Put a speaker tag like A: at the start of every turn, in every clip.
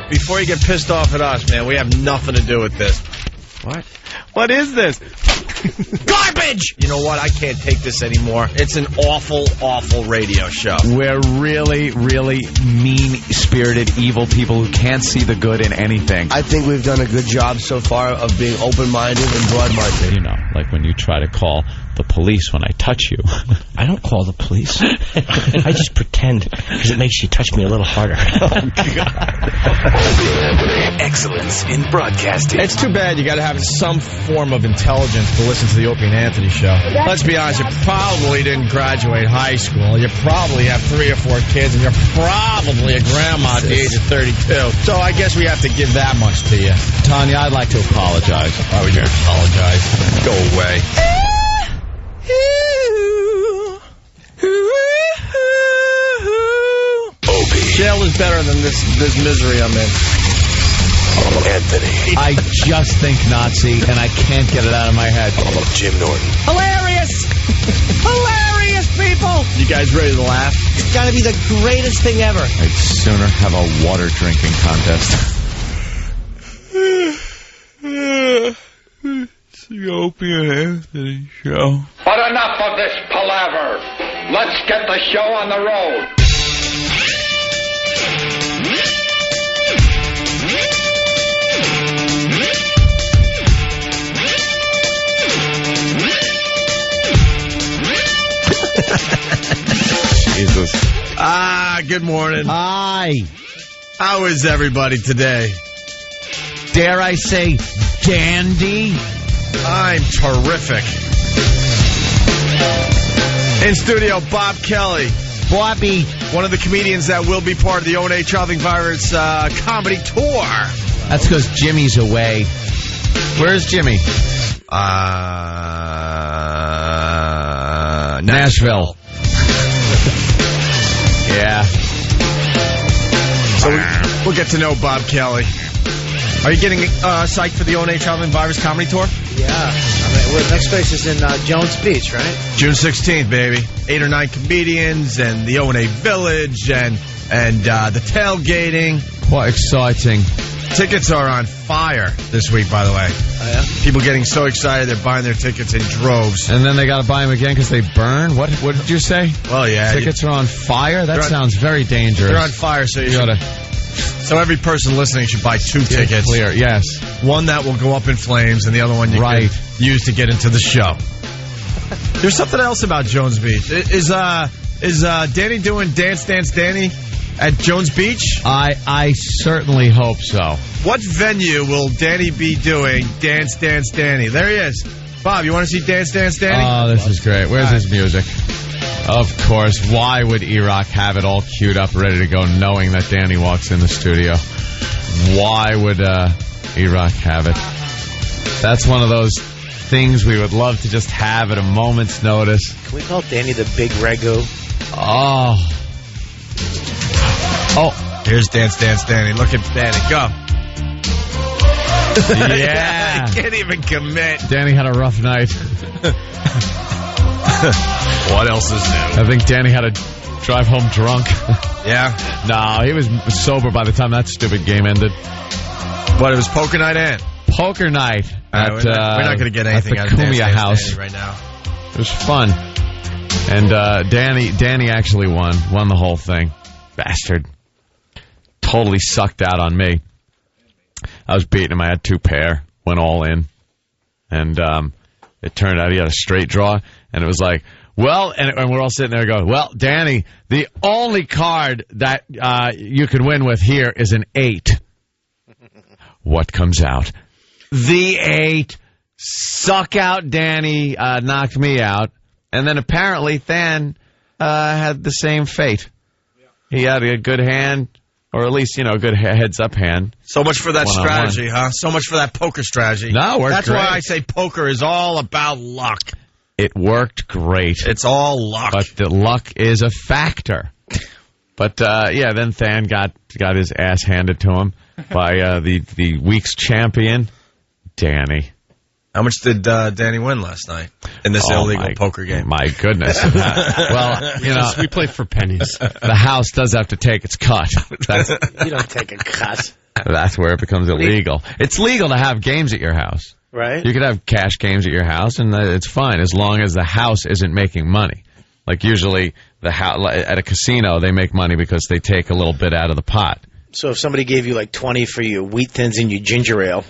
A: Before you get pissed off at us, man, we have nothing to do with this.
B: What? What is this?
A: Garbage! You know what? I can't take this anymore. It's an awful, awful radio show.
B: We're really, really mean-spirited, evil people who can't see the good in anything.
C: I think we've done a good job so far of being open-minded and broad-minded.
D: You know, like when you try to call the police when I touch you.
E: I don't call the police. I just pretend, because it makes you touch me a little harder.
B: Oh, God.
F: Excellence in broadcasting.
A: It's too bad you got to have some form of intelligence to listen to the Opie and Anthony show. Let's be honest, you probably didn't graduate high school. You probably have 3 or 4 kids, and you're probably a grandma at the age of 32. So I guess we have to give that much to you.
B: Tanya, I'd like to apologize.
A: Why would you apologize? Go away.
F: Opie.
A: Jail is better than this misery I'm in.
F: Anthony.
B: I just think Nazi, and I can't get it out of my head.
F: Jim Norton.
E: Hilarious! Hilarious, people!
A: You guys ready to laugh?
E: It's got to be the greatest thing ever.
B: I'd sooner have a water drinking contest.
D: It's the Opie and Anthony show.
G: But enough of this palaver. Let's get the show on the road.
B: Jesus.
A: Good morning.
E: Hi.
A: How is everybody today?
E: Dare I say, dandy?
A: I'm terrific. In studio, Bob Kelly.
E: Bobby.
A: One of the comedians that will be part of the ONA Traveling Virus comedy tour.
B: That's because Jimmy's away. Where's Jimmy? Nashville. Yeah.
A: So we'll get to know Bob Kelly. Are you getting psyched for the ONA Traveling Virus comedy tour?
H: Yeah. Next place is in Jones Beach, right?
A: June 16th, baby. 8 or 9 comedians and the ONA Village and the tailgating.
B: What exciting.
A: Tickets are on fire this week, by the way.
H: Oh, yeah?
A: People getting so excited they're buying their tickets in droves.
B: And then they got to buy them again because they burn? What did you say?
A: Well, yeah.
B: Tickets are on fire? That sounds very dangerous.
A: They're on fire, so so every person listening should buy 2 tickets.
B: Clear, yes.
A: One that will go up in flames and the other one you can use to get into the show. There's something else about Jones Beach. Is Danny doing Dance Dance Danny at Jones Beach?
B: I certainly hope so.
A: What venue will Danny be doing Dance Dance Danny? There he is. Bob, you want to see Dance Dance Danny?
B: Oh, this is great. Where's his music? Of course. Why would E-Rock have it all queued up, ready to go, knowing that Danny walks in the studio? Why would E-Rock have it? That's one of those things we would love to just have at a moment's notice.
H: Can we call Danny the Big Regu?
A: Oh, here's Dance Dance Danny. Look at Danny. Go.
B: Yeah.
A: I can't even commit.
B: Danny had a rough night.
A: What else is new?
B: I think Danny had to drive home drunk.
A: Yeah?
B: No, he was sober by the time that stupid game ended.
A: But it was poker night and?
B: Poker night.
A: We're not going to get anything out of Dance Dance
B: house
A: Danny right now.
B: It was fun. And Danny actually won the whole thing. Bastard. Totally sucked out on me. I was beating him. I had 2 pair. Went all in. And it turned out he had a straight draw. And it was like, well, and we're all sitting there going, well, Danny, the only card that you can win with here is an 8. What comes out? The 8. Suck out Danny knocked me out. And then apparently Than had the same fate. He had a good hand, or at least, a good heads-up hand.
A: So much for that strategy, huh? So much for that poker strategy.
B: No,
A: That's why I say poker is all about luck.
B: It worked great.
A: It's all luck.
B: But the luck is a factor. But, then Than got his ass handed to him by the week's champion, Danny.
A: How much did Danny win last night in this illegal poker game?
B: My goodness. Well,
E: we play for pennies.
B: The house does have to take its cut.
H: You don't take a cut.
B: That's where it becomes illegal. It's legal to have games at your house.
H: Right.
B: You could have cash games at your house, and it's fine as long as the house isn't making money. Like usually at a casino, they make money because they take a little bit out of the pot.
H: So if somebody gave you like 20 for your wheat thins and your ginger ale.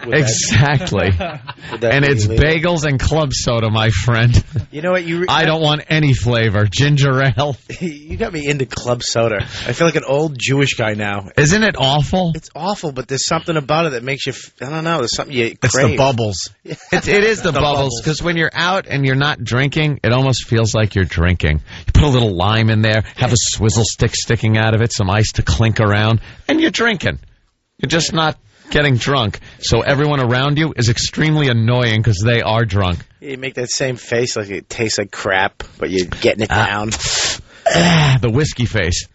B: Exactly. And it's
H: illegal?
B: bagels and club soda, my friend.
H: You know what?
B: I don't want any flavor. Ginger ale.
H: You got me into club soda. I feel like an old Jewish guy now.
B: Isn't it awful?
H: It's awful, but there's something about it that makes you, I don't know, there's something you crave.
A: It's the bubbles.
B: It is the bubbles, because when you're out and you're not drinking, it almost feels like you're drinking. You put a little lime in there, have a swizzle stick sticking out of it, some ice to clink around, and you're drinking. You're just not getting drunk. So everyone around you is extremely annoying because they are drunk.
H: You make that same face like it tastes like crap, but you're getting it down.
B: The whiskey face.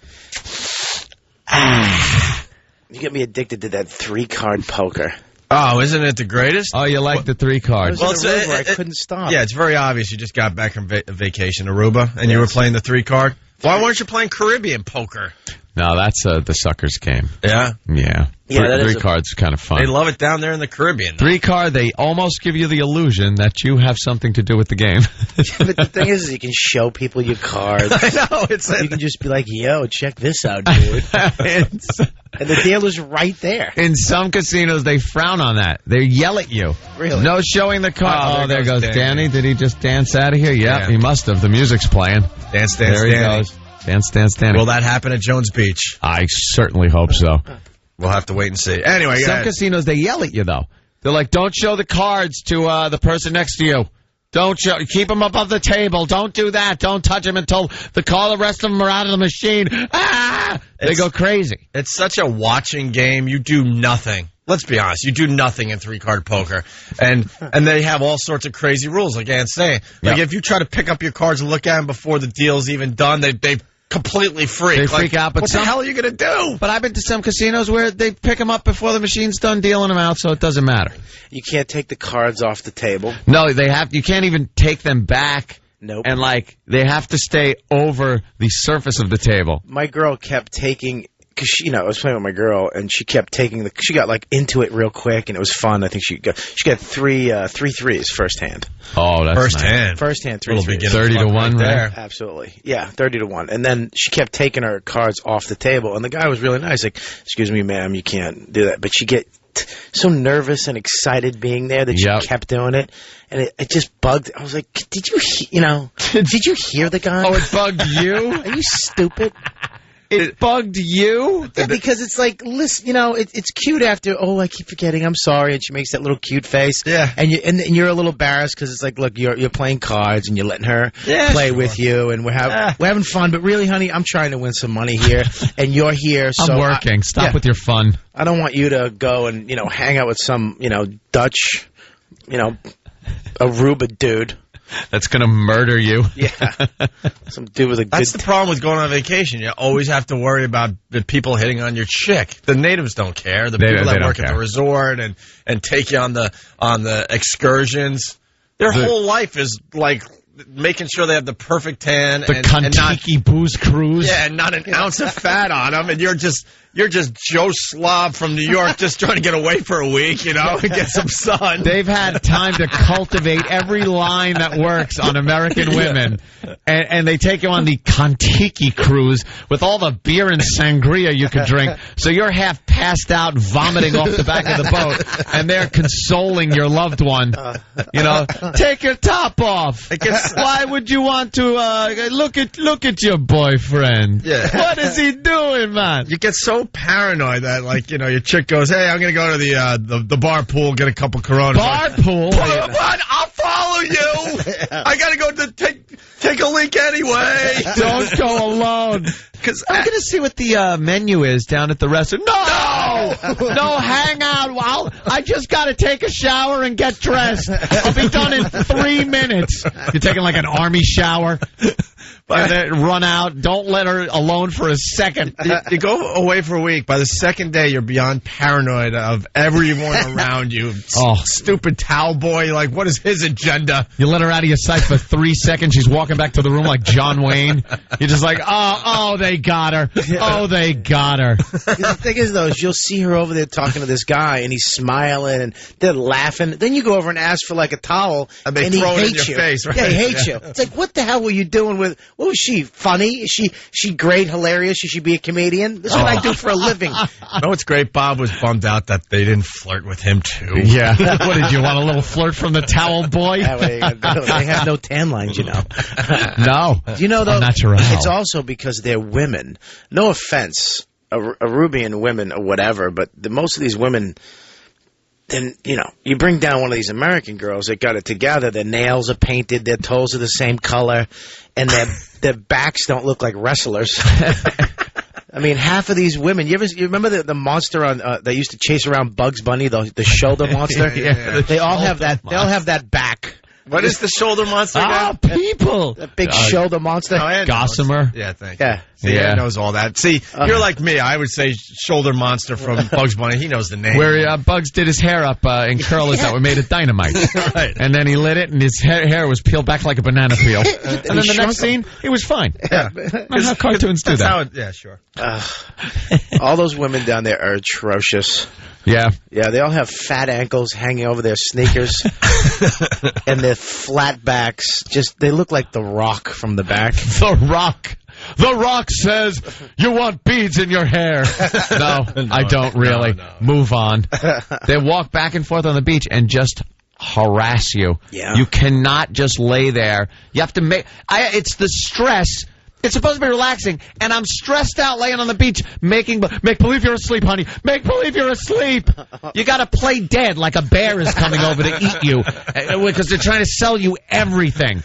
H: You get me addicted to that 3-card poker.
A: Oh, isn't it the greatest?
B: Oh, you like the 3 cards?
H: I was in a room where I couldn't stop.
A: Yeah, it's very obvious. You just got back from vacation, Aruba, and you were playing the 3-card. Why weren't you playing Caribbean poker?
B: No, that's the suckers game.
A: Yeah?
B: Yeah.
H: Yeah,
B: 3 cards kind of fun.
A: They love it down there in the Caribbean.
B: 3 card, they almost give you the illusion that you have something to do with the game.
H: But the thing is you can show people your cards.
A: I know.
H: You can just be like, yo, check this out, dude. And the dealer's right there.
B: In some casinos, they frown on that. They yell at you.
H: Really?
B: No showing the car.
A: Oh,
B: there goes
A: Danny.
B: Danny. Did he just dance out of here? Yeah,
A: Yeah.
B: he must have. The music's playing.
A: Dance,
B: There he
A: Danny.
B: goes. Dance, Danny.
A: Will that happen at Jones Beach?
B: I certainly hope so.
A: We'll have to wait and see. Anyway,
B: Some
A: guys.
B: casinos, they yell at you, though. They're like, don't show the cards to the person next to you. Don't show. Keep them above the table. Don't do that. Don't touch them until the rest of them are out of the machine. Ah! They go crazy.
A: It's such a watching game. You do nothing. Let's be honest. You do nothing in 3-card poker. And they have all sorts of crazy rules, like Ant's saying. Like, if you try to pick up your cards and look at them before the deal's even done, they completely freak.
B: They freak out. But
A: what the hell are you going to do?
B: But I've been to some casinos where they pick them up before the machine's done dealing them out, so it doesn't matter.
H: You can't take the cards off the table.
B: No, they have. You can't even take them back.
H: Nope.
B: And, they have to stay over the surface of the table.
H: My girl kept taking... Because I was playing with my girl, and she kept taking she got into it real quick, and it was fun. I think she got three threes first hand.
B: Oh, that's
A: First
B: nice.
A: hand.
H: First hand, 3
A: Little
H: threes.
A: beginner
B: 30 to
A: luck
B: 1
A: there.
H: Absolutely. Yeah, 30 to 1. And then she kept taking her cards off the table, and the guy was really nice. Like, excuse me, ma'am, you can't do that. But she get so nervous and excited being there that she kept doing it. And it just bugged. I was like, did you hear the guy?
B: Oh, it bugged you?
H: Are you stupid?
B: It bugged you?
H: Yeah, because it's like, listen, it's cute after, I keep forgetting, I'm sorry, and she makes that little cute face.
A: Yeah.
H: And you're a little embarrassed because it's like, look, you're playing cards and you're letting her play with you, and we're having fun, but really, honey, I'm trying to win some money here, and you're here, so
B: I'm working. Stop with your fun.
H: I don't want you to go and, hang out with some, Dutch, Aruba dude.
B: That's going to murder you.
H: Yeah. Some dude with a good...
A: That's the problem with going on vacation. You always have to worry about the people hitting on your chick. The natives don't care. The people that work at the resort and take you on the excursions. Their whole life is like making sure they have the perfect tan.
B: The Kentucky booze cruise.
A: Yeah, and not an ounce of fat on them. And you're just Joe Slob from New York just trying to get away for a week, and get some sun.
B: They've had time to cultivate every line that works on American women. And they take you on the Kentucky cruise with all the beer and sangria you could drink. So you're half passed out, vomiting off the back of the boat. And they're consoling your loved one. Take your top off. Why would you want to look at your boyfriend?
A: Yeah.
B: What is he doing, man?
A: You get so paranoid that, your chick goes, hey, I'm going to go to the bar pool, get a couple Coronas.
B: Bar pool?
A: What? I'll follow you. I got to go to take a leak anyway.
B: Don't go alone. Because I'm going to see what the menu is down at the restaurant. No, hang out. Well, I just got to take a shower and get dressed. I'll be done in 3 minutes. You're taking like an army shower. And then run out. Don't let her alone for a second.
A: You go away for a week. By the second day, you're beyond paranoid of everyone around you. Stupid towel boy. Like, what is his agenda?
B: You let her out of your sight for 3 seconds. She's walking back to the room like John Wayne. You're just like, oh, they got her. Oh, they got her.
H: The thing is, though, is you'll see her over there talking to this guy, and he's smiling, and they're laughing. Then you go over and ask for, like, a towel,
A: and they
H: he
A: throw it in
H: hates
A: your
H: you.
A: face, right?
H: Yeah, he hates you. It's like, what the hell were you doing with... What was she, funny? Is she great, hilarious? Should she be a comedian? This is what I do for a living.
A: What's great? Bob was bummed out that they didn't flirt with him, too.
B: Yeah. What, did you want a little flirt from the towel boy?
H: They have no tan lines,
B: No.
H: You know, though,
B: natural.
H: It's also because they're women. No offense, Arubian women or whatever, but most of these women... Then, you bring down one of these American girls that got it together. Their nails are painted, their toes are the same color, and their backs don't look like wrestlers. I mean, half of these women. You remember the monster on that used to chase around Bugs Bunny, the shoulder monster? They all have that. They all have that back.
A: What is the shoulder monster again?
B: People.
H: That big shoulder monster.
B: Gossamer.
A: Yeah, thanks.
H: Yeah.
A: He knows all that. See, you're like me. I would say shoulder monster from Bugs Bunny. He knows the name.
B: Where Bugs did his hair up in curlers that were made of dynamite.
A: Right.
B: And then he lit it, and his hair was peeled back like a banana peel. And then the next scene, he was fine.
A: Yeah.
B: That's how cartoons do that.
A: Yeah, sure.
H: All those women down there are atrocious.
B: Yeah.
H: Yeah, they all have fat ankles hanging over their sneakers. And their flat backs. They look like The Rock from the back.
B: The Rock. The Rock says you want beads in your hair. No, I don't really.
A: No.
B: Move on. They walk back and forth on the beach and just harass you.
H: Yeah.
B: You cannot just lay there. You have to make... it's the stress... It's supposed to be relaxing, and I'm stressed out laying on the beach make believe you're asleep, honey. Make believe you're asleep. You got to play dead like a bear is coming over to eat you because they're trying to sell you everything.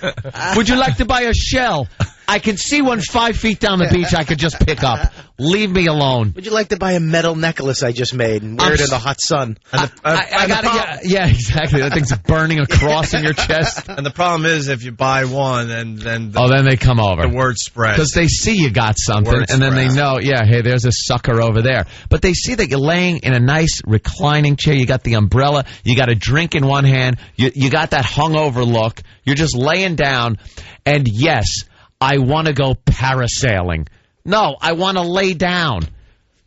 B: Would you like to buy a shell? I can see one 5 feet down the beach I could just pick up. Leave me alone.
H: Would you like to buy a metal necklace I just made and wear it in the hot sun?
B: Yeah, exactly. That thing's burning a cross in your chest.
A: And the problem is, if you buy one, and then
B: then they come over.
A: The word spreads.
B: Because they see you got something, and then they know, hey, there's a sucker over there. But they see that you're laying in a nice reclining chair. You got the umbrella. You got a drink in one hand. You got that hungover look. You're just laying down. And yes, I want to go parasailing. No, I want to lay down.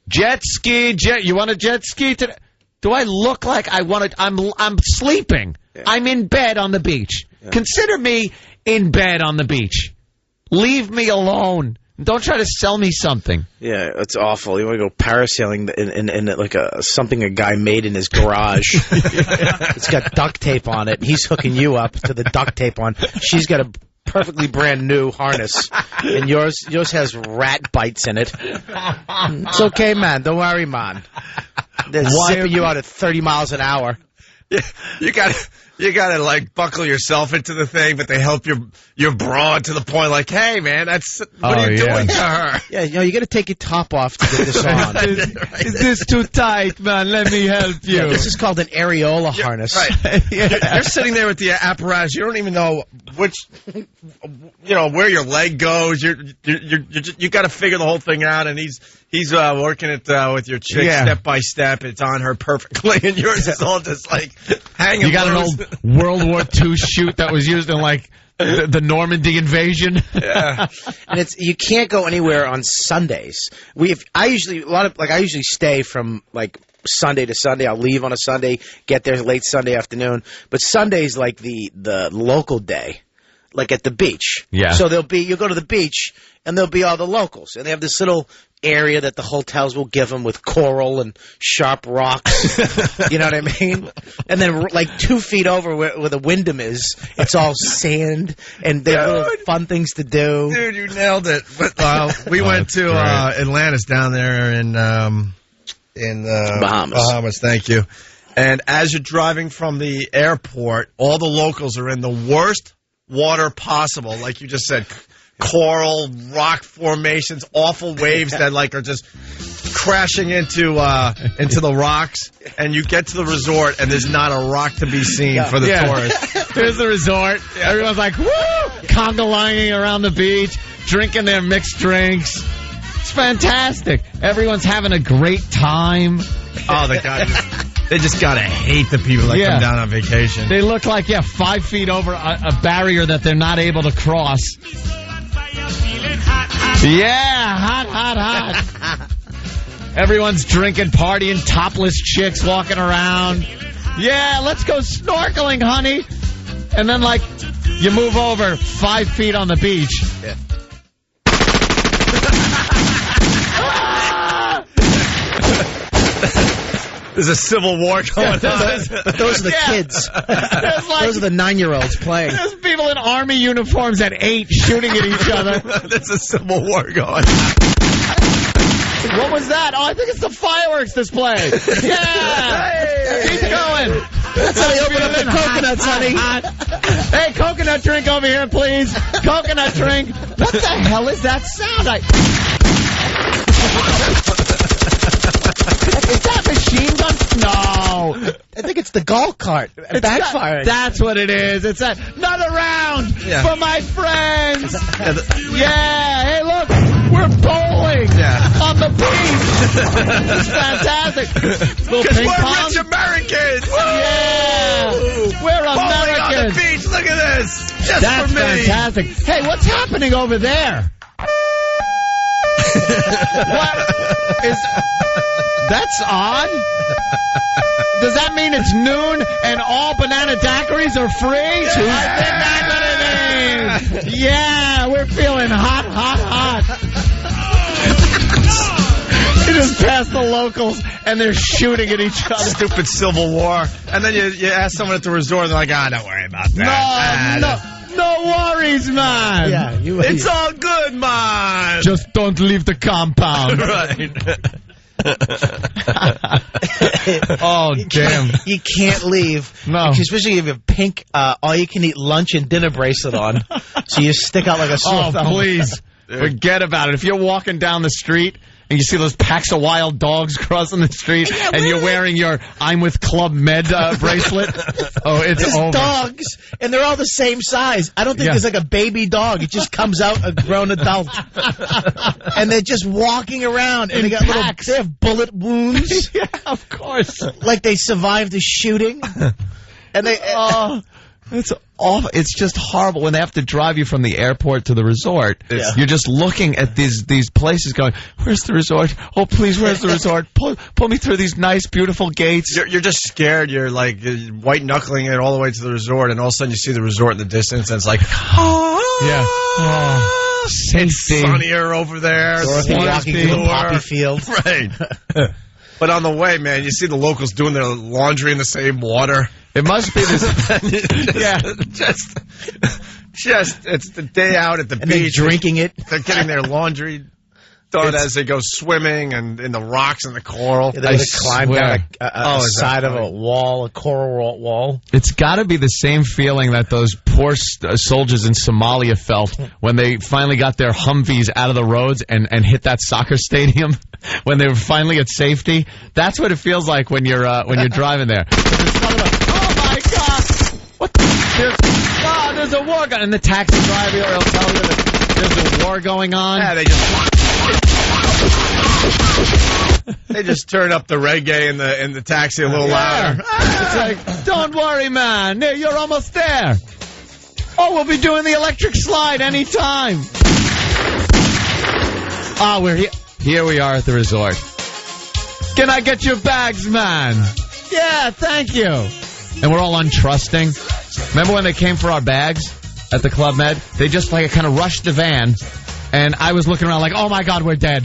B: Jet ski, you want a jet ski today? Do I look like I want to? I'm sleeping. Yeah. I'm in bed on the beach. Yeah. Consider me in bed on the beach. Leave me alone. Don't try to sell me something.
H: Yeah, it's awful. You want to go parasailing in like something a guy made in his garage. It's got duct tape on it. He's hooking you up to the duct tape on. She's got a perfectly brand new harness, and yours has rat bites in it. It's okay, man. Don't worry, man. They're zipping you out at 30 miles an hour.
A: Yeah, you gotta like buckle yourself into the thing, but they help your broad to the point like, hey man, what are you doing to her?
H: Yeah, you gotta take your top off to get this on.
B: Is this too tight, man? Let me help you.
H: Yeah, this is called an areola harness.
A: Right. You're sitting there with the apparatus. You don't even know where your leg goes. You got to figure the whole thing out, and he's working it with your chick step by step. It's on her perfectly, and yours is all just like hanging.
B: You got an old World War II chute that was used in like the Normandy invasion.
H: Yeah, and you can't go anywhere on Sundays. I usually stay from like Sunday to Sunday. I'll leave on a Sunday, get there late Sunday afternoon. But Sunday's like the local day, like at the beach.
B: Yeah.
H: So you'll go to the beach and there'll be all the locals, and they have this little area that the hotels will give them with coral and sharp rocks. You know what I mean? And then like 2 feet over where the Wyndham is, it's all sand, and they have little fun things to do.
A: Dude, you nailed it. But, we went to Atlantis down there in Bahamas. Thank you. And as you're driving from the airport, all the locals are in the worst water possible, like you just said. Coral, rock formations, awful waves that like are just crashing into the rocks, and you get to the resort and there's not a rock to be seen for the tourists.
B: Here's the resort. Everyone's like, woo! Conga lining around the beach, drinking their mixed drinks. It's fantastic. Everyone's having a great time.
A: Oh, they just gotta hate the people that come down on vacation.
B: They look like 5 feet over a barrier that they're not able to cross. Yeah, hot. Everyone's drinking, partying, topless chicks walking around. Yeah, let's go snorkeling, honey. And then, like, you move over 5 feet on the beach.
H: Yeah.
A: There's a civil war going on.
H: Those are the kids. Those are the 9-year-olds playing.
B: There's people in army uniforms at 8 shooting at each other.
A: There's a civil war going.
B: What was that? Oh, I think it's the fireworks display. Yeah! Keep going.
H: That's how they open up the coconuts, honey.
B: Hey, coconut drink over here, please. Coconut drink. What the hell is that sound? Is that machine gun? No.
H: I think it's the golf cart backfiring.
B: That's what it is. It's another round for my friends. Hey, look. We're bowling on the beach. It's fantastic.
A: Because we're rich Americans.
B: Yeah. We're Americans.
A: Bowling on the beach. Look at this. Just
B: That's
A: for me.
B: Fantastic. Hey, what's happening over there? What is... That's odd. Does that mean it's noon and all banana daiquiris are free? I think that's what it means. Yeah, we're feeling hot. past the locals, and they're shooting at each other.
A: Stupid Civil War. And then you ask someone at the resort, and they're like, don't worry about that.
B: No worries, man.
C: Yeah,
A: It's all good, man.
B: Just don't leave the compound.
A: Right.
B: Oh, damn.
C: You can't leave.
B: No.
C: Especially if you have a pink all-you-can-eat lunch and dinner bracelet on. So you stick out like a sore thumb.
B: Please. Forget about it. If you're walking down the street and you see those packs of wild dogs crossing the street and you're wearing your I'm with Club Med bracelet, it's over.
C: Dogs, and they're all the same size. I don't think there's like a baby dog. It just comes out a grown adult. And they're just walking around, and they have bullet wounds.
B: Yeah, of course.
C: Like they survived a shooting. And they...
B: It's awful. It's just horrible when they have to drive you from the airport to the resort. You're just looking at these places going, where's the resort? Oh, please, where's the resort? Pull me through these nice, beautiful gates.
A: You're just scared. You're like white-knuckling it all the way to the resort, and all of a sudden you see the resort in the distance, and it's like,
B: safety.
A: It's sunnier over there.
C: Dorothy walking through the poppy field.
A: Right. But on the way, man, you see the locals doing their laundry in the same water.
B: It must be this.
A: Just it's the day out at the
C: And
A: beach.
C: they're drinking it.
A: They're getting their laundry done as they go swimming and in the rocks and the coral.
C: Yeah, they climb down a side of
A: funny?
C: a wall, a coral wall.
B: It's got to be the same feeling that those poor soldiers in Somalia felt when they finally got their Humvees out of the roads and hit that soccer stadium when they were finally at safety. That's what it feels like when you're driving there. Oh my God! What? There's a war going, and the taxi driver will tell you that there's a war going on.
A: Yeah, they just turn up the reggae in the taxi a little louder.
B: It's like, don't worry, man. You're almost there. Oh, we'll be doing the electric slide anytime. We're here. Here we are at the resort. Can I get your bags, man? Yeah, thank you. And we're all untrusting. Remember when they came for our bags at the Club Med? They just kind of rushed the van. And I was looking around like, oh, my God, we're dead.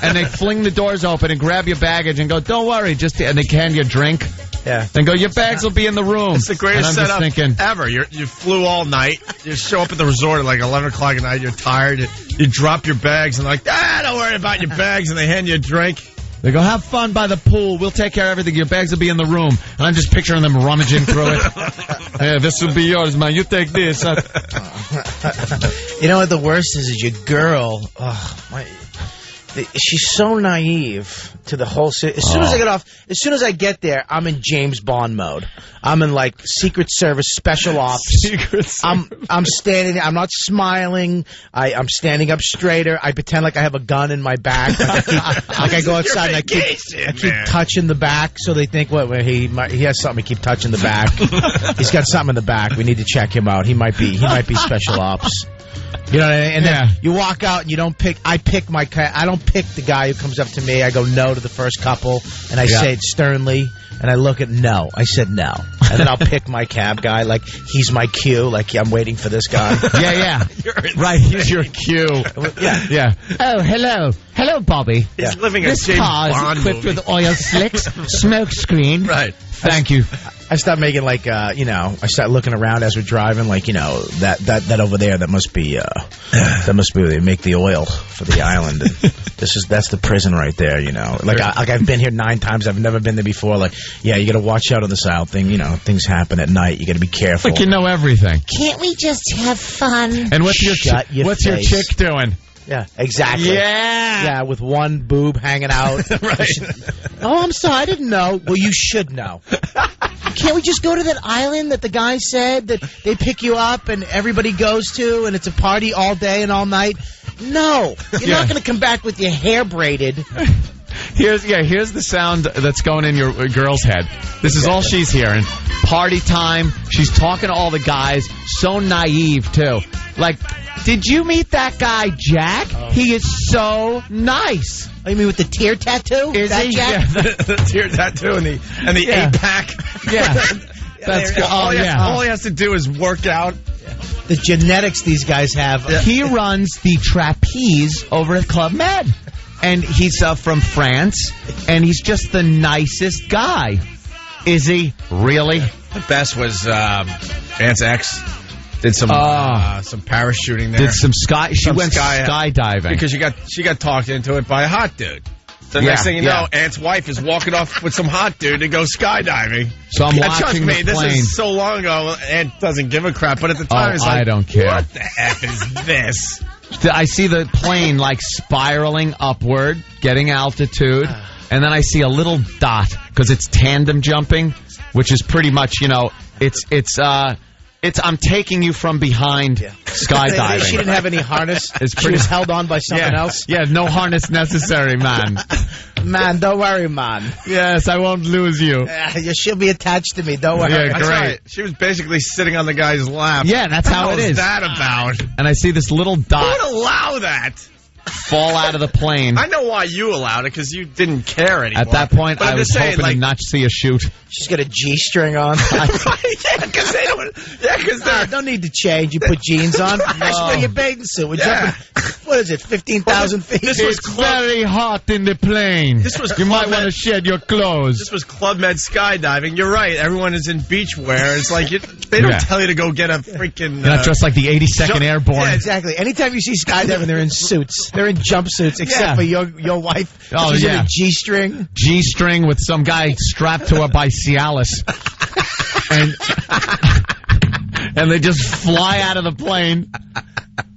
B: And they fling the doors open and grab your baggage and go, don't worry. And they hand you a drink.
C: Yeah.
B: And go, your bags will be in the room.
A: It's the greatest
B: and I'm
A: setup ever. You flew all night. You show up at the resort at like 11 o'clock at night. You're tired. You drop your bags and like, don't worry about your bags. And they hand you a drink.
B: They go, have fun by the pool. We'll take care of everything. Your bags will be in the room. And I'm just picturing them rummaging through it. Hey, this will be yours, man. You take this.
C: You know what the worst is your girl. She's so naive to the whole city. As soon as I get there, I'm in James Bond mode. I'm in like Secret Service special ops. I'm standing there. I'm not smiling. I'm standing up straighter. I pretend like I have a gun in my back. I go outside and I keep touching the back, so they think he has something to keep touching the back. He's got something in the back. We need to check him out. He might be special ops. You know what I mean? And then you walk out and you don't pick. I don't pick the guy who comes up to me. I go no to the first couple, and I say it sternly, and I look at no. I said no, and then I'll pick my cab guy like he's my cue. Like I'm waiting for this guy.
B: Right. He's your cue. Yeah. Oh, hello, Bobby.
A: He's living a
B: This
A: James
B: car
A: Bond
B: is equipped
A: movie.
B: with oil slicks, smoke screen.
A: Right.
B: Thank you.
C: I start making like I start looking around as we're driving, like that over there. That must be where they make the oil for the island. And that's the prison right there. Like I've been here 9 times. I've never been there before. Like you got to watch out on this island thing. Things happen at night. You got to be careful.
B: Like you know everything.
I: Can't we just have fun?
B: And what's your chick doing?
C: Yeah, exactly. Yeah, with one boob hanging out.
A: Right.
C: Oh, I'm sorry, I didn't know. Well, you should know. Can't we just go to that island that the guy said that they pick you up and everybody goes to and it's a party all day and all night? No. You're not going to come back with your hair braided.
B: Here's the sound that's going in your girl's head. This is all she's hearing. Party time. She's talking to all the guys. So naive, too. Like, did you meet that guy, Jack? He is so nice.
C: Oh, you mean with the tear tattoo?
B: Is
C: that
B: he?
C: Jack?
A: Yeah, the tear tattoo and the 8-pack.
B: Yeah.
A: All he has to do is work out.
C: The genetics these guys have.
B: He runs the trapeze over at Club Med. and he's from France, and he's just the nicest guy. Is he really?
A: The best was Aunt's ex. Did some parachuting there.
B: Did some sky? She went skydiving
A: because she got talked into it by a hot dude. The next thing you know, Aunt's wife is walking off with some hot dude to go skydiving.
B: So I'm watching
A: trust me,
B: the plane.
A: This is so long ago. Aunt doesn't give a crap, but at the time, it's like,
B: I don't care.
A: What the F is this?
B: I see the plane like spiraling upward, getting altitude, and then I see a little dot because it's tandem jumping, which is pretty much, it's I'm taking you from behind skydiving.
C: She didn't have any harness. She was held on by someone else.
B: Yeah, no harness necessary, man.
C: Man, don't worry, man.
B: Yes, I won't lose you.
C: She'll be attached to me. Don't worry.
B: Yeah,
A: That's
B: great.
A: right. She was basically sitting on the guy's lap.
B: Yeah, that's how it is.
A: What's that about?
B: And I see this little dot.
A: Who would allow that?
B: Fall out of the plane.
A: I know why you allowed it, because you didn't care anymore.
B: At that point,
A: but
B: I was hoping to not see a shoot.
C: She's got a G-string on.
A: because they don't. Yeah, because they
C: don't need to change. You put jeans on. Just wear your bathing suit. We're jumping. What is it? 15,000 feet.
B: It's very hot in the plane. You might want to shed your clothes.
A: This was Club Med skydiving. You're right. Everyone is in beach wear. It's like they don't tell you to go get a freaking.
B: You're not dressed like the 82nd Airborne.
C: Yeah, exactly. Anytime you see skydiving, they're in suits. They're in jumpsuits, except for your wife.
B: Oh,
C: she's in a G-string.
B: G-string with some guy strapped to her by Cialis. And they just fly out of the plane.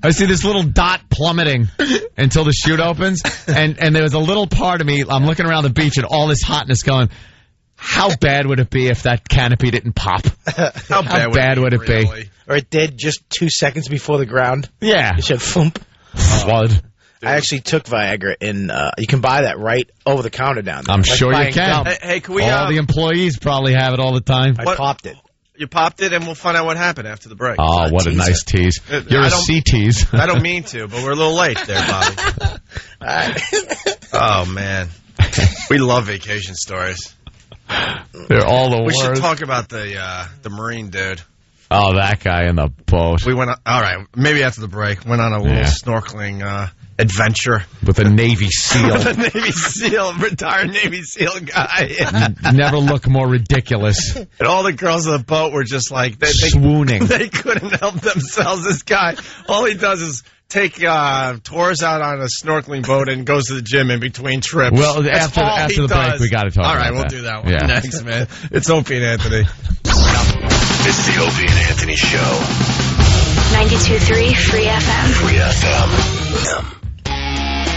B: I see this little dot plummeting until the chute opens. And there was a little part of me, I'm looking around the beach and all this hotness going, how bad would it be if that canopy didn't pop?
A: How bad
B: would it be?
C: Or it did just 2 seconds before the ground.
B: Yeah.
C: It said thump.
B: Flood.
C: I actually took Viagra in. You can buy that right over the counter down there.
B: I'm sure you can.
A: Hey, can we?
B: All the employees probably have it all the time.
C: I popped it.
A: You popped it, and we'll find out what happened after the break.
B: Oh, what a nice tease. You're a C-tease.
A: I don't mean to, but we're a little late there, Bobby.
C: All right.
A: Oh, man. We love vacation stories.
B: They're all the
A: We
B: worst.
A: should talk about the Marine dude.
B: Oh, that guy in the boat.
A: We went on, all right, maybe after the break, went on a little snorkeling adventure.
B: With a Navy SEAL.
A: With a Navy SEAL, retired Navy SEAL guy.
B: Never look more ridiculous.
A: And all the girls on the boat were just like...
B: swooning.
A: They couldn't help themselves. This guy, all he does is take tours out on a snorkeling boat and goes to the gym in between trips.
B: Well, after the break, we got to talk about that.
A: All right, we'll do that one next, man. It's Opie and Anthony.
F: It's the Opie and Anthony Show.
J: 92.3 Free FM.
F: Free FM.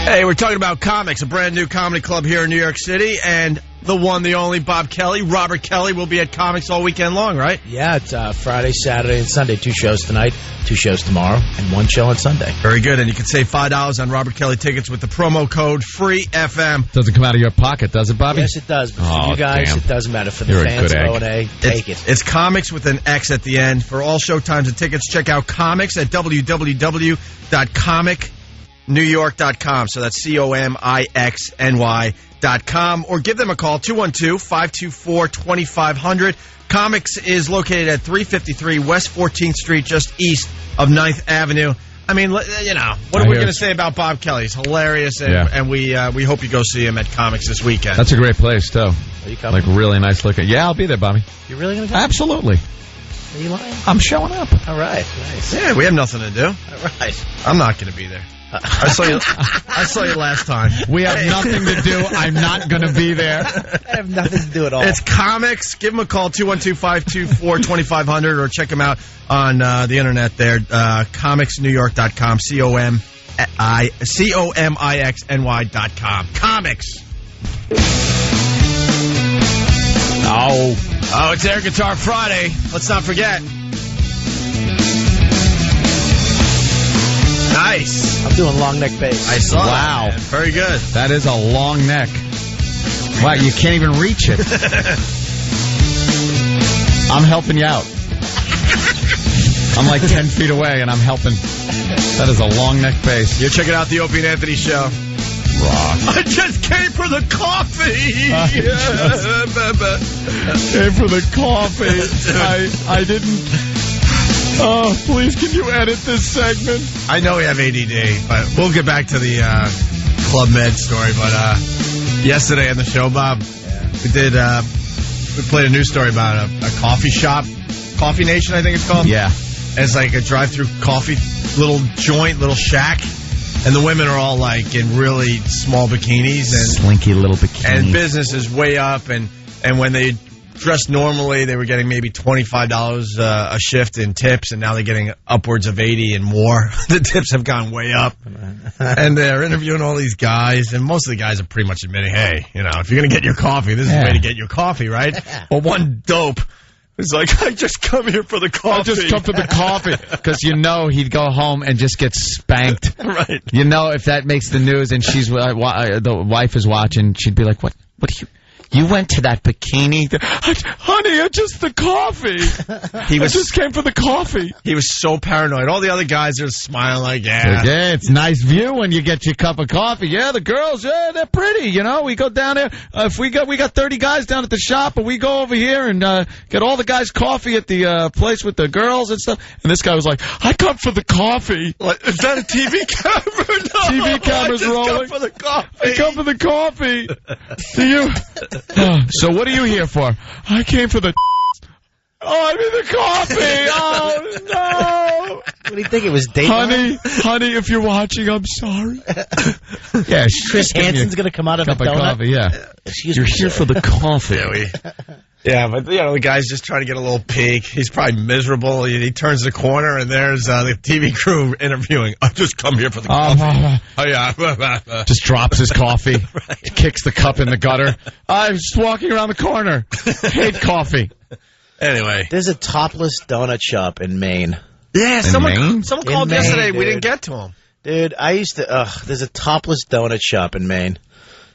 A: Hey, we're talking about comics, a brand new comedy club here in New York City, and the one, the only Bob Kelly, Robert Kelly, will be at comics all weekend long, right?
C: Yeah, it's Friday, Saturday, and Sunday. 2 shows tonight, 2 shows tomorrow, and 1 show on Sunday.
A: Very good, and you can save $5 on Robert Kelly tickets with the promo code FREEFM.
B: Doesn't come out of your pocket, does it, Bobby?
C: Yes, it does. But for you guys, it doesn't matter. For the
B: You're
C: fans
B: a
C: of
B: good egg.
C: ONA, take it.
A: It's comics with an X at the end. For all showtimes and tickets, check out comics at www.comicnewyork.com. So that's COMIXNY.com. Or give them a call, 212-524-2500. Comics is located at 353 West 14th Street, just east of 9th Avenue. I mean, you know, what are we going to say about Bob Kelly? He's hilarious, and we hope you go see him at comics this weekend.
B: That's a great place, too.
C: Are you coming?
B: Like, really nice looking. Yeah, I'll be there, Bobby.
C: You're really going to come?
B: Absolutely.
C: Are you lying?
B: I'm showing up.
C: All right. Nice.
A: Yeah, we have nothing to do.
C: All right.
A: I'm not going to be there. I saw you last time.
B: We have nothing to do. I'm not going to be there.
C: I have nothing to do at all.
A: It's comics. Give them a call, 212-524-2500, or check them out on the internet there, comicsnewyork.com, COMIXNY.com. Comics. Oh, it's Air Guitar Friday. Let's not forget. Nice.
C: I'm doing long neck bass.
A: I saw
B: Wow.
A: that, man. Very good.
B: That is a long neck. Wow, you can't even reach it. I'm helping you out. I'm like 10 feet away, and I'm helping. That is a long neck bass.
A: You're checking out the Opie and Anthony Show.
B: Rock.
A: I just came for the coffee.
B: Came for the coffee. I didn't... Oh, please, can you edit this segment?
A: I know we have ADD, but we'll get back to the Club Med story, but yesterday on the show, Bob, we played a news story about a coffee shop, Coffee Nation, I think it's called.
B: Yeah.
A: And it's like a drive-through coffee, little joint, little shack, and the women are all like in really small bikinis and
B: slinky little bikinis.
A: And business is way up, and when they dressed normally, they were getting maybe $25 a shift in tips, and now they're getting upwards of 80 and more. The tips have gone way up. And they're interviewing all these guys, and most of the guys are pretty much admitting, hey, if you're going to get your coffee, this is the way to get your coffee, right? Well, one dope is like, I just come here for the coffee.
B: I just come for the coffee. Because he'd go home and just get spanked.
A: Right.
B: If that makes the news and the wife is watching, she'd be like, what you went to that bikini? Honey, just the coffee. I just came for the coffee.
A: He was so paranoid. All the other guys are smiling like, yeah,
B: it's a nice view when you get your cup of coffee. Yeah, the girls, they're pretty. We go down there. If we got 30 guys down at the shop, but we go over here and get all the guys coffee at the place with the girls and stuff. And this guy was like, I come for the coffee.
A: Like, is that a TV camera? No,
B: TV camera's rolling.
A: I come for the coffee.
B: I come for the coffee. Do you? So what are you here for? I came for the... Oh, I mean the coffee. Oh, no.
C: What do you think it was, Dateline?
B: Honey, if you're watching, I'm sorry. Yeah,
C: Chris Hansen's going to come out of a donut?
B: Coffee, yeah. You're here for the coffee.
A: Yeah, but the guy's just trying to get a little peek. He's probably miserable. He turns the corner, and there's the TV crew interviewing. I just come here for the coffee. Oh, yeah.
B: Just drops his coffee. Right. Kicks the cup in the gutter. I'm just walking around the corner. Hate coffee.
A: Anyway.
C: There's a Topless donut shop in Maine.
A: Yeah, someone called
C: Maine,
A: yesterday.
C: Dude.
A: We didn't get to him.
C: Dude, I used to... there's a Topless donut shop in Maine.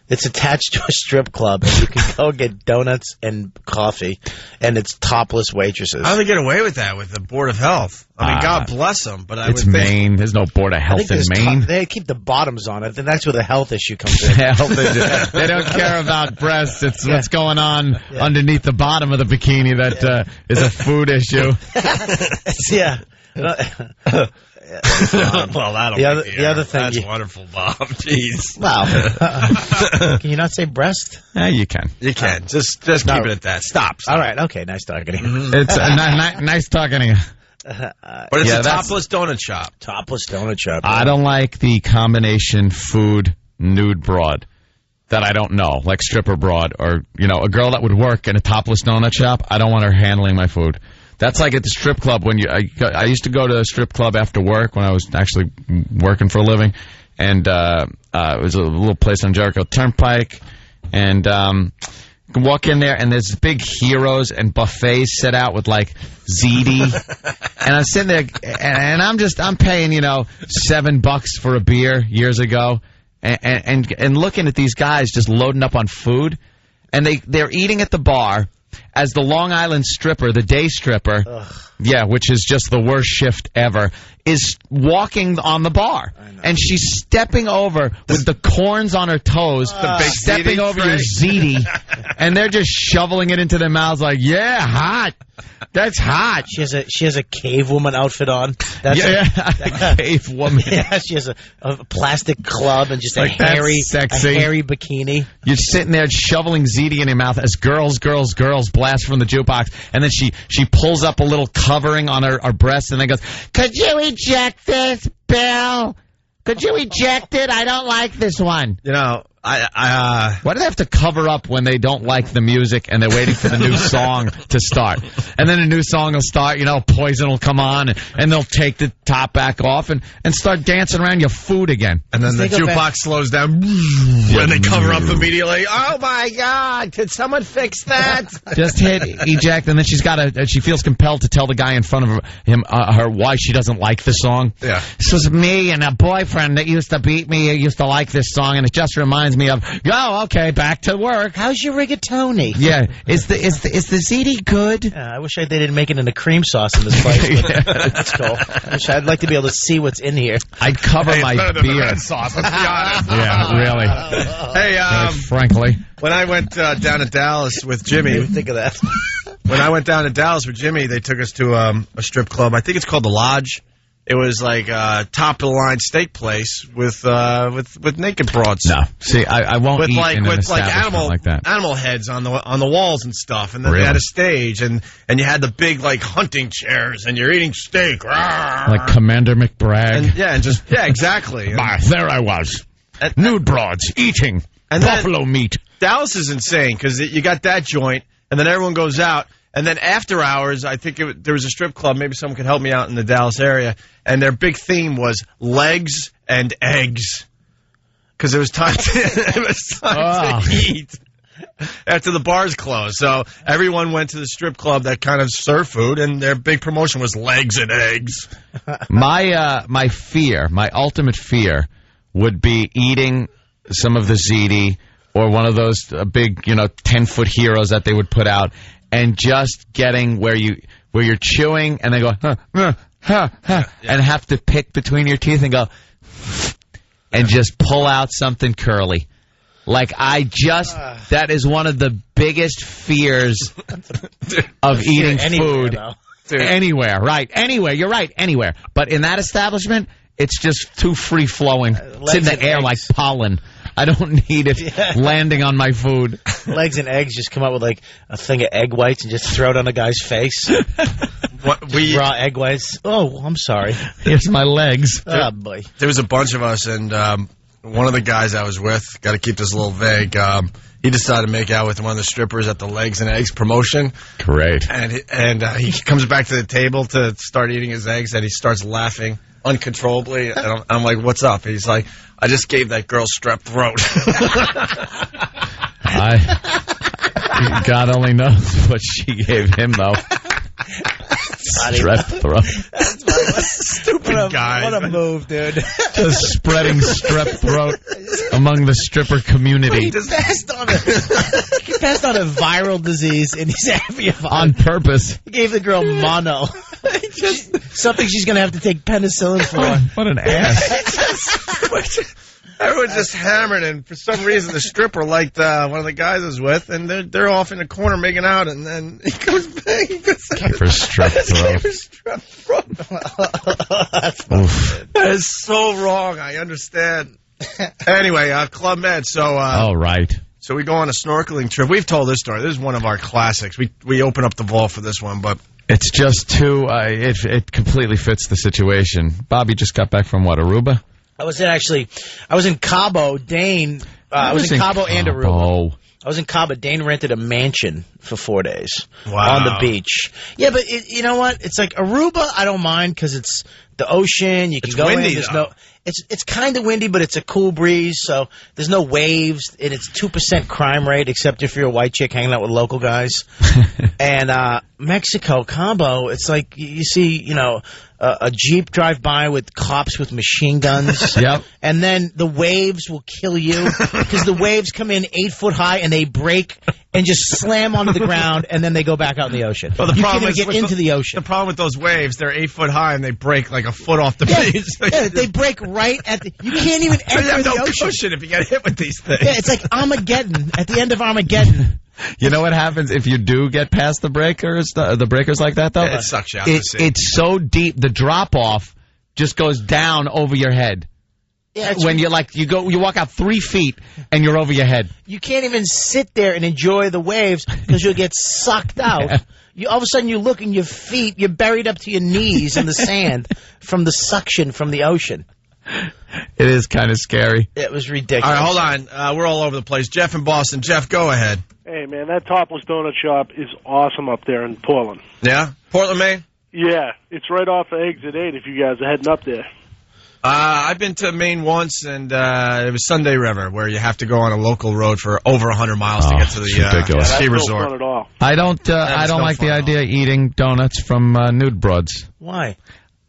C: It's attached to a strip club, and you can go get donuts and coffee, and it's topless waitresses.
A: How do they get away with that with the Board of Health? I mean, God bless them, but
B: it's Maine. There's no Board of Health in Maine.
C: They keep the bottoms on it, and that's where the health issue comes in.
B: They don't care about breasts. It's what's going on underneath the bottom of the bikini that is a food issue.
C: Yeah.
A: Well,
C: the other thing.
A: That's wonderful, Bob. Jeez.
C: Wow. Can you not say breast?
B: Yeah, you can.
A: You can. Just keep it at that. Stop.
C: All right. Okay. Nice talking to you.
B: It's nice talking to you.
A: But it's a Topless donut shop.
C: Topless donut shop.
B: I don't like the combination food nude broad that I don't know, like stripper broad or a girl that would work in a topless donut shop. I don't want her handling my food. That's like at the strip club when I used to go to a strip club after work when I was actually working for a living, and it was a little place on Jericho Turnpike, and you can walk in there and there's big heroes and buffets set out with like ziti, and I'm sitting there and I'm paying $7 for a beer years ago, and looking at these guys just loading up on food, and they're eating at the bar. As the Long Island stripper, the day stripper, which is just the worst shift ever, is walking on the bar. And she's stepping over with the corns on her toes, stepping over your ziti, and they're just shoveling it into their mouths like, yeah, hot. That's hot.
C: She has a cave woman outfit on.
B: A cave woman.
C: Yeah, she has a plastic club and just a hairy bikini.
B: You're sitting there shoveling ziti in your mouth as girls blast from the jukebox, and then she pulls up a little covering on her breast and then goes, "Could you eject this, Bill? Could you eject it? I don't like this one." Why do they have to cover up when they don't like the music and they're waiting for the new song to start? And then a new song will start, Poison will come on, and they'll take the top back off and start dancing around your food again.
A: And then the jukebox slows down when they cover up immediately. Oh, my God. Could someone fix that?
B: Just hit eject, and then she feels compelled to tell the guy in front of her why she doesn't like the song.
A: Yeah.
B: This was me and a boyfriend that used to beat me, used to like this song, and it just reminds me of, okay, back to work.
C: How's your rigatoni?
B: Yeah. Is the ziti good?
C: I wish they didn't make it into cream sauce in this place. That's cool. I'd like to be able to see what's in here.
B: I'd cover my beer.
A: Red sauce, let's be honest.
B: Yeah, really.
A: Hey,
B: frankly.
A: When I went down to Dallas with Jimmy.
C: I didn't think of that.
A: When I went down to Dallas with Jimmy, they took us to a strip club. I think it's called The Lodge. it was like a top of the line steak place with naked broads.
B: No, see, I won't
A: with
B: eat
A: like
B: in an
A: with like
B: establishment
A: animal heads on the walls and stuff, and then they had a stage, and you had the big like hunting chairs, and you're eating steak,
B: like Commander McBragg.
A: And exactly.
B: There I was, nude broads eating buffalo meat.
A: Dallas is insane because you got that joint, and then everyone goes out. And then after hours, I think there was a strip club. Maybe someone could help me out in the Dallas area. And their big theme was legs and eggs. Because it was time to eat after the bars closed. So everyone went to the strip club that kind of served food, and their big promotion was legs and eggs.
B: My ultimate fear would be eating some of the ziti or one of those big, 10-foot heroes that they would put out. And just getting where you're chewing and they go, and have to pick between your teeth and go, and just pull out something curly. Like, that is one of the biggest fears of eating food. Anywhere, right. Anywhere, you're right, anywhere. But in that establishment, it's just too free-flowing. It's in the air like pollen. I don't need it landing on my food.
C: Legs and eggs, just come up with like a thing of egg whites and just throw it on the guy's face. Raw egg whites. Oh, I'm sorry.
B: Here's my legs.
C: Oh, boy.
A: There was a bunch of us, and one of the guys I was with, got to keep this a little vague, he decided to make out with one of the strippers at the Legs and Eggs promotion.
B: Great.
A: And he comes back to the table to start eating his eggs, and he starts laughing uncontrollably. And I'm like, what's up? He's like, I just gave that girl strep throat.
B: God only knows what she gave him, though. Strep throat.
A: Stupid guy.
C: What a move, dude.
B: Just spreading strep throat among the stripper community.
C: He passed on a viral disease, and he's happy about
B: on purpose.
C: He gave the girl mono. Something she's going to have to take penicillin for.
B: What an ass.
A: Everyone's just hammered, and for some reason the stripper liked one of the guys I was with, and they're off in the corner making out, and then he comes back.
B: For strep throat.
A: That is so wrong. I understand. Anyway, Club Med. So,
B: all right.
A: So we go on a snorkeling trip. We've told this story. This is one of our classics. We open up the vault for this one, but
B: it's just too. It completely fits the situation. Bobby just got back from what, Aruba?
C: I was in Cabo. Dane. I was in Cabo and Aruba. I was in Cabo. Dane rented a mansion for 4 days on the beach. Yeah, but you know what? It's like Aruba. I don't mind because it's the ocean. You can go
A: windy,
C: in. There's it's kind of windy, but it's a cool breeze. So there's no waves, and it's 2% crime rate, except if you're a white chick hanging out with local guys. And Mexico, Cabo. It's like you see, a Jeep drive by with cops with machine guns.
B: Yep.
C: And then the waves will kill you because the waves come in 8 foot high and they break and just slam onto the ground, and then they go back out in the ocean.
A: Well,
C: you can't even get into the ocean.
A: The problem with those waves, they're 8 foot high and they break like a foot off the beach.
C: Yeah, they break right at the. You can't even enter
A: you have
C: the
A: no
C: ocean.
A: cushion if you get hit with these things.
C: Yeah, it's like Armageddon at the end of Armageddon.
B: You know what happens if you do get past the breakers like that, though?
A: Yeah, it sucks you out to sea.
B: It's so deep, the drop-off just goes down over your head.
C: Yeah,
B: when you're like, you walk out 3 feet and you're over your head.
C: You can't even sit there and enjoy the waves because you'll get sucked out. Yeah. All of a sudden you look and your feet, you're buried up to your knees in the sand from the suction from the ocean.
B: It is kind of scary.
C: It was ridiculous.
A: All right, hold on. We're all over the place. Jeff in Boston. Jeff, go ahead.
K: Hey, man, that Topless donut shop is awesome up there in Portland.
A: Yeah? Portland, Maine?
K: Yeah, it's right off of Exit 8 if you guys are heading up there.
A: I've been to Maine once, and it was Sunday River, where you have to go on a local road for over 100 miles to get to the ski resort.
K: Not fun at all.
B: I don't like the idea of eating donuts from nude broads.
C: Why?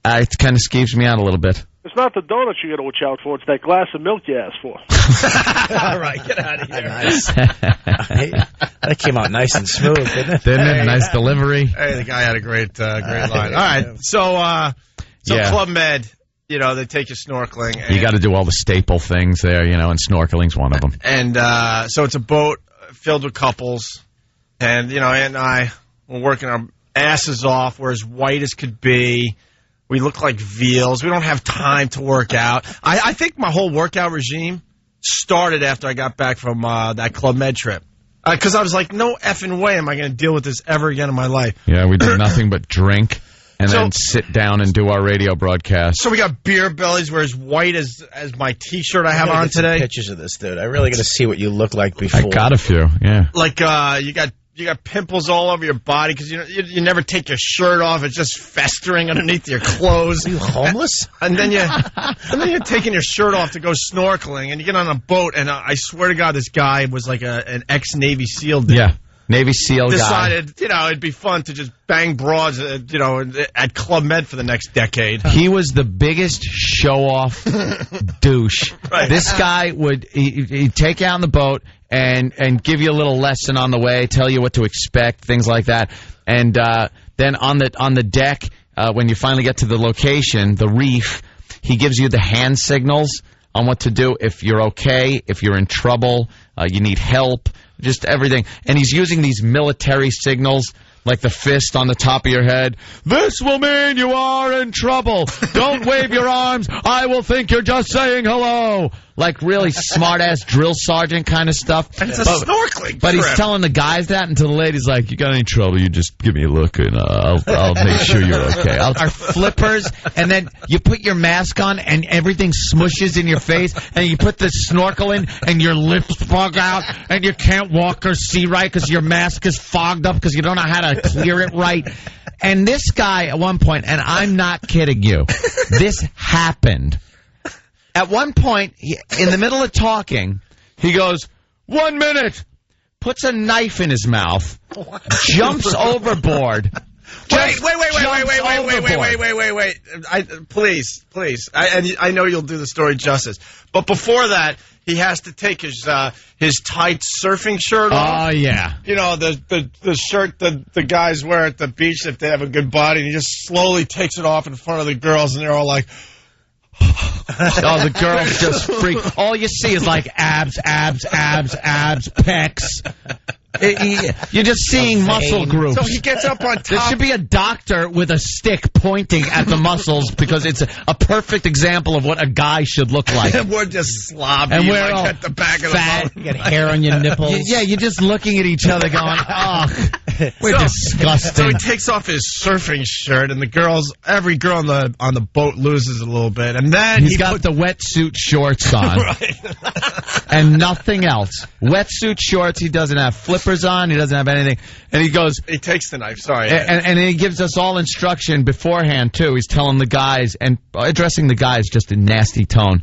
B: It kind of skeeves me out a little bit.
K: It's not the donuts you got to watch out for. It's that glass of milk you asked for.
C: All right, get out of here. Nice. That came out nice and smooth, didn't it?
B: Didn't it? Nice delivery.
A: Hey, the guy had a great line. All right, so Club Med, they take you snorkeling. And
B: you got to do all the staple things there, and snorkeling's one of them.
A: And so it's a boat filled with couples, and Aunt and I were working our asses off. We're as white as could be. We look like veals. We don't have time to work out. I think my whole workout regime started after I got back from that Club Med trip. Because I was like, no effing way am I going to deal with this ever again in my life.
B: Yeah, we did nothing but drink and then sit down and do our radio broadcast.
A: So we got beer bellies. We're as white as my T-shirt I have on today.
C: Pictures of this, dude. I really got to see what you look like before.
B: I got a few, yeah.
A: Like you got pimples all over your body because you never take your shirt off. It's just festering underneath your clothes.
C: Are you homeless?
A: And then you're taking your shirt off to go snorkeling, and you get on a boat, and I swear to God, this guy was like an ex-Navy SEAL dude.
B: Yeah, Navy SEAL
A: decided, guy. It'd be fun to just bang broads, at Club Med for the next decade.
B: He was the biggest show-off douche.
A: Right.
B: This guy he'd take you out on the boat and give you a little lesson on the way, tell you what to expect, things like that. And then on the deck, when you finally get to the location, the reef, he gives you the hand signals on what to do if you're okay, if you're in trouble, you need help, just everything. And he's using these military signals, like the fist on the top of your head. This will mean you are in trouble. Don't wave your arms. I will think you're just saying hello. Like really smart-ass drill sergeant kind of stuff.
A: And it's a snorkeling
B: But
A: trip.
B: he's telling the guys that, and to the ladies like, you got any trouble, you just give me a look, and I'll make sure you're okay. Our flippers, and then you put your mask on, and everything smushes in your face, and you put the snorkel in, and your lips fog out, and you can't walk or see right because your mask is fogged up because you don't know how to clear it right. And this guy, at one point, and I'm not kidding you, this happened. At one point, in the middle of talking, he goes, 1 minute, puts a knife in his mouth, jumps overboard.
A: Wait. Please. I know you'll do the story justice. But before that, he has to take his tight surfing shirt off.
B: Oh, yeah.
A: You know, the shirt that the guys wear at the beach if they have a good body. And he just slowly takes it off in front of the girls, and they're all like...
B: Oh, the girls just freak. All you see is like abs, pecs. You're just seeing muscle groups.
A: So he gets up on top.
B: There should be a doctor with a stick pointing at the muscles because it's a perfect example of what a guy should look like.
A: And we're just sloppy,
B: and we're all
A: at the back of
B: fat.
A: the boat.
C: You got hair on your nipples.
B: Yeah, you're just looking at each other going, oh, we're disgusting.
A: So he takes off his surfing shirt, and every girl on the boat loses a little bit, and then
B: he's got the wetsuit shorts on,
A: right.
B: And nothing else. Wetsuit shorts. He doesn't have flippers on. He doesn't have anything. And he goes.
A: He takes the knife. Sorry.
B: And he gives us all instruction beforehand too. He's telling the guys and addressing the guys just in nasty tone.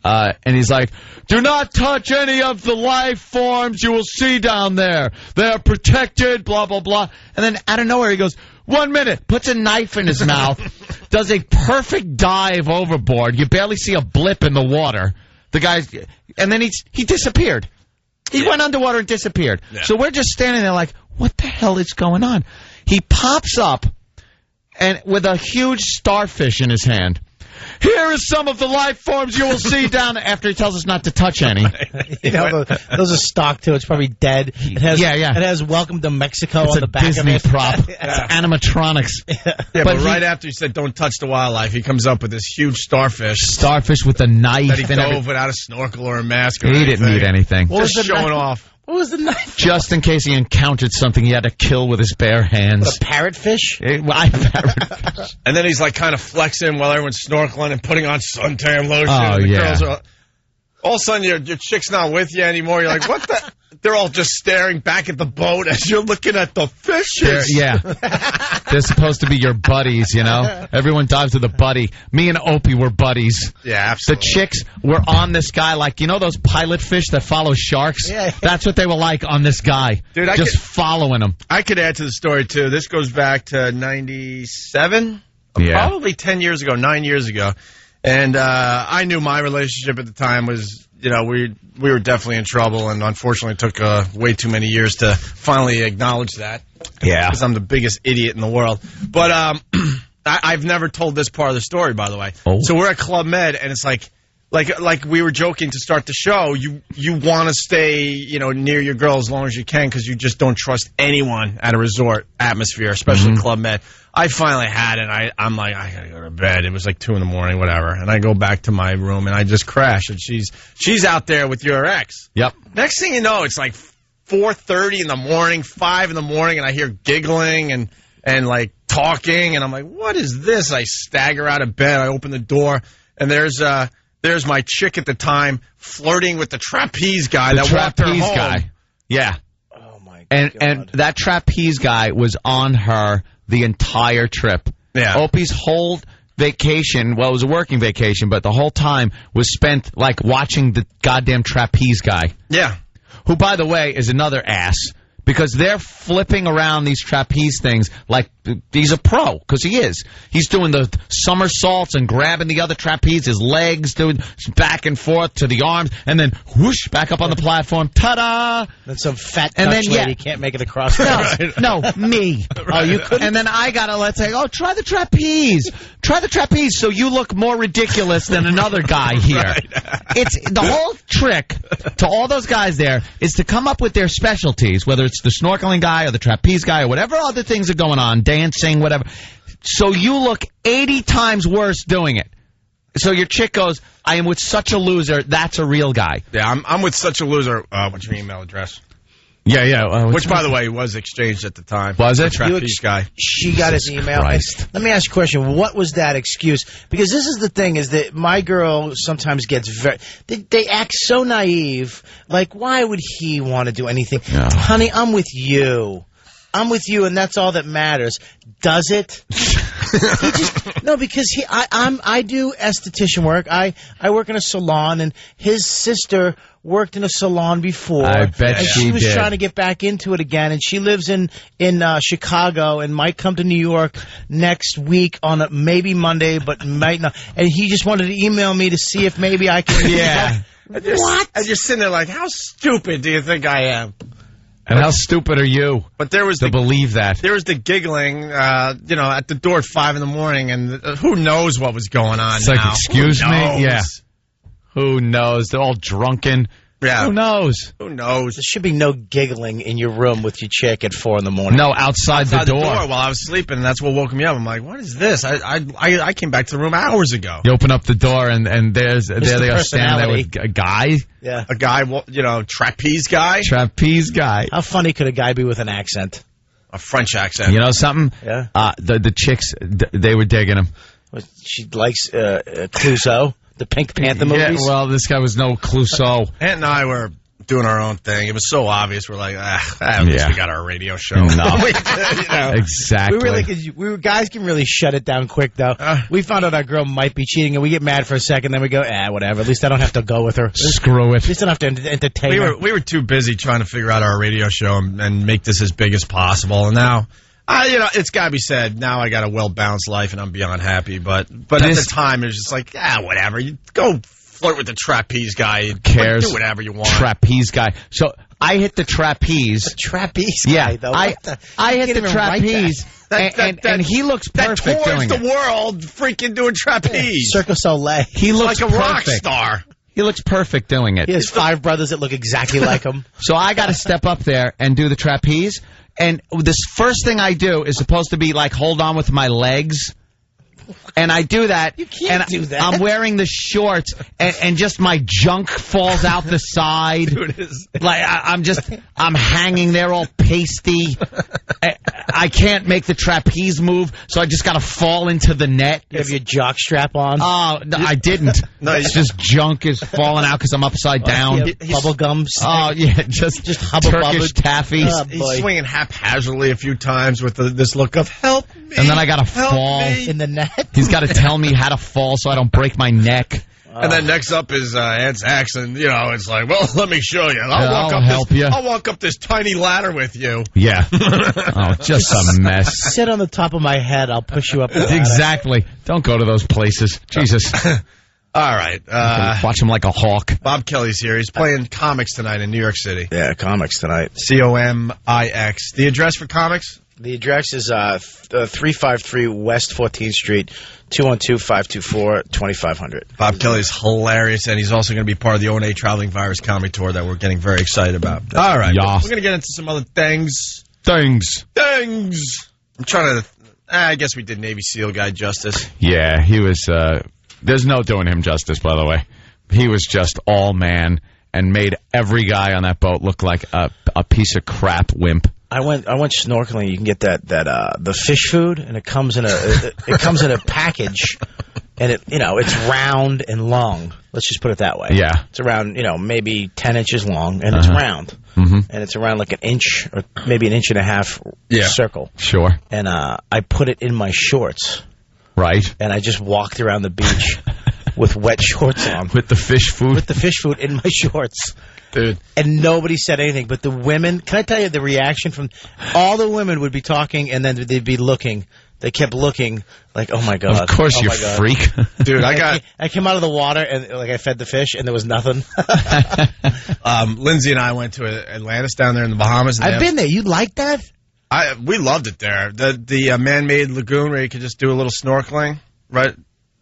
B: And he's like, do not touch any of the life forms you will see down there. They're protected, blah, blah, blah. And then out of nowhere he goes, 1 minute, puts a knife in his mouth, does a perfect dive overboard. You barely see a blip in the water. The guy's, and then he disappeared. He went underwater and disappeared. Yeah. So we're just standing there like, what the hell is going on? He pops up and with a huge starfish in his hand. Here is some of the life forms you will see down after he tells us not to touch any.
C: You know, those are stock too. It's probably dead. It has, It has "Welcome to Mexico" on the back
B: Disney
C: of it.
B: prop. It's animatronics.
A: Yeah, but right after he said don't touch the wildlife, he comes up with this huge starfish.
B: Starfish with a knife.
A: That he dove without a snorkel or a mask or
B: anything.
A: He didn't
B: need anything.
A: Just showing off.
C: What was the knife?
B: Just in case he encountered something he had to kill with his bare hands.
C: What, a parrotfish?
B: Parrotfish.
A: And then he's like kind of flexing while everyone's snorkeling and putting on suntan lotion.
B: Oh,
A: and the
B: yeah.
A: girls are, all of a sudden your chick's not with you anymore. You're like, what the? They're all just staring back at the boat as you're looking at the fishes.
B: They're supposed to be your buddies, you know? Everyone dives with a buddy. Me and Opie were buddies.
A: Yeah, absolutely.
B: The chicks were on this guy like, you know those pilot fish that follow sharks?
C: Yeah.
B: That's what they were like on this guy.
A: Dude,
B: following him.
A: I could add to the story, too. This goes back to 97?
B: Yeah.
A: Probably 10 years ago, 9 years ago. And I knew my relationship at the time was, you know, we were definitely in trouble, and unfortunately it took way too many years to finally acknowledge that.
B: Yeah.
A: Because I'm the biggest idiot in the world. But I've never told this part of the story, by the way.
B: Oh.
A: So we're at Club Med, and it's like like we were joking to start the show, you want to stay, near your girl as long as you can because you just don't trust anyone at a resort atmosphere, especially Club Med. I finally had it. I'm like, I gotta go to bed. It was like 2 a.m, whatever. And I go back to my room and I just crash. And she's out there with your ex.
B: Yep.
A: Next thing you know, it's like 4:30 in the morning, 5 in the morning, and I hear giggling and like talking. And I'm like, what is this? I stagger out of bed. I open the door and there's my chick at the time flirting with the trapeze guy that walked her home. Guy.
B: Yeah.
C: Oh my God.
B: And that trapeze guy was on her the entire trip.
A: Yeah.
B: Opie's whole vacation, well, it was a working vacation, but the whole time was spent like watching the goddamn trapeze guy.
A: Yeah.
B: Who, by the way, is another ass. Because they're flipping around these trapeze things like he's a pro, because he is. He's doing the somersaults and grabbing the other trapeze, his legs, doing back and forth to the arms, and then whoosh, back up on the platform. Ta-da!
C: Then some fat Dutch lady can't make it across.
B: No, me.
C: Oh, you couldn't?
B: And then I got to let's say, try the trapeze. Try the trapeze so you look more ridiculous than another guy here.
A: Right.
B: It's the whole trick to all those guys there is to come up with their specialties, whether it's the snorkeling guy or the trapeze guy or whatever other things are going on, dancing, whatever. So you look 80 times worse doing it. So your chick goes, I am with such a loser, that's a real guy.
A: Yeah, I'm with such a loser. What's your email address?
B: Yeah.
A: Which, by the way, was exchanged at the time.
B: Was it?
A: The trapeze guy.
C: She got his email. Let me ask you a question. What was that excuse? Because this is the thing, is that my girl sometimes gets very... They act so naive. Like, why would he want to do anything?
B: Yeah.
C: Honey, I'm with you. I'm with you, and that's all that matters. Does it? Because I do esthetician work. I work in a salon, and his sister worked in a salon before.
B: I bet
C: and she was trying to get back into it again, and she lives in Chicago and might come to New York next week on maybe Monday, but might not. And he just wanted to email me to see if maybe I can.
A: Yeah.
C: What?
A: I'm just sitting there like, how stupid do you think I am?
B: And how stupid are you?
A: But there was
B: to believe that.
A: There was the giggling, at the door at 5 in the morning, and who knows what was going on.
B: It's
A: now.
B: like, excuse me?
A: Yeah.
B: Who knows? They're all drunken.
A: Yeah.
B: Who knows?
A: Who knows?
C: There should be no giggling in your room with your chick at 4 in the morning.
B: No, outside the door
A: while I was sleeping, and that's what woke me up. I'm like, what is this? I came back to the room hours ago.
B: You open up the door, and there they are standing there with a guy.
C: Yeah.
A: A guy, trapeze guy.
B: Trapeze guy.
C: How funny could a guy be with an accent?
A: A French accent.
B: You know something?
C: Yeah.
B: The chicks, they were digging him.
C: She likes Clouseau. The Pink Panther movies?
B: Yeah, well, this guy was no Clouseau.
A: Aunt and I were doing our own thing. It was so obvious. We're like, at least we got our radio show.
B: No. Exactly.
C: Guys can really shut it down quick, though. We found out our girl might be cheating, and we get mad for a second, then we go, whatever. At least I don't have to go with her.
B: Screw it.
C: At least I don't have to entertain her.
A: We were too busy trying to figure out our radio show and make this as big as possible. And now... it's got to be said, now I got a well-balanced life and I'm beyond happy. But at the time, it was just like, whatever. You go flirt with the trapeze guy.
B: Who cares?
A: Do whatever you want.
B: Trapeze guy. So I hit the trapeze.
C: The trapeze guy, though.
B: I hit the trapeze. And he looks perfect doing
A: the world freaking doing trapeze.
C: Cirque du Soleil.
B: He looks
A: like a rock
B: perfect.
A: star.
B: He looks perfect doing it.
C: He has 5 brothers that look exactly like him.
B: So I got to step up there and do the trapeze. And this first thing I do is supposed to be like hold on with my legs. And I do that.
C: You can't do that.
B: I'm wearing the shorts, and just my junk falls out the side.
A: Dude,
B: like I'm hanging there all pasty. I can't make the trapeze move, so I just got to fall into the net.
C: You have your jock strap on?
B: Oh, no, I didn't. No, it's just junk is falling out because I'm upside down.
C: Bubble gums.
B: Oh yeah, just Turkish taffy.
A: He's swinging haphazardly a few times with this look of help me.
B: And then I got to fall
C: in the net.
B: He's got to tell me how to fall so I don't break my neck.
A: And then next up is Aunt's accent. It's like, well, let me show you.
B: I'll help you.
A: I'll walk up this tiny ladder with you.
B: Yeah. Oh, just a mess.
C: Sit on the top of my head. I'll push you up the ladder.
B: Exactly. Don't go to those places. Jesus.
A: All right.
B: Watch him like a hawk.
A: Bob Kelly's here. He's playing comics tonight in New York City.
H: Yeah, comics tonight.
A: COMIX. The address for comics?
C: The address is 353 West 14th Street, 212-524-2500.
A: Bob Kelly's hilarious, and he's also going to be part of the ONA Traveling Virus Comedy Tour that we're getting very excited about. All right.
B: Yeah.
A: We're going to get into some other things. I'm trying to... I guess we did Navy SEAL guy justice.
B: Yeah, he was... there's no doing him justice, by the way. He was just all man and made every guy on that boat look like a piece of crap wimp.
C: I went snorkeling. You can get the fish food, and it comes in a package, and it's round and long. Let's just put it that way.
B: Yeah,
C: it's around maybe 10 inches long, and it's round, and it's around like an inch or maybe an inch and a half circle.
B: Sure.
C: And I put it in my shorts.
B: Right.
C: And I just walked around the beach with wet shorts on.
B: With the fish food?
C: With the fish food in my shorts.
A: Dude.
C: And nobody said anything. But the women, can I tell you the reaction from all the women would be talking and then they'd be looking. They kept looking like, oh my God.
B: Of course, you freak.
C: Dude, I came out of the water and I fed the fish and there was nothing.
A: Lindsay and I went to Atlantis down there in the Bahamas. And
C: I've been there. You like that?
A: We loved it there. The man-made lagoon where you could just do a little snorkeling, right?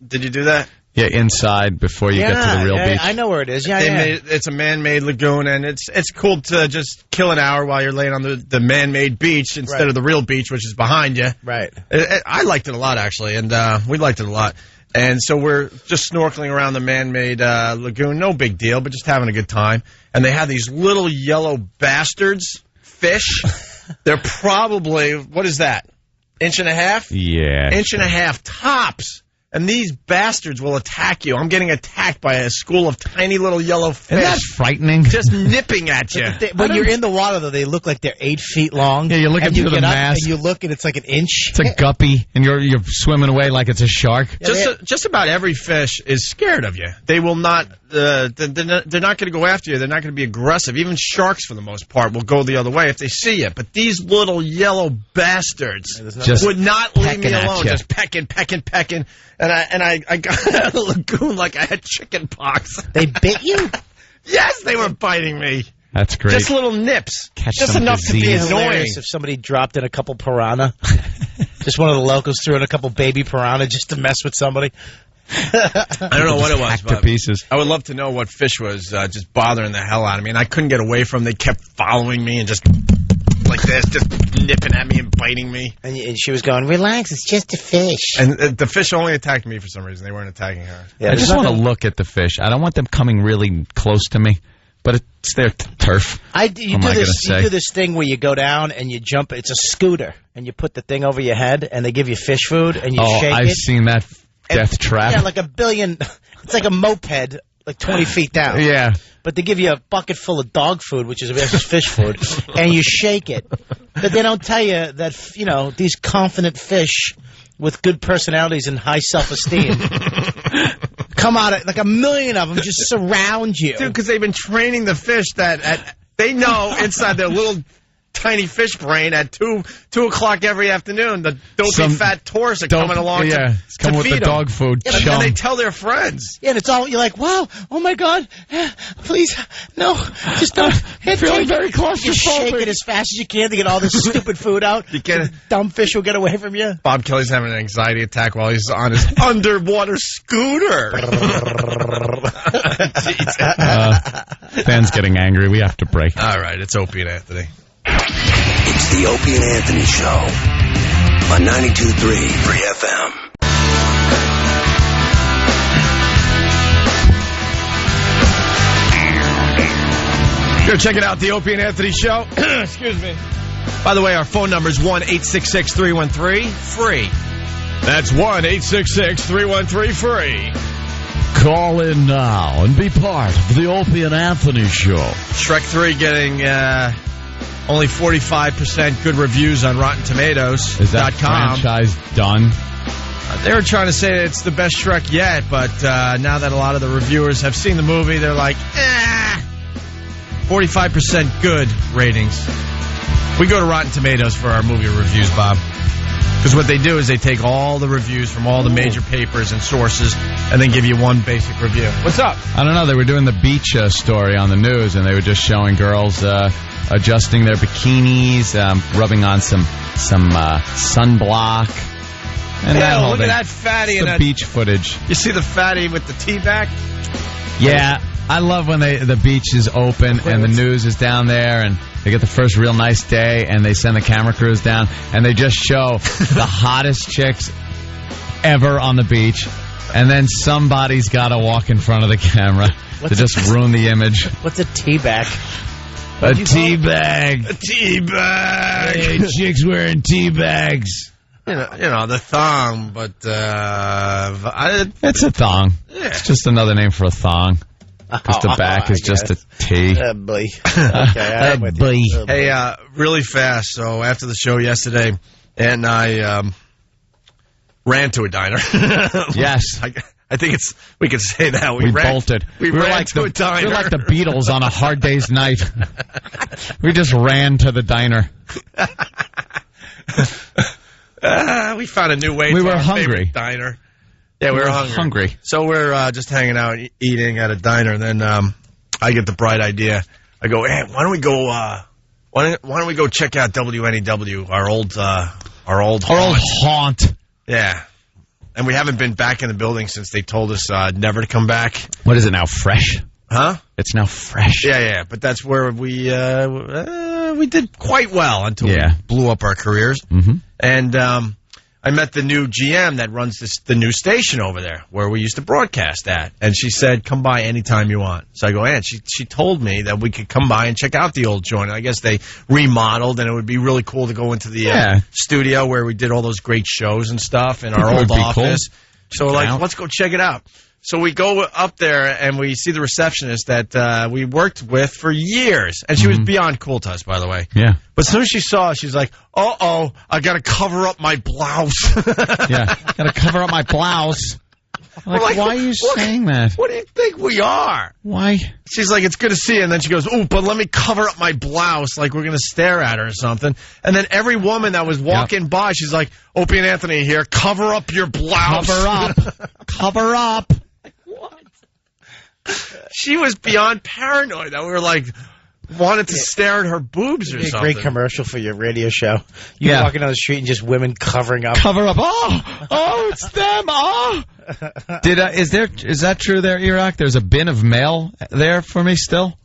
A: Did you do that?
B: Yeah, inside before you get to the real beach.
C: I know where it is.
A: It's a man-made lagoon, and it's cool to just kill an hour while you're laying on the man-made beach instead of the real beach, which is behind you.
C: Right.
A: I liked it a lot, actually, and we liked it a lot. And so we're just snorkeling around the man-made lagoon. No big deal, but just having a good time. And they have these little yellow bastards, fish. They're probably, what is that, inch and a half?
B: Yeah.
A: Inch and a half tops. And these bastards will attack you. I'm getting attacked by a school of tiny little yellow fish.
B: Isn't that frightening?
A: Just nipping at you.
C: When you're in the water, though, they look like they're 8 feet long.
B: Yeah, you're looking through the mask.
C: And you look, and it's like an inch.
B: It's a guppy, and you're swimming away like it's a shark.
A: Yeah, just about every fish is scared of you. They will not. They're not going to go after you. They're not going to be aggressive. Even sharks, for the most part, will go the other way if they see you. But these little yellow bastards would not leave me alone. Just pecking. And I got out of the lagoon like I had chicken pox.
C: They bit you?
A: Yes, they were biting me.
B: That's great.
A: Just little nips.
B: Just
A: enough to be annoying.
C: If somebody dropped in a couple piranha. Just one of the locals threw in a couple baby piranha just to mess with somebody.
A: I don't know what it was, but
B: pieces.
A: I would love to know what fish was just bothering the hell out of me. And I couldn't get away from them. They kept following me and just like this, just nipping at me and biting me.
C: And she was going, relax, it's just a fish.
A: And the fish only attacked me for some reason. They weren't attacking her.
B: Yeah, I just want to look at the fish. I don't want them coming really close to me, but it's their turf.
C: You do this thing where you go down and you jump. It's a scooter, and you put the thing over your head, and they give you fish food, and you shake it.
B: I've seen that death trap.
C: Yeah, like a billion. It's like a moped, like 20 feet down.
B: Yeah.
C: But they give you a bucket full of dog food, which is fish food, and you shake it. But they don't tell you that, these confident fish with good personalities and high self-esteem come out, like a million of them just surround you.
A: Dude, because they've been training the fish that they know inside their little tiny fish brain at 2 o'clock every afternoon. The dopey fat tourists are coming along to
B: coming with
A: feed
B: the dog food.
A: Yeah, and they tell their friends.
C: Yeah, and it's all, you're like, wow, oh my God, please, no, just don't.
B: Feeling very claustrophobic.
C: You shake it as fast as you can to get all this stupid food out. Dumb fish will get away from you.
A: Bob Kelly's having an anxiety attack while he's on his underwater scooter.
B: Dan's getting angry. We have to break.
A: All right, it's Opie and Anthony.
F: It's the Opie and Anthony Show on 92.3 Free FM.
A: Go check it out, the Opie and Anthony Show. Excuse me. By the way, our phone number is 1-866-313-FREE. That's 1-866-313-FREE.
D: Call in now and be part of the Opie and Anthony Show.
A: Shrek 3 getting only 45% good reviews on Rotten Tomatoes.com.
B: Is that franchise done?
A: They were trying to say it's the best Shrek yet, but now that a lot of the reviewers have seen the movie, they're like, 45% good ratings. We go to Rotten Tomatoes for our movie reviews, Bob. Because what they do is they take all the reviews from all the major papers and sources and then give you one basic review. What's up?
B: I don't know. They were doing the beach story on the news, and they were just showing girls adjusting their bikinis, rubbing on some sunblock. And
A: look at that fatty.
B: The beach footage.
A: You see the fatty with the tea bag?
B: Yeah, I love when the beach is open and the news is down there and they get the first real nice day and they send the camera crews down and they just show the hottest chicks ever on the beach. And then somebody's got to walk in front of the camera to just ruin the image.
C: What's a tea bag?
B: A tea bag.
A: A tea bag.
B: Hey, chicks wearing tea bags.
A: You know the thong, but
B: it's a thong.
A: Yeah.
B: It's just another name for a thong. Because the back is just a T.
C: Boy. Okay, I'm with you.
A: Hey, really fast. So after the show yesterday, and I ran to a diner.
B: Yes.
A: I think we could say that. We
B: bolted.
A: We ran like to a diner.
B: We were like the Beatles on a hard day's night. We just ran to the diner.
A: We found a new way
B: we
A: to
B: were
A: our
B: hungry.
A: favorite diner. Yeah, we were hungry. So we're just hanging out, eating at a diner, and then I get the bright idea. I go, hey, why don't we go? Why don't we go check out WNEW, our old
B: haunt?
A: Yeah, and we haven't been back in the building since they told us never to come back.
B: What is it now? Fresh?
A: Huh?
B: It's now fresh.
A: Yeah. But that's where we did quite well until we blew up our careers.
B: Mm-hmm.
A: And I met the new GM that runs the new station over there where we used to broadcast at. And she said, come by anytime you want. So I go, and she told me that we could come by and check out the old joint. I guess they remodeled, and it would be really cool to go into the studio where we did all those great shows and stuff in our old office. Cool. So we're like, let's go check it out. So we go up there, and we see the receptionist that we worked with for years. And she was beyond cool to us, by the way.
B: Yeah.
A: But as soon as she saw us, she's like, uh-oh, I got to cover up my blouse.
B: Yeah, got to cover up my blouse. Like, why are you saying that?
A: What do you think we are?
B: Why?
A: She's like, it's good to see you. And then she goes, ooh, but let me cover up my blouse like we're going to stare at her or something. And then every woman that was walking by, she's like, Opie and Anthony here, cover up your blouse.
B: Cover up. Cover up.
A: She was beyond paranoid that we were like wanted to stare at her boobs or something.
C: Great commercial for your radio show. You walking down the street and just women covering up.
B: Cover up. Oh, it's them. Oh. Is that true there, Iraq? There's a bin of mail there for me still?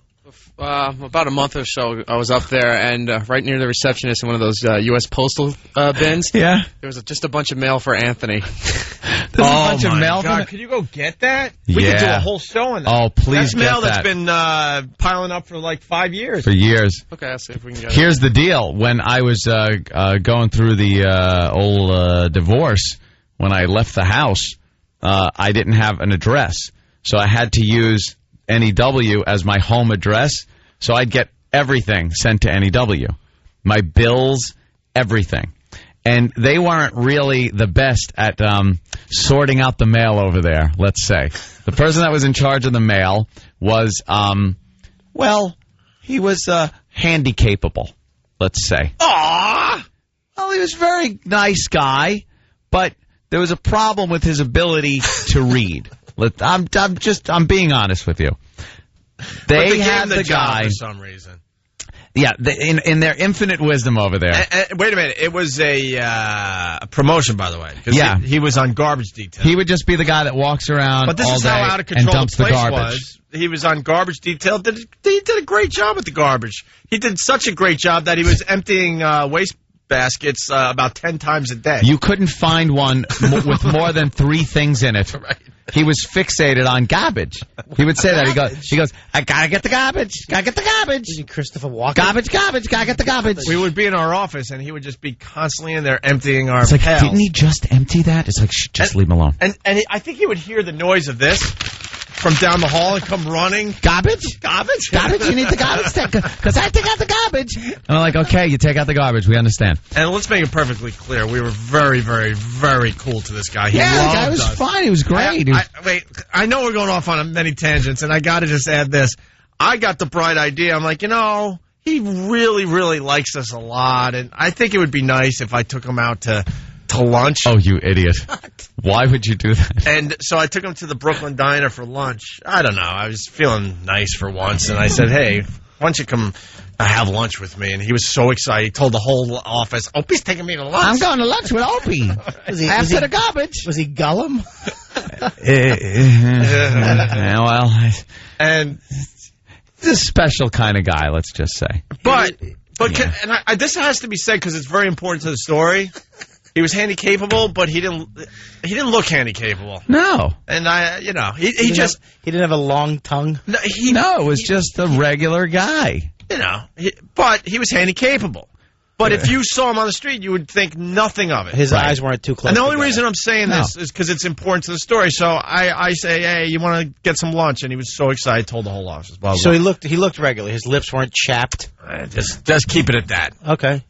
L: About a month or so, I was up there, and right near the receptionist in one of those U.S. postal bins, there was just a bunch of mail for Anthony.
B: There's a bunch of mail.
A: God, could you go get that? We could do a whole show on that.
B: Oh, please
A: get that. That's mail that's been piling up for like 5 years.
B: For years.
L: Okay, I'll see if we can get it.
B: Here's the deal. When I was going through the old divorce, when I left the house, I didn't have an address. So I had to use NEW as my home address. So I'd get everything sent to NEW. My bills, everything. And they weren't really the best at sorting out the mail over there, let's say. The person that was in charge of the mail was, he was handy-capable, let's say.
A: Aww!
B: Well, he was a very nice guy, but there was a problem with his ability to read. I'm being honest with you. They had the guy
A: for some reason.
B: Yeah, in their infinite wisdom over there.
A: And wait a minute, it was a promotion, by the way. Yeah, he was on garbage detail.
B: He would just be the guy that walks around all day and dumps the garbage.
A: He was on garbage detail. He did a great job with the garbage. He did such a great job that he was emptying waste baskets about 10 times a day.
B: You couldn't find one with more than 3 things in it.
A: Right.
B: He was fixated on garbage. He would say that. He goes, I gotta get the garbage. Gotta get the garbage.
C: Isn't Christopher Walken?
B: Garbage. Gotta get the garbage.
A: We would be in our office, and he would just be constantly in there emptying our
B: pails.
A: Like,
B: didn't he just empty that? It's like, just leave him alone.
A: And I think he would hear the noise of this from down the hall and come running.
B: Garbage?
A: Garbage?
B: Garbage? You need the garbage? Because I take out the garbage. And I'm like, okay, you take out the garbage. We understand.
A: And let's make it perfectly clear. We were very, very, very cool to this guy.
B: The guy was fine. He was great.
A: Wait, I know we're going off on many tangents, and I got to just add this. I got the bright idea. I'm like, he really, really likes us a lot, and I think it would be nice if I took him out to lunch.
B: Oh, you idiot. Why would you do that?
A: And so I took him to the Brooklyn Diner for lunch. I don't know. I was feeling nice for once, and I said, hey, why don't you come have lunch with me, and he was so excited. He told the whole office, Opie's taking me to lunch.
C: I'm going to lunch with Opie. After the garbage. Was he Gollum?
B: Well,
A: and
B: he's a special kind of guy, let's just say.
A: But this has to be said because it's very important to the story. He was handy capable, but he didn't look handy capable.
B: No.
A: And he
C: didn't have a long tongue.
B: No, it was just a regular guy.
A: But he was handy capable. But if you saw him on the street, you would think nothing of it.
C: His eyes weren't too close.
A: And the only reason I'm saying this is because it's important to the story. So I say, hey, you want to get some lunch? And he was so excited, told the whole office. Blah, blah.
C: So he looked regular. His lips weren't chapped.
A: Just keep it at that.
C: Okay.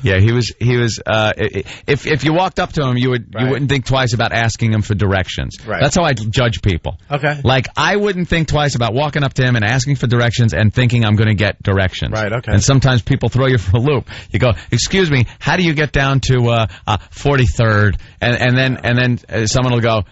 B: Yeah, he was. If you walked up to him, you wouldn't think twice about asking him for directions.
C: Right.
B: That's how I judge people.
C: Okay.
B: Like I wouldn't think twice about walking up to him and asking for directions and thinking I'm going to get directions.
C: Right. Okay.
B: And sometimes people throw you for a loop. You go, excuse me, how do you get down to 43rd? And then someone will go.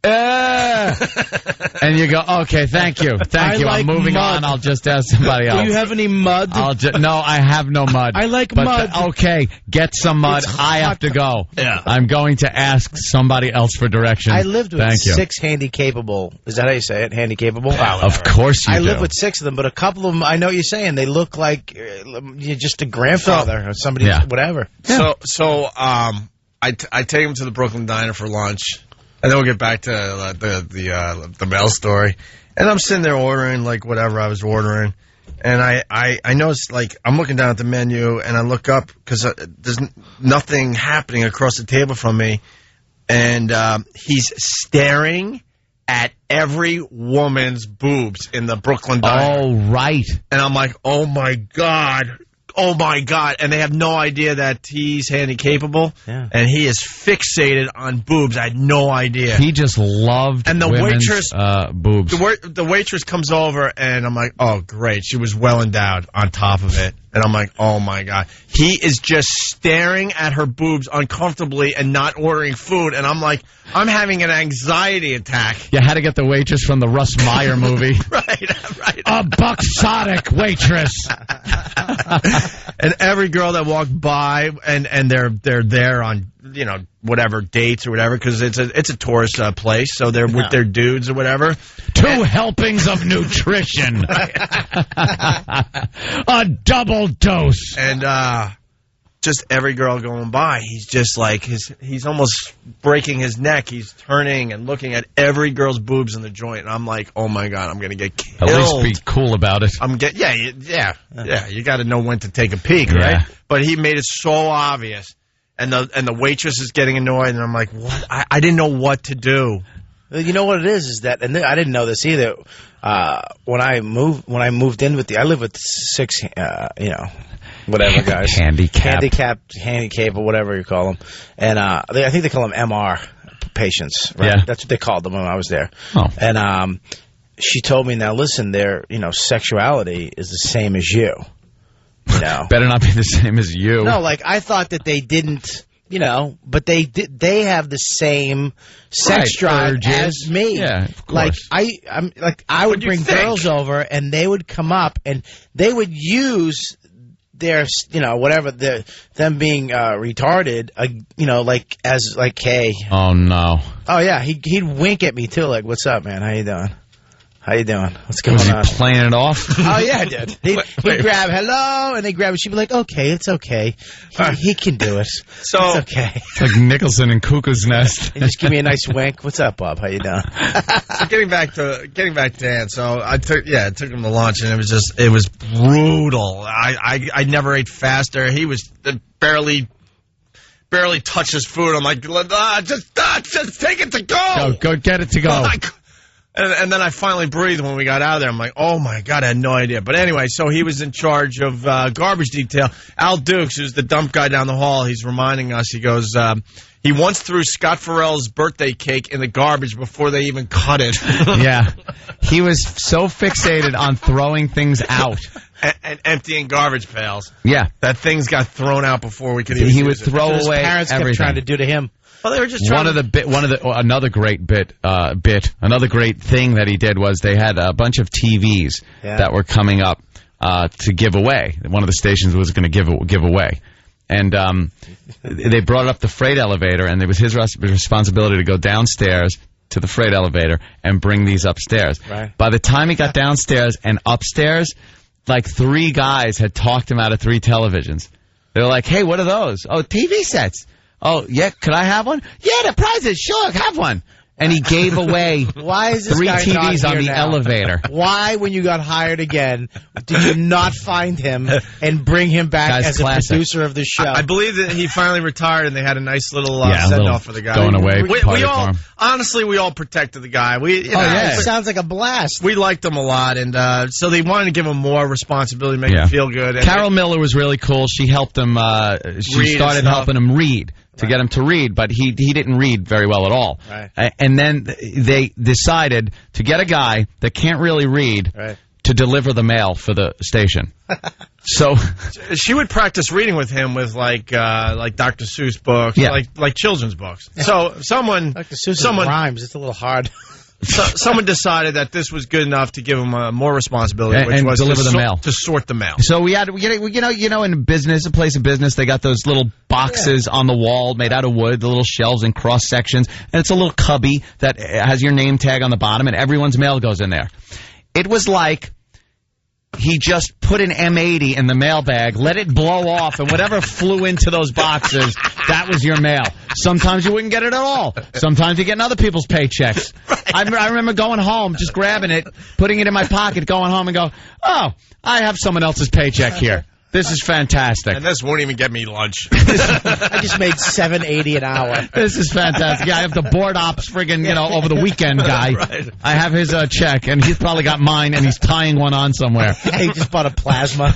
B: And you go, okay, thank you. I'm moving on. I'll just ask somebody else.
C: Do you have any mud?
B: No, I have no mud.
C: I like mud.
B: Okay, get some mud. I have to go.
A: Yeah.
B: I'm going to ask somebody else for directions.
C: I lived with 6 handy capable. Is that how you say it? Handy capable?
B: Of course you do.
C: I lived with 6 of them, but a couple of them, I know what you're saying. They look like you're just a grandfather or somebody, whatever.
B: Yeah.
A: So I take him to the Brooklyn Diner for lunch. And then we'll get back to the mail story. And I'm sitting there ordering, like, whatever I was ordering. And I noticed, like, I'm looking down at the menu, and I look up, because there's nothing happening across the table from me. And he's staring at every woman's boobs in the Brooklyn Diner.
B: Oh, right.
A: And I'm like, oh, my God. Oh, my God. And they have no idea that he's handy capable.
C: Yeah.
A: And he is fixated on boobs. I had no idea.
B: He just loved women's boobs.
A: The waitress comes over, and I'm like, oh, great. She was well endowed on top of it. And I'm like, oh, my God. He is just staring at her boobs uncomfortably and not ordering food. And I'm like, I'm having an anxiety attack.
B: You had to get the waitress from the Russ Meyer movie.
A: Right.
B: A buxotic waitress.
A: And every girl that walked by, and they're there on, whatever dates or whatever, because it's a tourist place, so they're with their dudes or whatever.
D: 2 helpings of nutrition. A double dose.
A: And just every girl going by, he's just like, he's almost breaking his neck. He's turning and looking at every girl's boobs in the joint. And I'm like, oh, my God, I'm going to get killed.
B: At least be cool about it.
A: Yeah. You got to know when to take a peek, right? But he made it so obvious. And the waitress is getting annoyed. And I'm like, what? I didn't know what to do.
C: You know what it is that, and I didn't know this either. When I moved in with I live with 6, whatever guys, handicapped, or whatever you call them, and I think they call them MR patients, right?
B: Yeah,
C: that's what they called them when I was there.
B: Oh.
C: And she told me, now listen, their sexuality is the same as you.
B: Better not be the same as you.
C: No, like I thought that they didn't. But they have the same sex drive as me.
B: Yeah, of course.
C: I would bring girls over, and they would come up, and they would use their, whatever, them being retarded, as hey.
B: Oh no.
C: Oh yeah, he'd wink at me too, like, what's up, man? How you doing? How you doing? What's going on?
B: Was he playing it off?
C: Oh, yeah, dude. He'd grab, hello, and they'd grab it. She'd be like, okay, it's okay. He can do it.
A: So,
C: it's okay.
B: It's like Nicholson in Cuckoo's Nest.
C: And just give me a nice wink. What's up, Bob? How you doing?
A: So getting back to Dan, so I took him to lunch, and it was brutal. I never ate faster. He was barely touched his food. I'm like, just take it to go.
B: Go get it to go.
A: And then I finally breathed when we got out of there. I'm like, oh, my God, I had no idea. But anyway, so he was in charge of garbage detail. Al Dukes, who's the dump guy down the hall, he's reminding us, he goes, he once threw Scott Farrell's birthday cake in the garbage before they even cut it.
B: Yeah. He was so fixated on throwing things out.
A: And emptying garbage pails.
B: Yeah.
A: That things got thrown out before we could even
B: He would throw away
C: his parents
B: everything.
C: Kept trying to do to him.
A: Well, they were just another
B: great another great thing that he did was they had a bunch of TVs that were coming up to give away. One of the stations was going to give away. And they brought up the freight elevator, and it was his responsibility to go downstairs to the freight elevator and bring these upstairs.
C: Right.
B: By the time he got downstairs and upstairs, like 3 guys had talked him out of 3 televisions. They were like, hey, what are those? Oh, TV sets. Oh, yeah, could I have one? Yeah, the prizes, sure, have one. And he gave away
C: Why is this
B: 3
C: guy
B: TVs
C: not
B: on the
C: here now?
B: elevator.
C: Why, when you got hired again, did you not find him and bring him back
B: Guy's
C: as
B: classic.
C: a producer of the show?
H: I believe that he finally retired, and they had a nice little
B: Yeah,
H: send-off for the guy.
B: going away
H: We
B: party
H: all,
B: for him.
H: honestly, we all protected the guy.
C: It sounds like a blast.
H: We liked him a lot, and so they wanted to give him more responsibility, make him feel good. And
B: Carol Miller was really cool. She helped him. She started helping him read. To get him to read, but he didn't read very well at all.
C: Right.
B: And then they decided to get a guy that can't really read to deliver the mail for the station. So
H: she would practice reading with him with like Dr. Seuss books, like children's books. So someone
C: rhymes. It's a little hard.
H: Someone decided that this was good enough to give him more responsibility, which
B: and
H: was
B: deliver the mail.
H: To sort the mail.
B: So we had, in business, a place of business, they got those little boxes on the wall made out of wood, the little shelves and cross sections, and it's a little cubby that has your name tag on the bottom, and everyone's mail goes in there. It was like he just put an M80 in the mailbag, let it blow off, and whatever flew into those boxes, that was your mail. Sometimes you wouldn't get it at all. Sometimes you're getting other people's paychecks. I remember going home, just grabbing it, putting it in my pocket, going home and go, oh, I have someone else's paycheck here. This is fantastic.
H: And this won't even get me lunch.
C: I just made $7.80 an hour.
B: This is fantastic. Yeah, I have the board ops friggin', over the weekend guy.
H: Right.
B: I have his check, and he's probably got mine, and he's tying one on somewhere.
C: He just bought a plasma.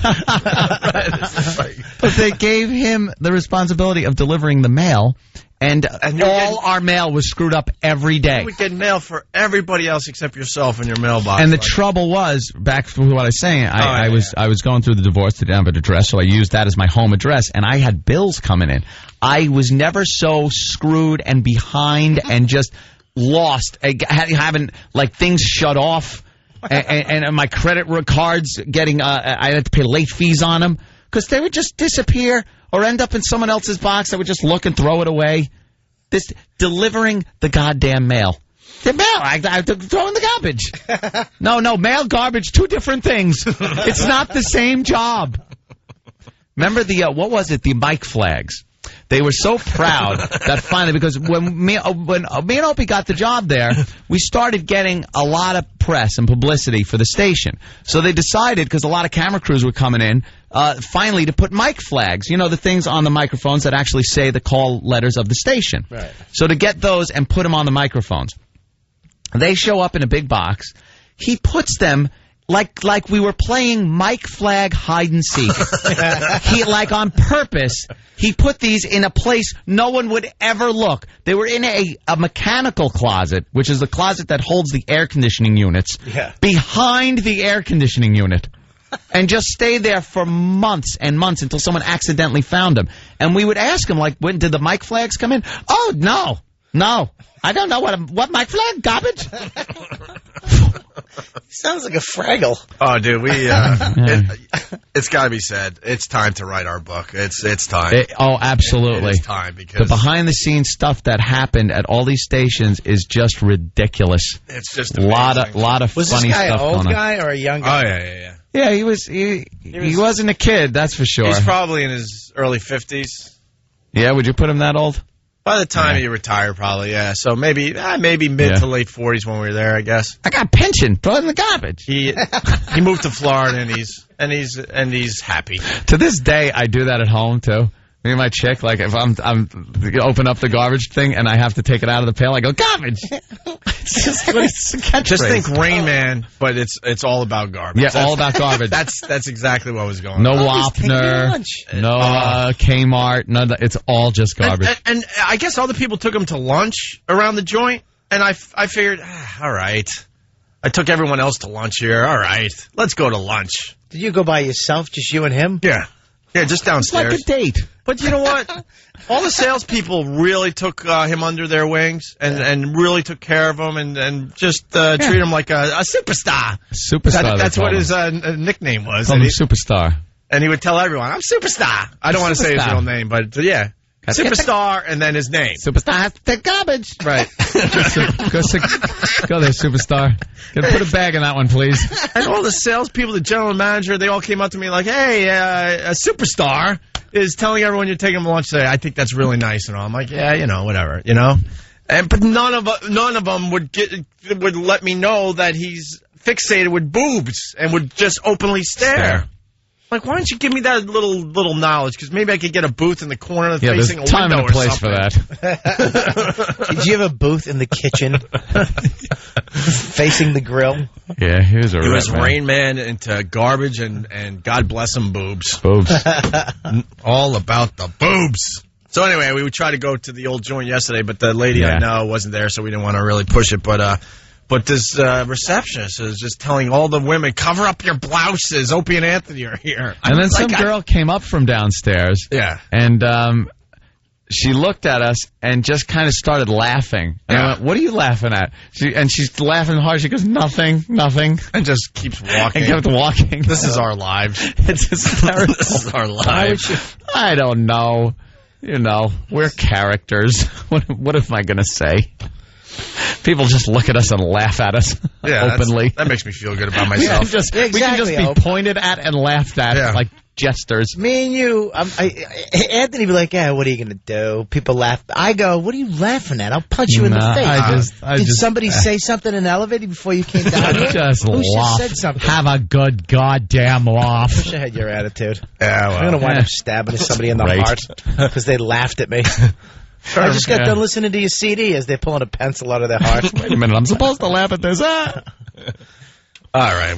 B: But they gave him the responsibility of delivering the mail, and all our mail was screwed up every day.
H: You would get mail for everybody else except yourself in your mailbox.
B: And the trouble was, back to what I was saying, I was going through the divorce to have an address, so I used that as my home address, and I had bills coming in. I was never so screwed and behind and just lost, having things shut off, and my credit cards getting, I had to pay late fees on them, because they would just disappear or end up in someone else's box. I would just look and throw it away. Delivering the goddamn mail. The mail, I throw in the garbage. No, mail, garbage, 2 different things. It's not the same job. Remember what was it, the mic flags? They were so proud that finally, because when me and Opie got the job there, we started getting a lot of press and publicity for the station. So they decided, because a lot of camera crews were coming in, finally to put mic flags, the things on the microphones that actually say the call letters of the station.
C: Right.
B: So to get those and put them on the microphones. They show up in a big box. He puts them like we were playing mic flag hide and seek. He, on purpose, he put these in a place no one would ever look. They were in a mechanical closet, which is the closet that holds the air conditioning units, behind the air conditioning unit. And just stayed there for months and months until someone accidentally found them. And we would ask him, when did the mic flags come in? Oh, no. I don't know what mic flag? Garbage?
C: Sounds like a Fraggle.
H: Oh, dude, it's got to be said. It's time to write our book. It's time.
B: Absolutely.
H: It's time, because
B: the behind-the-scenes stuff that happened at all these stations is just ridiculous.
H: It's just
B: a lot of funny stuff.
C: Was this guy an old
B: going on.
C: guy or a young guy?
H: Oh, yeah.
B: Yeah, he wasn't a kid, that's for sure.
H: He's probably in his early 50s.
B: Yeah, would you put him that old?
H: By the time he retired, probably, yeah. So maybe mid to late 40s when we were there, I guess.
B: I got a pension. Throw it in the garbage.
H: He moved to Florida, and he's happy.
B: To this day, I do that at home too. Me and my chick, if I'm open up the garbage thing and I have to take it out of the pail, I go garbage. It's a catchphrase.
H: Just think Rain Man, but it's all about garbage.
B: Yeah, all about garbage.
H: That's exactly what was going on.
B: No Wapner, no Kmart, it's all just garbage.
H: And I guess other people took him to lunch around the joint, and I figured, all right. I took everyone else to lunch here. All right, let's go to lunch.
C: Did you go by yourself, just you and him?
H: Yeah, just downstairs.
B: It's like a date.
A: But you know what? All the salespeople really took him under their wings and really took care of him and just treat him like a superstar.
B: Superstar.
A: That's what his nickname was.
B: Call him Superstar.
A: And he would tell everyone, I'm Superstar. I don't want to say his real name, but yeah. Superstar and then his name.
B: Superstar has to take garbage.
A: Right.
B: Go there, Superstar. Put a bag in that one, please.
A: And all the salespeople, the general manager, they all came up to me like, hey, a Superstar is telling everyone you're taking them to lunch today. I think that's really nice and all. I'm like, yeah, whatever, But none of them would let me know that he's fixated with boobs and would just openly stare. Like, why don't you give me that little knowledge? Because maybe I could get a booth in the corner facing a window
B: time and a place
A: for
B: that.
C: Did you have a booth in the kitchen facing the grill?
B: Yeah, he was
A: Rain Man into garbage and God bless him, boobs.
B: Boobs.
A: All about the boobs. So anyway, we would try to go to the old joint yesterday, but the lady I know wasn't there, so we didn't want to really push it. But this receptionist is just telling all the women, cover up your blouses. Opie and Anthony are here.
B: And then some girl came up from downstairs.
A: Yeah.
B: And she looked at us and just kind of started laughing. And I went, what are you laughing at? She's laughing hard. She goes, nothing.
A: And just keeps walking.
B: And kept walking.
A: This is our lives.
B: It's hysterical.
A: This is our lives.
B: I don't know. We're characters. What am I going to say? People just look at us and laugh at us openly.
A: That makes me feel good about myself.
C: Exactly,
B: we can just be pointed at and laughed at like jesters.
C: Me and you, Anthony be like, yeah, what are you going to do? People laugh. I go, what are you laughing at? I'll punch you in the face. Did somebody say something in the elevator before you came down here?
B: Who
C: just said something?
B: Have a good goddamn laugh.
C: I wish I had your attitude.
A: Yeah, well.
C: I'm going to wind up stabbing somebody in the heart because they laughed at me. I just got done listening to your CD as they're pulling a pencil out of their heart.
B: Wait a minute, I'm supposed to laugh at this.
A: All right,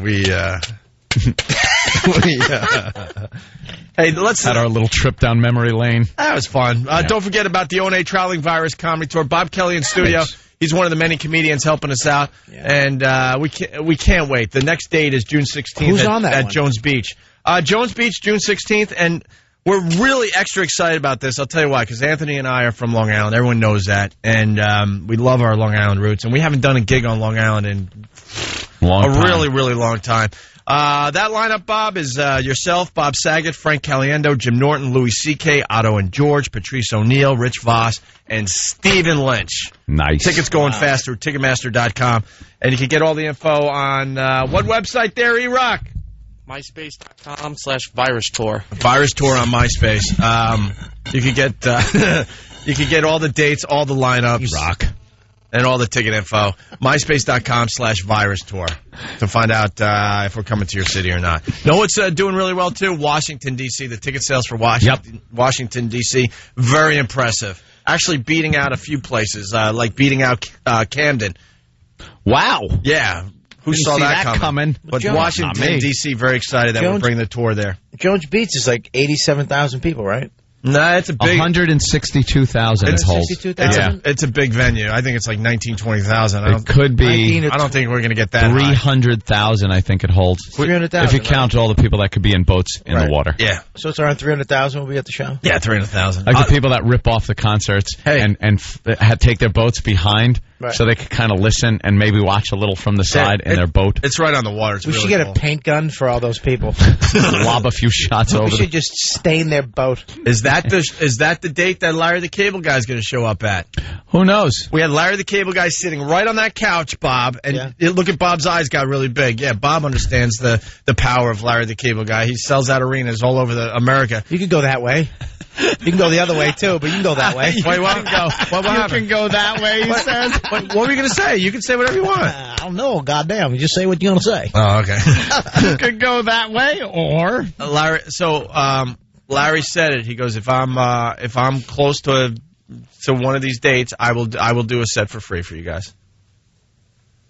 A: hey, let's
B: had our little trip down memory lane.
A: That was fun. Don't forget about the ONA Traveling Virus Comedy Tour. Bob Kelly in studio. He's one of the many comedians helping us out, and we can't wait. The next date is June 16th at Jones Beach. Jones Beach, June 16th, and we're really extra excited about this. I'll tell you why, because Anthony and I are from Long Island. Everyone knows that. And we love our Long Island roots. And we haven't done a gig on Long Island in really, really long time. That lineup, Bob, is yourself, Bob Saget, Frank Caliendo, Jim Norton, Louis C.K., Otto and George, Patrice O'Neill, Rich Voss, and Stephen Lynch.
B: Nice.
A: Tickets going fast through Ticketmaster.com. And you can get all the info on what website there, E-Rock?
L: MySpace.com/Virus Tour.
A: Virus Tour on MySpace. You can get all the dates, all the lineups, and all the ticket info. MySpace.com/Virus Tour to find out if we're coming to your city or not. Know what's doing really well too? Washington D.C. The ticket sales for Washington D.C. very impressive. Actually beating out a few places, like beating out Camden.
B: Wow.
A: Yeah. Who saw that coming? But
C: Jones,
A: Washington, D.C., very excited that we're bringing the tour there.
C: Jones Beach is like 87,000 people, right?
A: Nah, it's a big...
B: 162,000 it holds.
C: 162,000?
A: It's a big venue. I think it's like 20,000.
B: It could be...
A: I don't think we're going to get that
B: 300,000, I think it holds.
C: 300,000.
B: If you count all the people that could be in boats in the water.
A: Yeah.
C: So it's around 300,000 will be at the show?
A: Yeah, 300,000.
B: Like the people that rip off the concerts and take their boats behind so they could kind of listen and maybe watch a little from the side in their boat.
A: It's right on the water. It's
C: we should get a paint gun for all those people.
B: Lob a few shots over.
C: We should just stain their boat.
A: Is that the date that Larry the Cable Guy is going to show up at?
B: Who knows?
A: We had Larry the Cable Guy sitting right on that couch, Bob, and look at Bob's eyes got really big. Yeah, Bob understands the power of Larry the Cable Guy. He sells out arenas all over America.
C: You could go that way. You can go the other way, too, but you can go that way.
A: Wait, what?
B: You can go that way, he says.
A: What were you going to say? You can say whatever you want.
C: I don't know. Goddamn. You just say what you're going to say.
A: Oh, okay.
B: You could go that way, or...
A: Larry said it. He goes, if I'm close to one of these dates, I will do a set for free for you guys.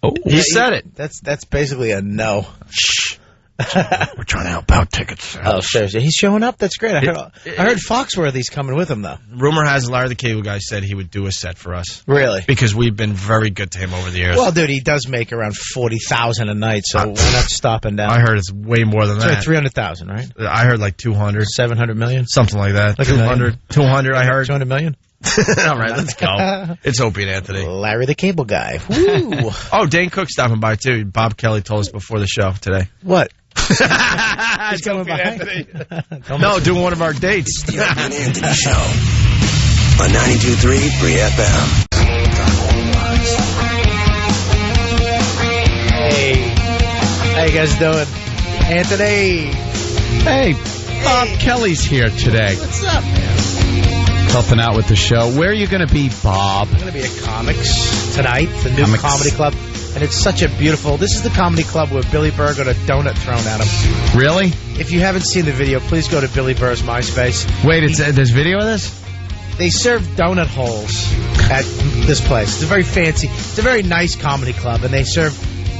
B: Oh,
A: he said it.
C: That's basically a no.
A: Shh. We're trying to help out ticket sales.
C: Oh, seriously. He's showing up? That's great. I heard Foxworthy's coming with him, though.
A: Rumor has Larry the Cable Guy said he would do a set for us.
C: Really?
A: Because we've been very good to him over the years.
C: Well, dude, he does make around $40,000 a night, so why not stopping down?
A: I heard it's way more than that.
C: 300,000, right?
A: I heard like 200.
C: 700 million?
A: Something like that. Like 200. 200, I heard.
C: 200 million?
A: All right, let's go. It's Opie and Anthony.
C: Larry the Cable Guy. Woo.
A: Oh, Dane Cook's stopping by, too. Bob Kelly told us before the show today.
C: What?
A: He's coming by. No, doing one of our dates.
F: The Opie and Anthony Show on 92.3 Free FM.
C: Hey. How you guys doing? Anthony.
B: Hey, Bob Kelly's here today.
C: What's up, man?
B: Helping out with the show. Where are you going to be, Bob?
C: I'm going to be at Comics tonight, the new comedy club. And it's such a beautiful... This is the comedy club where Billy Burr got a donut thrown at him.
B: Really?
C: If you haven't seen the video, please go to Billy Burr's MySpace.
B: Wait, there's video of this?
C: They serve donut holes at this place. It's a very fancy... It's a very nice comedy club, and they serve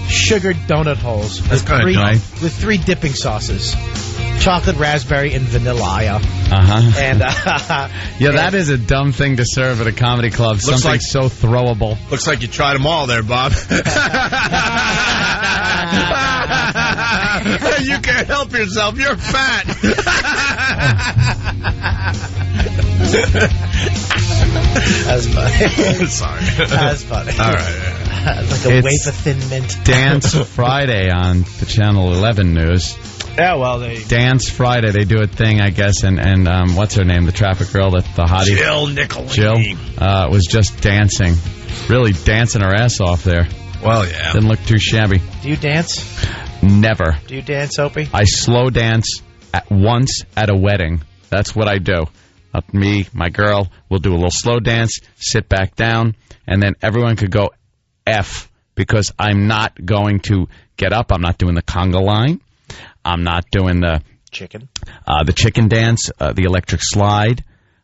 C: sugared donut holes.
A: That's kind of nice.
C: With 3 dipping sauces. Chocolate, raspberry, and vanilla.
B: And yeah, that is a dumb thing to serve at a comedy club.
A: Looks
B: Something
A: like,
B: so throwable.
A: Looks like you tried them all there, Bob. You can't help yourself. You're fat.
C: That's funny.
A: Sorry.
C: That's funny.
A: All right.
C: Like a wafer thin mint.
B: Dance Friday on the Channel 11 News.
C: Yeah, well, they...
B: Dance Friday, they do a thing, I guess, and what's her name, the traffic girl, the hottie?
A: Jill Nicolini.
B: Jill was just dancing. Really dancing her ass off there.
A: Well, yeah.
B: Didn't look too shabby.
C: Do you dance?
B: Never.
C: Do you dance, Opie?
B: I slow dance once at a wedding. That's what I do. Me, my girl, we'll do a little slow dance, sit back down, and then everyone could go F, because I'm not going to get up. I'm not doing the conga line. I'm not doing the chicken dance, the electric slide.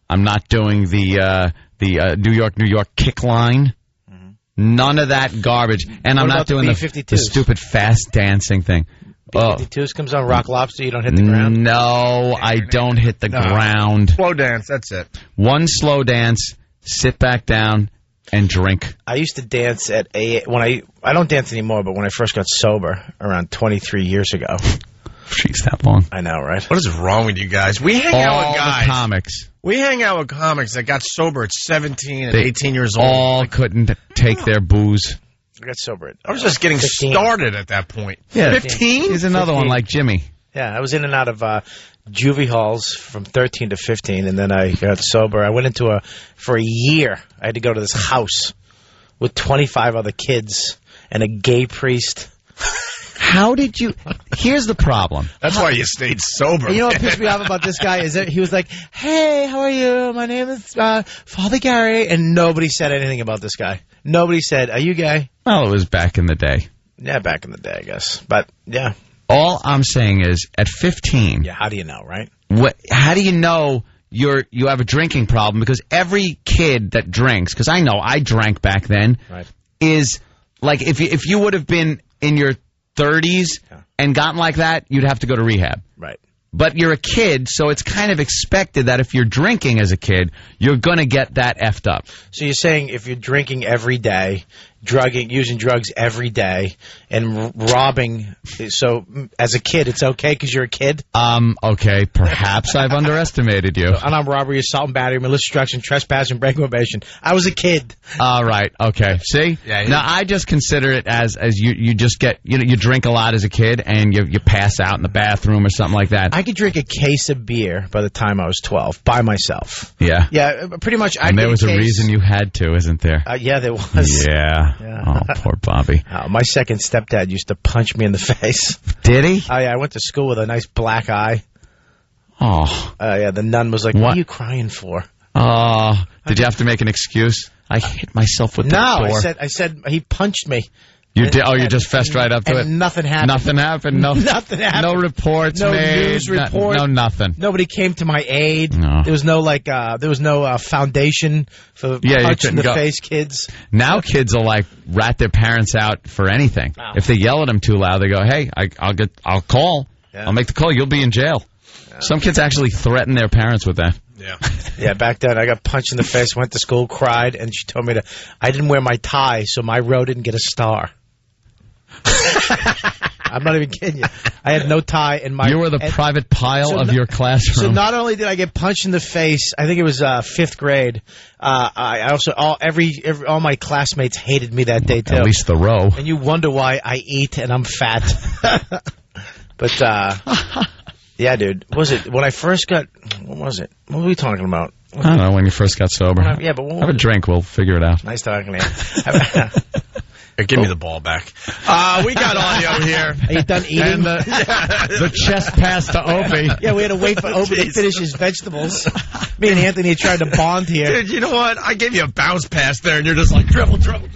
B: I'm not doing the New York kick line. Mm-hmm. None of that garbage. And I'm not doing the stupid fast dancing thing.
C: B-52s comes on Rock Lobster, you don't hit the ground?
B: No, I don't hit the ground.
A: Slow dance, that's it.
B: One slow dance, sit back down, and drink.
C: I used to dance at I don't dance anymore, but when I first got sober, around 23 years ago.
B: Jeez, that long.
C: I know, right?
A: What is wrong with you guys? We hang out with guys.
B: All the comics.
A: We hang out with comics that got sober at 17 and 18 years old.
B: All couldn't take their booze.
C: I got sober
A: I was just getting
C: 15.
A: started at that point.
B: Yeah,
A: 15?
B: He's another
C: 15.
B: one like Jimmy.
C: Yeah, I was in and out of juvie halls from 13 to 15, and then I got sober. I went into for a year, I had to go to this house with 25 other kids and a gay priest.
B: How did you... Here's the problem.
A: That's why you stayed sober.
C: And you know what pissed me off about this guy is that he was like, hey, how are you? My name is Father Gary. And nobody said anything about this guy. Nobody said, are you gay?
B: Well, it was back in the day.
C: Yeah, back in the day, I guess. But, yeah.
B: All I'm saying is, at 15...
C: Yeah, how do you know, right?
B: How do you know you have a drinking problem? Because every kid that drinks, because I know I drank back then,
C: right.
B: Is like if you would have been in your 30s and gotten like that, you'd have to go to rehab.
C: Right.
B: But you're a kid, so it's kind of expected that if you're drinking as a kid, you're going to get that effed up.
C: So you're saying if you're drinking every day, using drugs every day, and robbing, so as a kid, it's okay because you're a kid?
B: Okay, perhaps I've underestimated you.
C: Unarmed robbery, assault and battery, malicious destruction, trespass, and breaking probation. I was a kid.
B: All right, okay. See?
A: Yeah,
B: now, I just consider it as you just get, you drink a lot as a kid, and you pass out in the bathroom or something like that.
C: I could drink a case of beer by the time I was 12, by myself.
B: Yeah?
C: Yeah, pretty much.
B: And there was a reason you had to, isn't there?
C: Yeah, there was.
B: Yeah. Oh, poor Bobby.
C: My second stepdad used to punch me in the face.
B: Did he?
C: Oh, yeah, I went to school with a nice black eye.
B: Oh.
C: Yeah, the nun was like, what are you crying for?
B: Oh. Did you have to make an excuse? I hit myself with the door.
C: No, I said he punched me.
B: You did? Oh, you just fessed right up to it?
C: Nothing happened.
B: Nothing happened? No,
C: nothing happened.
B: No reports
C: no
B: made?
C: News report.
B: No nothing.
C: Nobody came to my aid.
B: No.
C: There was no, foundation for punch-in-the-face kids.
B: Now kids will, rat their parents out for anything. Oh. If they yell at them too loud, they go, hey, I'll call. Yeah. I'll make the call. You'll be in jail. Yeah. Some kids actually threaten their parents with that.
H: Yeah.
C: Yeah, back then I got punched in the face, went to school, cried, and she told me I didn't wear my tie, so my row didn't get a star. I'm not even kidding you. I had no tie in my...
B: You were the private pile of your classroom.
C: So not only did I get punched in the face, I think it was 5th grade, I also... All my classmates hated me that day, too.
B: At least the row.
C: And you wonder why I eat and I'm fat. But, yeah, dude. Was it... When I first got... What was it? What were we talking about?
B: I don't know, when you first got sober.
C: Yeah, but...
B: Have a drink. We'll figure it out.
C: Nice talking to you.
H: Give me the ball back. We got audio here.
C: Are you done eating?
B: And the chest pass to Opie.
C: Yeah, we had to wait for Opie to finish his vegetables. Me and Anthony tried to bond here.
H: Dude, you know what? I gave you a bounce pass there, and you're just like, dribble in circles.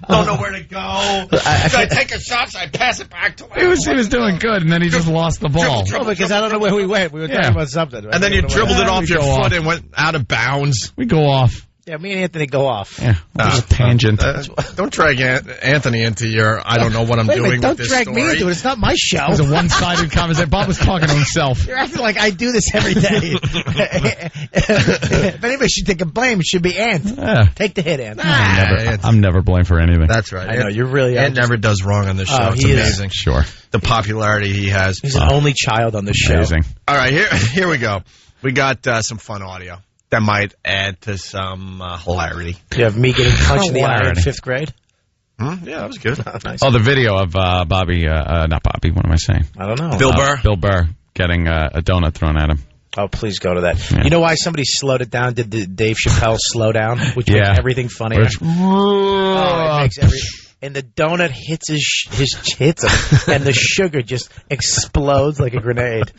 H: Don't know where to go. I take a shot, so I pass it back to him.
B: He was doing good, and then he just lost the ball.
C: Because I don't know where we went. We were talking about something. Right?
H: And then you dribbled it off your foot and went out of bounds.
B: We go off.
C: Yeah, me and Anthony go off.
B: Yeah, just a tangent.
H: Don't drag Anthony into your, I don't know what I'm doing with this story.
C: Don't drag me into it. It's not my show.
B: It was a one-sided conversation. Bob was talking to himself.
C: You're acting like I do this every day. If anybody should take a blame, it should be Ant. Yeah. Take the hit, Ant.
B: I'm never blamed for anything.
H: That's right.
C: I know, you're really...
H: Ant never does wrong on this show. It's amazing.
B: Sure.
H: The popularity he has.
C: He's an only child on this show.
B: Amazing.
H: All right, here we go. We got some fun audio that might add to some hilarity.
C: You have me getting punched in the eye in 5th grade?
H: Yeah, that was good.
C: Nice.
B: Oh, the video of Bobby, not Bobby, what am I saying?
C: I don't know.
B: Bill Burr getting a donut thrown at him.
C: Oh, please go to that. Yeah. You know why somebody slowed it down? Did the Dave Chappelle slow down? Which makes everything funnier. It makes and the donut hits hits him, and the sugar just explodes like a grenade.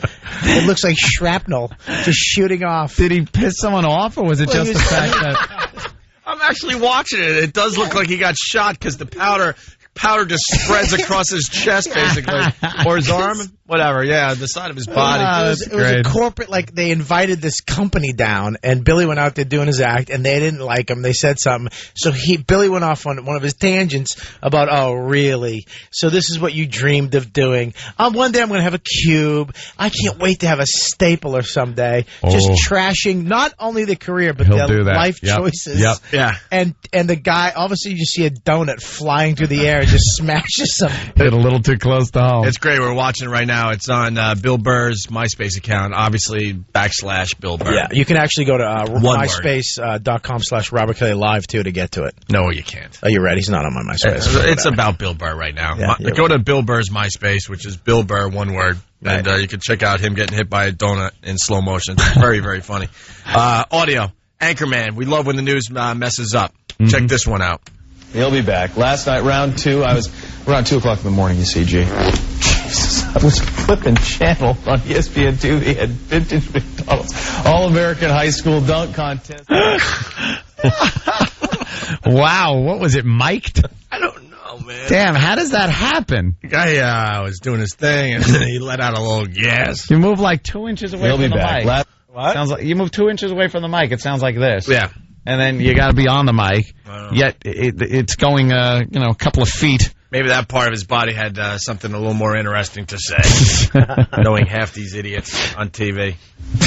C: It looks like shrapnel just shooting off.
B: Did he piss someone off, or was it just the fact that...
H: I'm actually watching it. It does look like he got shot because the powder just spreads across his chest, basically. Or his arm. Whatever, yeah, the side of his body.
C: It was a corporate, they invited this company down, and Billy went out there doing his act, and they didn't like him. They said something. So Billy went off on one of his tangents about, oh, really? So this is what you dreamed of doing. One day I'm going to have a cube. I can't wait to have a stapler someday. Just trashing not only the career, but their life choices.
B: Yep.
H: Yeah.
C: And the guy, obviously you just see a donut flying through the air and just smashes something.
B: Hit a little too close to home.
H: It's great. We're watching it right now. It's on Bill Burr's MySpace account, obviously /Bill Burr.
C: Yeah, you can actually go to myspace.com/Robert Kelly Live, too, to get to it.
H: No, you can't.
C: Oh, you're right. He's not on my MySpace.
H: It's about Bill Burr right now. Yeah, go to Bill Burr's MySpace, which is Bill Burr, one word. Right. And you can check out him getting hit by a donut in slow motion. It's very, very funny. Audio. Anchorman. We love when the news messes up. Mm-hmm. Check this one out.
M: He'll be back. Last night, round 2, I was around 2 o'clock in the morning, you see, G. Jesus, I was flipping channel on ESPN2. They had vintage McDonald's All-American High School Dunk Contest.
B: Wow, what was it, mic'd?
H: I don't know, man.
B: Damn, how does that happen?
H: The guy was doing his thing, and he let out a little gas.
B: You move 2 inches away from the mic.
M: What?
B: Sounds like you move 2 inches away from the mic. It sounds like this.
H: Yeah.
B: And then you got to be on the mic. Yet it's going, a couple of feet.
H: Maybe that part of his body had something a little more interesting to say, knowing half these idiots on TV.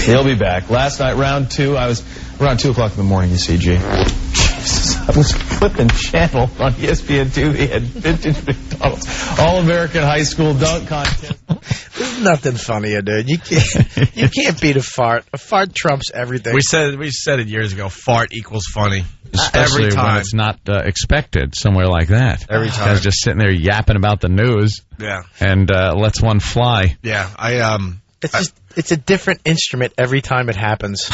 M: He'll be back. Last night, round 2, I was around 2 o'clock in the morning, you see, G. Jesus, I was flipping channel on ESPN2. They had vintage McDonald's All-American High School Dunk Contest.
C: There's nothing funnier, dude. You can't beat a fart. A fart trumps everything.
H: We said it years ago. Fart equals funny.
B: Especially
H: every time.
B: When it's not expected somewhere like that.
H: Every time.
B: Guys just sitting there yapping about the news.
H: Yeah.
B: And lets one fly.
H: Yeah.
C: It's a different instrument every time it happens.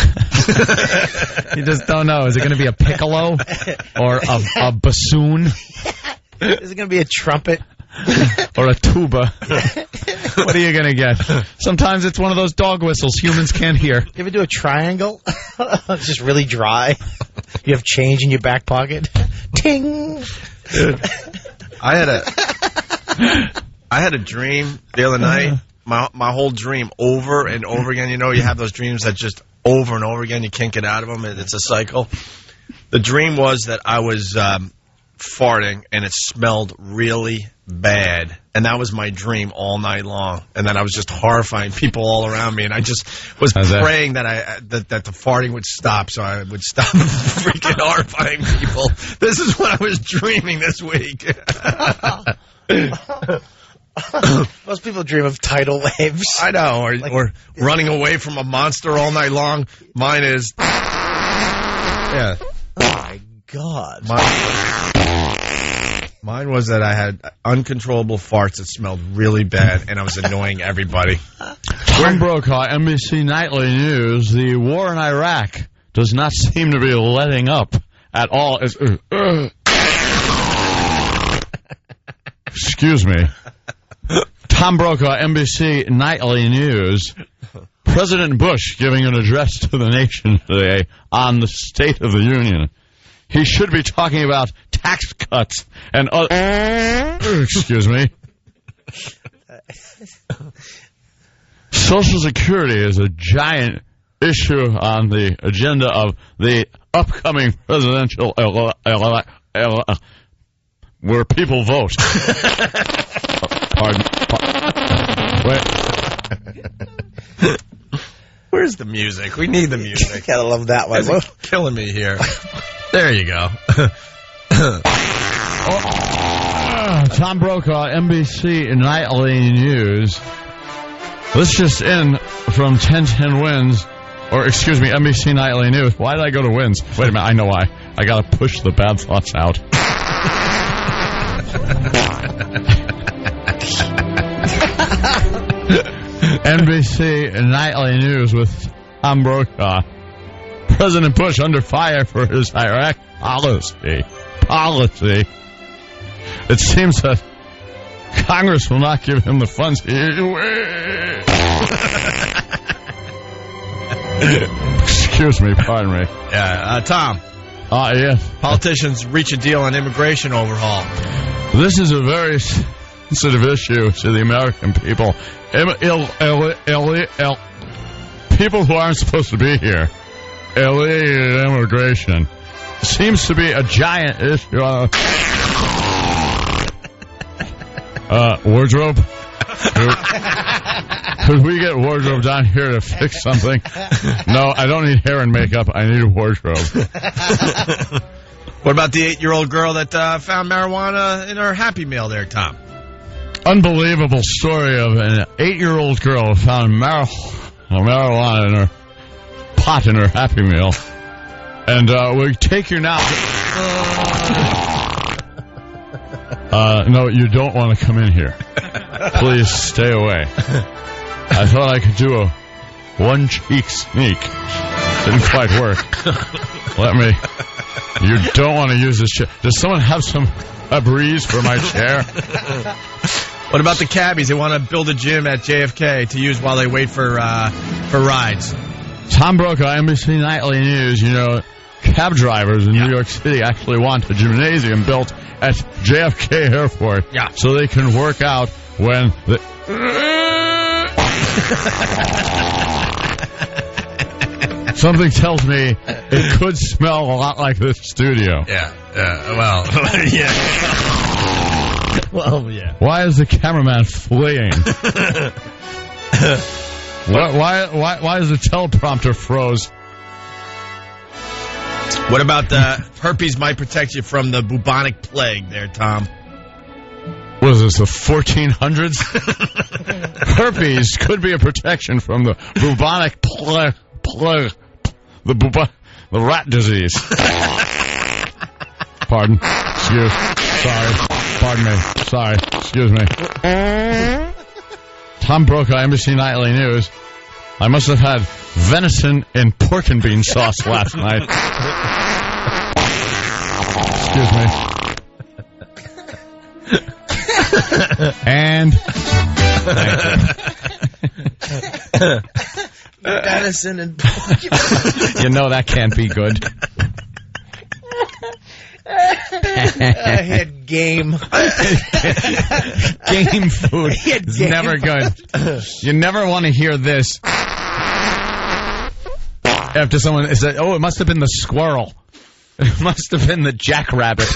B: You just don't know. Is it going to be a piccolo or a bassoon?
C: Is it going to be a trumpet?
B: Or a tuba. What are you going to get? Sometimes it's one of those dog whistles humans can't hear.
C: You ever do a triangle? It's just really dry. You have change in your back pocket. Ting.
N: Dude, I had a dream the other night. My whole dream over and over again. You know, you have those dreams that just over and over again, you can't get out of them. It's a cycle. The dream was that I was farting and it smelled really bad. And that was my dream all night long. And then I was just horrifying people all around me. And I just was praying that the farting would stop so I would stop freaking horrifying people. This is what I was dreaming this week.
C: Most people dream of tidal waves.
N: I know, or running away from a monster all night long. Mine is... Yeah.
C: Oh, my God.
N: Mine was that I had uncontrollable farts that smelled really bad, and I was annoying everybody.
D: Tom Brokaw, NBC Nightly News. The war in Iraq does not seem to be letting up at all. Excuse me. Tom Brokaw, NBC Nightly News. President Bush giving an address to the nation today on the State of the Union. He should be talking about tax cuts and other... Excuse me. Social Security is a giant issue on the agenda of the upcoming presidential where people vote. Pardon. Wait.
N: Where's the music? We need the music.
C: Gotta love that one.
N: It's killing me here. There you go.
D: Tom Brokaw, NBC Nightly News. This just in from 1010 Wins, or excuse me, NBC Nightly News. Why did I go to Wins? Wait a minute, I know why. I gotta push the bad thoughts out. NBC Nightly News with Tom Brokaw. President Bush under fire for his Iraq policy. It seems that Congress will not give him the funds. Excuse me, pardon me.
N: Yeah, Tom.
D: Yes.
N: Politicians reach a deal on immigration overhaul.
D: This is a very sensitive issue to the American people. People who aren't supposed to be here. Illegal immigration seems to be a giant issue. Wardrobe? Could we get wardrobe down here to fix something? No, I don't need hair and makeup. I need a wardrobe.
N: What about the 8-year-old girl that found marijuana in her Happy Meal there, Tom?
D: Unbelievable story of an 8-year-old girl who found marijuana in her pot in her Happy Meal. And we take you now. No, you don't want to come in here. Please stay away. I thought I could do a one-cheek sneak. Didn't quite work. You don't want to use this chair. Does someone have a breeze for my chair?
N: What about the cabbies? They want to build a gym at JFK to use while they wait for rides.
D: Tom Brokaw, NBC Nightly News. You know, cab drivers in New York City actually want a gymnasium built at JFK Airport so they can work out when the... Something tells me it could smell a lot like this studio.
N: Well, yeah.
D: Why is the cameraman fleeing? Why is the teleprompter froze?
N: What about the herpes might protect you from the bubonic plague there, Tom?
D: What is this, the 1400s? Herpes could be a protection from the bubonic plague. The rat disease. Pardon. Sorry. Pardon me. Sorry. Excuse me. Tom Brokaw, NBC Nightly News. I must have had venison and pork and bean sauce last night. Excuse me. And...
C: Venison and pork.
D: You know that can't be good.
C: had game.
B: Game food is never good. You never want to hear this after someone said, "Oh, it must have been the squirrel. It must have been the jackrabbit."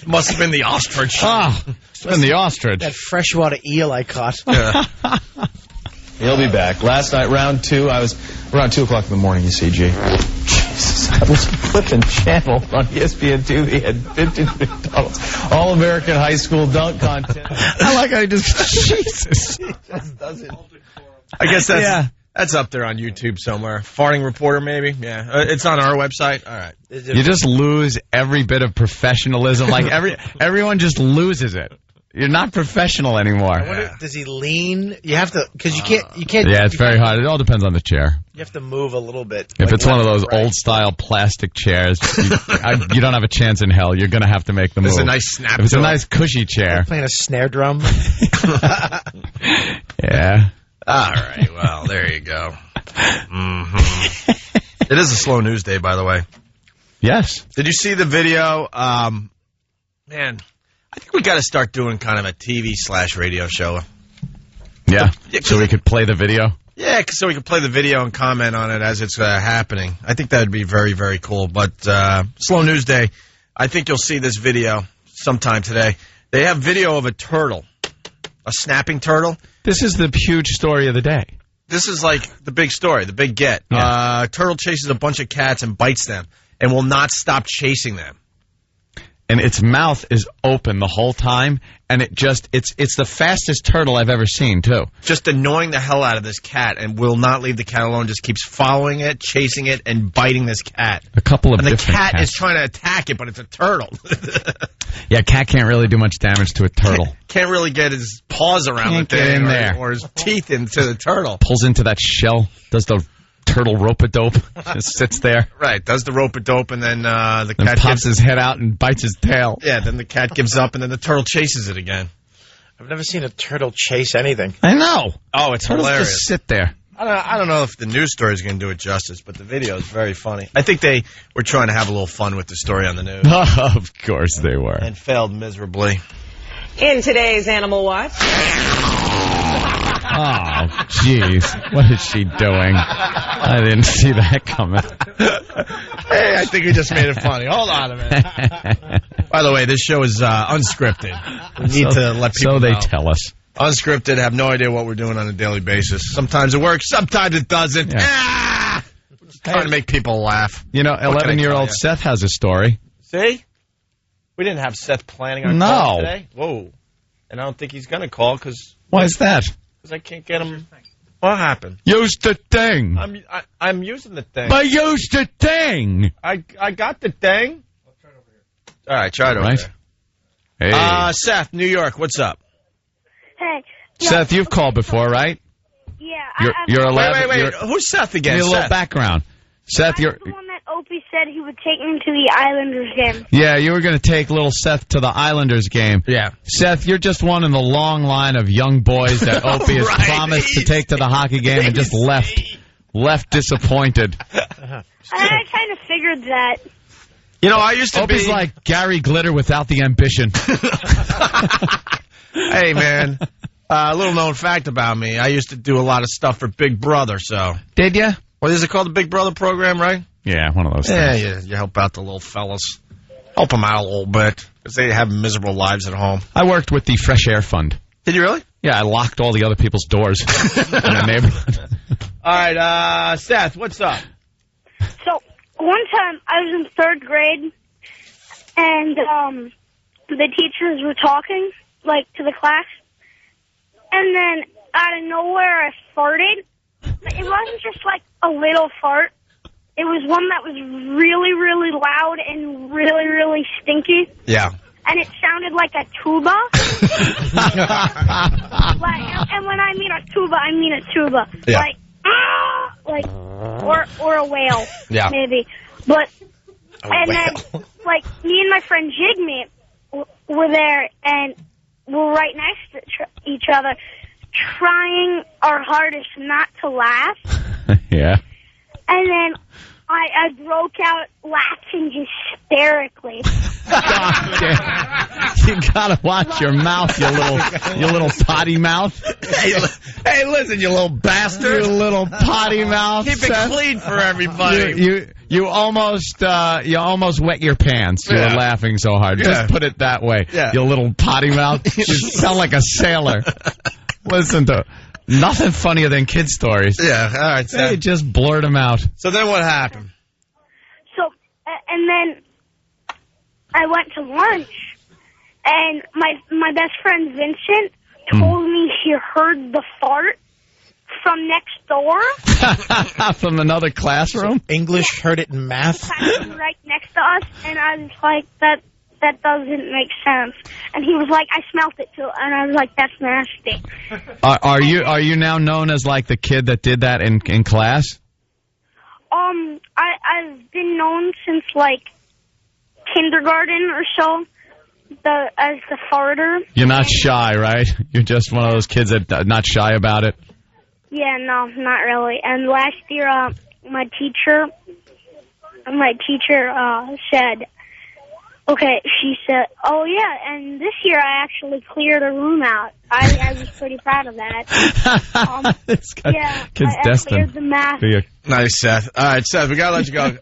N: Must have been the ostrich.
B: Oh, it's been the ostrich.
C: That freshwater eel I caught.
N: Yeah.
M: He'll be back. Last night, round 2, I was around 2 o'clock in the morning, ECG. Jesus, I was flipping channel on ESPN2. They had vintage McDonald's All-American High School dunk contest.
B: I like how he just, Jesus.
N: He just does it. I guess that's up there on YouTube somewhere. Farting Reporter, maybe? Yeah. It's on our website? All right.
B: You just lose every bit of professionalism. Like, everyone just loses it. You're not professional anymore.
C: I wonder, does he lean? You have to, because you can't.
B: Yeah, it's very hard. It all depends on the chair.
C: You have to move a little bit.
B: If it's one of those old-style plastic chairs, you don't have a chance in hell. You're going to have to make the move.
N: It's a nice snap.
B: If it's a nice cushy chair.
C: Like playing a snare drum.
B: Yeah.
N: All right. Well, there you go. Mm-hmm. It is a slow news day, by the way.
B: Yes.
N: Did you see the video? Man, I think we got to start doing kind of a TV/radio show.
B: Yeah. So we could play the video?
N: Yeah, so we could play the video and comment on it as it's happening. I think that would be very, very cool. But slow news day, I think you'll see this video sometime today. They have video of a turtle, a snapping turtle.
B: This is the huge story of the day.
N: This is like the big story, the big get.
B: Yeah.
N: Turtle chases a bunch of cats and bites them and will not stop chasing them.
B: And its mouth is open the whole time, and it's the fastest turtle I've ever seen, too.
N: Just annoying the hell out of this cat and will not leave the cat alone, just keeps following it, chasing it, and biting this cat.
B: A couple of
N: and the
B: different
N: cat
B: cats.
N: is trying to attack it, but it's a turtle.
B: Yeah, cat can't really do much damage to a turtle.
N: Can't really get his paws around
B: Can't
N: the
B: get
N: thing
B: in there.
N: or his teeth into the turtle.
B: Pulls into that shell, does the turtle rope-a-dope, just sits there.
N: Right, does the rope-a-dope, and then the
B: And
N: cat
B: pops his head out and bites his tail.
N: Yeah, then the cat gives up, and then the turtle chases it again.
C: I've never seen a turtle chase anything.
B: I know.
N: Oh, it's
B: Turtles
N: hilarious.
B: just sit there.
N: I don't know if the news story is going to do it justice, but the video is very funny. I think they were trying to have a little fun with the story on the news.
B: Of course they were.
N: And failed miserably.
O: In today's Animal Watch.
B: Oh, jeez. What is she doing? I didn't see that coming.
N: Hey, I think we just made it funny. Hold on a minute. By the way, this show is unscripted. We need to let people
B: know. So they
N: know.
B: tell us.
N: Unscripted, have no idea what we're doing on a daily basis. Sometimes it works, sometimes it doesn't. Yeah. Just trying to make people laugh.
B: You know, 11-year-old Seth has a story.
N: See? We didn't have Seth planning our call today. Whoa. And I don't think he's going to call because...
B: Why is that?
N: Because I can't get him... What happened?
B: Use the thing.
N: I'm using the thing.
B: But use the thing.
N: I got the thing. I'll try it over here. All right, try it over there.
B: Hey.
N: Seth, New York, what's up?
P: Hey.
B: Seth, you've called before, right?
P: Yeah.
B: You're 11.
N: Wait. Who's Seth again?
B: Give me a little background. Seth,
P: you're the one that Opie said he would take me to the Islanders game.
B: Yeah, you were going to take little Seth to the Islanders game.
N: Yeah.
B: Seth, you're just one in the long line of young boys that Opie has promised to take to the hockey game and just left disappointed.
P: I kind of figured that.
N: You know, I used to
B: Opie's
N: be...
B: like Gary Glitter without the ambition.
N: Hey, man. A little known fact about me. I used to do a lot of stuff for Big Brother, so...
B: Did you?
N: What is it called, the Big Brother program, right?
B: Yeah, one of those
N: things.
B: Yeah,
N: you help out the little fellas. Help them out a little bit, because they have miserable lives at home.
B: I worked with the Fresh Air Fund.
N: Did you really?
B: Yeah, I locked all the other people's doors in the neighborhood.
N: All right, Seth, what's up?
P: So, one time, I was in 3rd grade, and the teachers were talking, like, to the class, and then out of nowhere, I farted. It wasn't just, like, a little fart. It was one that was really, really loud and really, really stinky.
N: Yeah.
P: And it sounded like a tuba. And when I mean a tuba, I mean a tuba.
N: Yeah.
P: Or a whale.
N: Yeah.
P: Maybe. But, then, like, me and my friend Jigme were there, and we're right next to each other, trying our hardest not to laugh.
B: Yeah.
P: And then I broke out laughing hysterically.
D: God damn. You gotta watch your mouth, you little potty mouth.
N: Hey, listen, you little bastard.
D: You little potty mouth.
N: Keep it clean for everybody.
D: You almost wet your pants. You were laughing so hard.
N: Yeah.
D: Just put it that way.
N: Yeah.
D: You little potty mouth. You sound like a sailor. Listen to nothing funnier than kid stories.
N: Yeah, all right.
D: They just blurt them out.
N: So then what happened?
P: So, and then I went to lunch, and my best friend Vincent told me he heard the fart from next door.
D: From another classroom?
C: English heard it in math.
P: Right next to us, and I was like, that doesn't make sense. And he was like, I smelt it too, and I was like, that's nasty.
D: Are you now known as like the kid that did that in class?
P: I've been known since like kindergarten or so, as the farter.
D: You're not shy, right? You're just one of those kids that not shy about it.
P: Yeah, no, not really. And last year, my teacher said, okay, she said, oh yeah, and this year I actually cleared a room out. I was pretty proud of that.
D: This guy,
P: yeah,
D: kid's
P: I
D: destined.
P: cleared the math.
N: Nice, Seth. All right, Seth, we gotta let you go.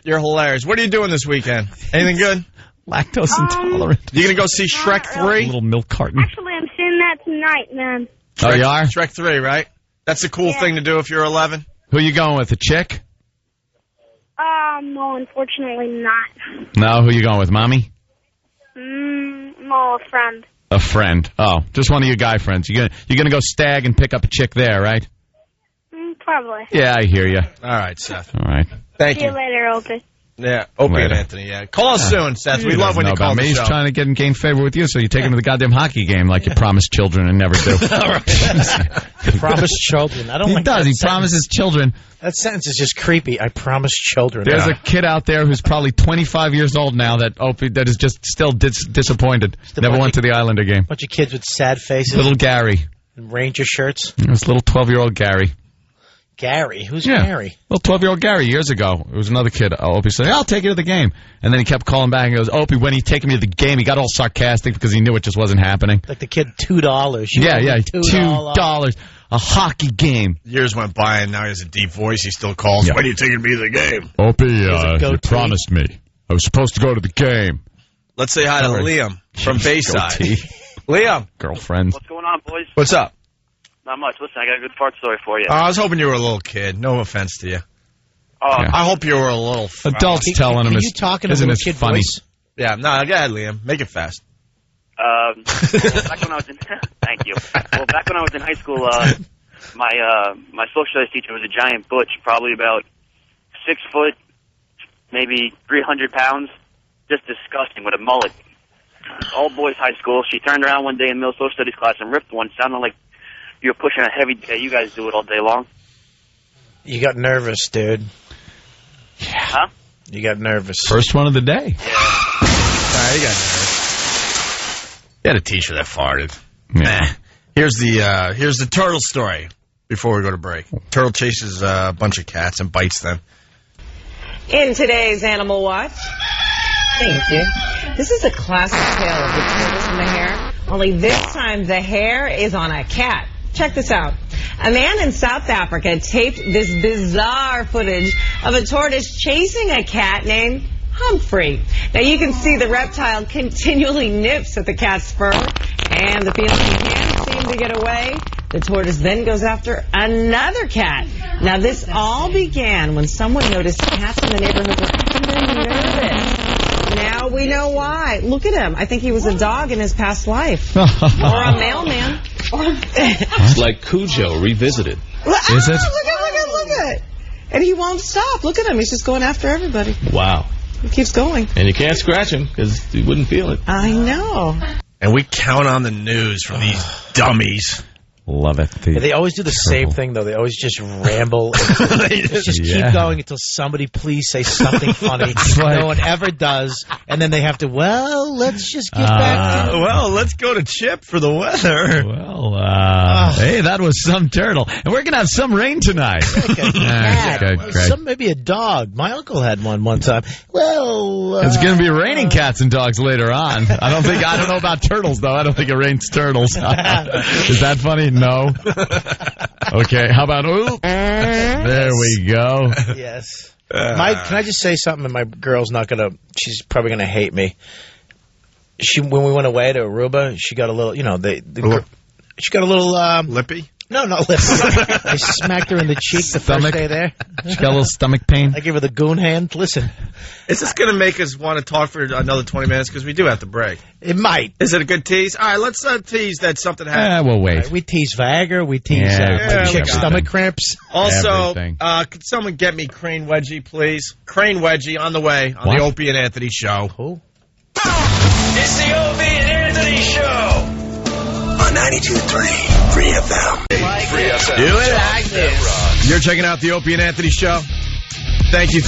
N: You're hilarious. What are you doing this weekend? Anything good?
D: Lactose intolerant.
N: You gonna go see Shrek 3?
D: Little milk carton.
P: Actually, I'm seeing that tonight, man.
D: Oh, you are?
N: Shrek 3, right? That's a cool thing to do if you're 11.
D: Who you going with? A chick?
P: No, unfortunately not.
D: No, who you going with? Mommy?
P: No, a friend.
D: A friend. Oh, just one of your guy friends. You're gonna go stag and pick up a chick there, right?
P: Probably.
D: Yeah, I hear you.
N: All right, Seth.
D: All right.
N: Thank
P: See you later, Opie.
N: Yeah, Opie and Anthony, yeah. Call us soon, Seth. We love when you call the
D: me.
N: show.
D: He's trying to gain favor with you, so you take him to the goddamn hockey game like you promised children and never do.
C: Promised children. I don't
D: He
C: like
D: does.
C: that
D: He
C: sentence.
D: promises children.
C: That sentence is just creepy. I promised children.
D: There's a kid out there who's probably 25 years old now that is just still disappointed. Never went to the Islander game.
C: Bunch of kids with sad faces.
D: Little Gary.
C: And Ranger shirts.
D: It was little 12-year-old Gary.
C: Gary? Who's Gary?
D: Little 12-year-old Gary years ago. It was another kid. Opie said, I'll take you to the game. And then he kept calling back and goes, Opie, when he taking me to the game, he got all sarcastic because he knew it just wasn't happening.
C: Like the kid, $2.
D: Yeah, $2. A hockey game.
N: Years went by, and now he has a deep voice. He still calls.
D: Yeah.
N: When are you taking me to the game?
D: Opie, you promised me. I was supposed to go to the game.
N: Let's say hi to Liam from Bayside. Liam.
D: Girlfriend.
Q: What's going on, boys?
N: What's up?
Q: Not much. Listen, I got a good fart story for you.
N: I was hoping you were a little kid. No offense to you.
Q: Oh,
N: I hope you were a little...
D: Adults telling him isn't it funny?
C: Voice?
N: Yeah, no, go ahead, Liam. Make it fast.
Q: Back when I was in... Thank you. Well, back when I was in high school, my social studies teacher was a giant butch, probably about 6 foot, maybe 300 pounds. Just disgusting with a mullet. All boys high school. She turned around one day in middle social studies class and ripped one. Sounded like you were pushing a heavy day. You guys do it all day long.
C: You got nervous, dude.
D: Yeah.
Q: Huh?
C: You got nervous.
D: First one of the day.
N: Yeah. You got nervous. You had a teacher that farted.
D: Yeah.
N: Nah. Here's the turtle story before we go to break. Turtle chases a bunch of cats and bites them.
O: In today's Animal Watch. Thank you. This is a classic tale of the tortoise and the hare, only this time the hare is on a cat. Check this out. A man in South Africa taped this bizarre footage of a tortoise chasing a cat named Humphrey. Now you can see the reptile continually nips at the cat's fur, and the feline can't seem to get away. The tortoise then goes after another cat. Now this all began when someone noticed cats in the neighborhood were acting nervous. Now we know why. Look at him. I think he was a dog in his past life. Or a mailman.
R: It's like Cujo revisited.
D: Is it?
O: Look at. And he won't stop. Look at him. He's just going after everybody.
R: Wow.
O: He keeps going.
R: And you can't scratch him because you wouldn't feel it.
O: I know.
N: And we count on the news from these dummies.
B: Love it.
C: Yeah, they always do the same thing, though. They always just ramble. They just keep going until somebody please say something funny. No one ever does. And then they have to, let's just get back to...
N: let's go to Chip for the weather.
B: Hey, that was some turtle. And we're going to have some rain tonight.
C: Maybe a dog. My uncle had one time.
B: It's going to be raining cats and dogs later on. I don't know about turtles, though. I don't think it rains turtles. Is that funny? No. Okay, how about there we go.
C: Yes. Mike, can I just say something? And my girl's she's probably gonna hate me. When we went away to Aruba, she got a little, she got a little
N: lippy.
C: No, not lippy. I smacked her in the cheek the first day there.
B: She got a little stomach pain.
C: I gave her the goon hand. Listen.
N: Is this going to make us want to talk for another 20 minutes? Because we do have to break.
C: It might.
N: Is it a good tease? All right, let's tease that something happened.
B: We'll wait.
C: Right, we tease Viagra. We tease chick stomach cramps.
N: Also, could someone get me Crane Wedgie, please? Crane Wedgie on the way on the Opie and Anthony show.
C: Who?
F: It's the Opie and Anthony show. On 92.3 Free FM.
N: Free FM. Do it like this. You're checking out the Opie and Anthony show. Thank you.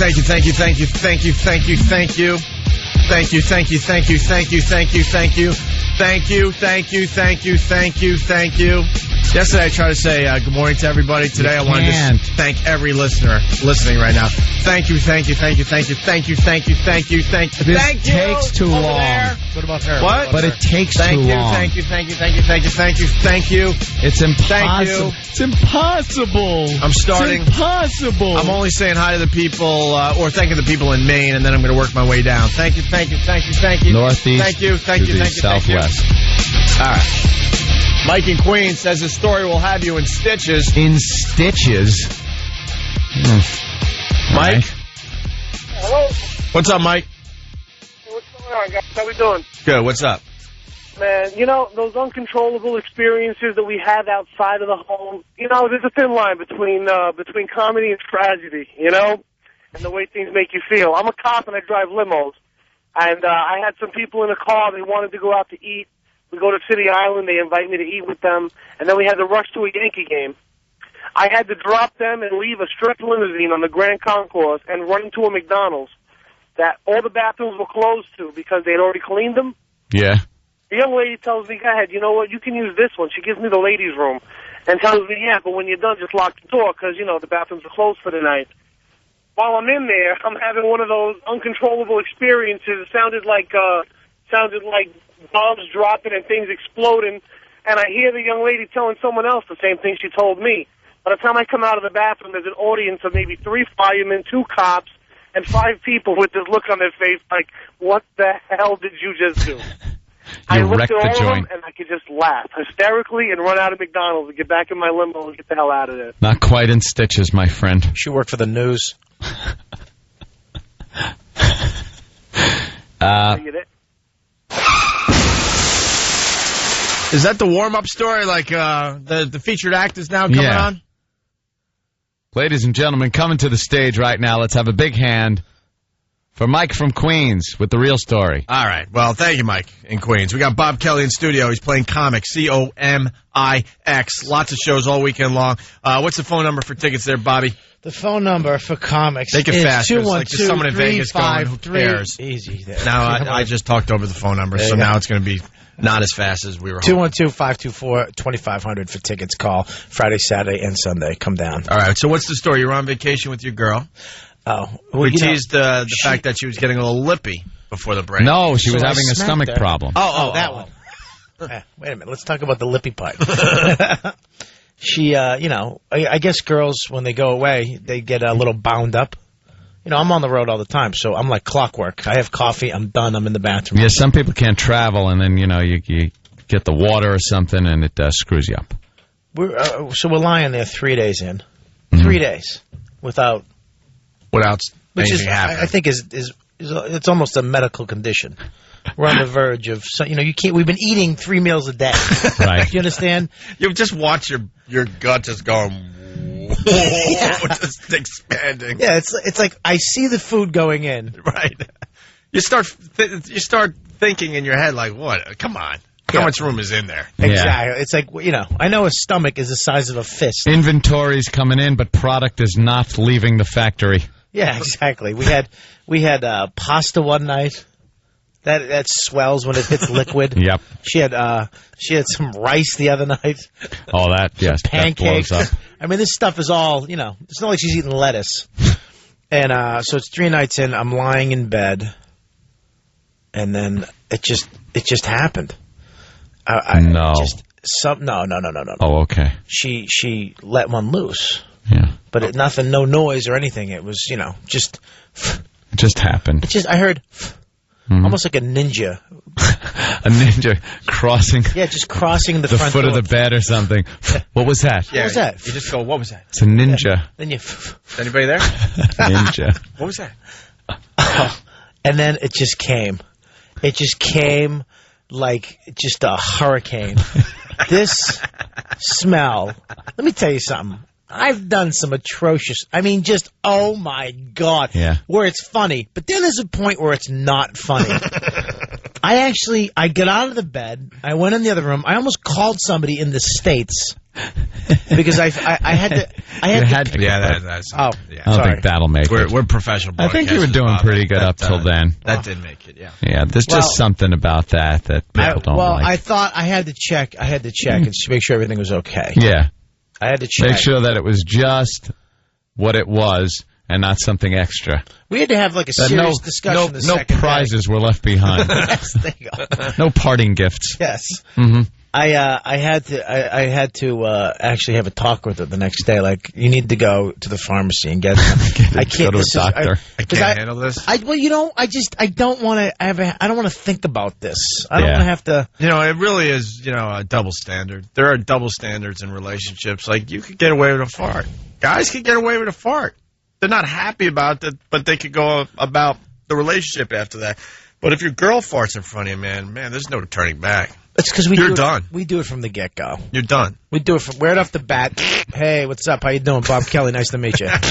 N: Yesterday I tried to say good morning to everybody. Today I wanted to thank every listener listening right now. Thank you.
B: This takes too long.
C: What about her?
N: What?
B: But it takes too long.
N: Thank you.
B: It's impossible. It's impossible.
N: I'm starting.
B: It's impossible.
N: I'm only saying hi to the people, or thanking the people in Maine, and then I'm going to work my way down. Thank you.
B: Northeast.
N: Thank you.
B: Southwest.
N: All right. Mike in Queens says the story will have you in stitches.
B: In stitches?
N: Mike?
K: Hello?
N: What's up, Mike?
K: What's going on, guys? How we doing?
N: Good. What's up?
K: Man, those uncontrollable experiences that we have outside of the home, there's a thin line between comedy and tragedy, and the way things make you feel. I'm a cop and I drive limos, and I had some people in a car, they wanted to go out to eat. We go to City Island, they invite me to eat with them, and then we had to rush to a Yankee game. I had to drop them and leave a stripped limousine on the Grand Concourse and run into a McDonald's that all the bathrooms were closed to because they had already cleaned them.
B: Yeah.
K: The young lady tells me, go ahead, you know what, you can use this one. She gives me the ladies' room and tells me, yeah, but when you're done, just lock the door because, the bathrooms are closed for the night. While I'm in there, I'm having one of those uncontrollable experiences. It sounded like bombs dropping and things exploding, and I hear the young lady telling someone else the same thing she told me. By the time I come out of the bathroom, there's an audience of maybe 3 firemen, 2 cops, and 5 people with this look on their face like, what the hell did you just do? I looked at all of them, and I could just laugh hysterically and run out of McDonald's and get back in my limo and get the hell out of there.
B: Not quite in stitches, my friend.
C: She worked for the news.
N: Is that the warm-up story? Like the featured act is now coming on?
B: Ladies and gentlemen, coming to the stage right now, let's have a big hand for Mike from Queens with the real story.
N: All right. Well, thank you, Mike in Queens. We got Bob Kelly in studio. He's playing comics, Comix. Lots of shows all weekend long. What's the phone number for tickets there, Bobby?
C: The phone number for comics
N: Make it
C: is
N: fast. 212 like someone in Vegas going, who cares?
C: Easy.
N: Now, I just talked over the phone number, so now it's going to be not as fast as we were hoping.
C: 212-524-2500 for tickets. Call Friday, Saturday, and Sunday. Come down.
N: All right. So what's the story? You're on vacation with your girl.
C: Oh. Well,
N: we teased the fact that she was getting a little lippy before the break.
B: No, she was having a stomach problem.
C: Oh, that one. Wait a minute. Let's talk about the lippy part. She, I guess girls, when they go away, they get a little bound up. I'm on the road all the time, so I'm like clockwork. I have coffee, I'm done, I'm in the bathroom.
B: Yeah, some people can't travel, and then, you get the water or something, and it screws you up.
C: So we're lying there 3 days in. 3 days without
N: anything happening.
C: I think it's almost a medical condition. We're on the verge of, you can't. We've been eating 3 meals a day.
B: Right?
C: Do you understand?
N: You just watch your gut just going. Just expanding.
C: Yeah, it's like I see the food going in.
N: Right. You start thinking in your head like, what? Come on. How much room is in there?
C: Exactly. It's like, I know a stomach is the size of a fist.
B: Inventory's coming in, but product is not leaving the factory.
C: Yeah, exactly. We had pasta one night. That swells when it hits liquid.
B: Yep.
C: She had some rice the other night.
B: Oh, yes.
C: Pancakes.
B: That blows up.
C: I mean, this stuff is all, it's not like she's eating lettuce. And so it's 3 nights in. I'm lying in bed, and then it just happened.
B: No.
C: No.
B: Oh, okay.
C: She let one loose.
B: Yeah.
C: But nothing, no noise or anything. It was, just.
B: It just happened.
C: I heard. Almost like a ninja.
B: A ninja crossing.
C: Yeah, just crossing the front
B: foot
C: door.
B: of the bed or something. What was that?
C: What was that?
N: You just go, what was that?
B: It's a ninja.
C: Yeah. Then you.
N: Is anybody there?
B: Ninja.
N: What was that?
C: And then it just came. It just came like just a hurricane. This smell. Let me tell you something. I've done some atrocious, just, oh my God.
B: Yeah.
C: Where it's funny, but then there's a point where it's not funny. I get out of the bed, I went in the other room, I almost called somebody in the States. Because I had to.
N: Yeah, that's.
C: Oh,
N: yeah.
B: I don't think that'll make it.
N: We're professional.
B: I think you were doing pretty good up till then.
N: That did make it. Yeah.
B: Yeah. There's just something about that people don't like.
C: I thought I had to check. And make sure everything was okay.
B: Yeah.
C: I had to check.
B: Make sure that it was just what it was and not something extra.
C: We had to have like a serious discussion.
B: No prizes were left behind.
C: Yes, there you go.
B: No parting gifts.
C: Yes.
B: Mm-hmm.
C: I had to actually have a talk with her the next day. Like, you need to go to the pharmacy and get. I can't
B: go to a doctor.
N: I can't handle this.
C: I don't want to I don't want to think about this. I don't want to have to.
N: It really is. A double standard. There are double standards in relationships. Like, you could get away with a fart. Guys could get away with a fart. They're not happy about it, but they could go about the relationship after that. But if your girl farts in front of you, man, there's no turning back.
C: It's because
N: you're done.
C: We do it from the get-go.
N: You're done.
C: We do it from right off the bat. Hey, what's up? How you doing? Bob Kelly, nice to meet you. You know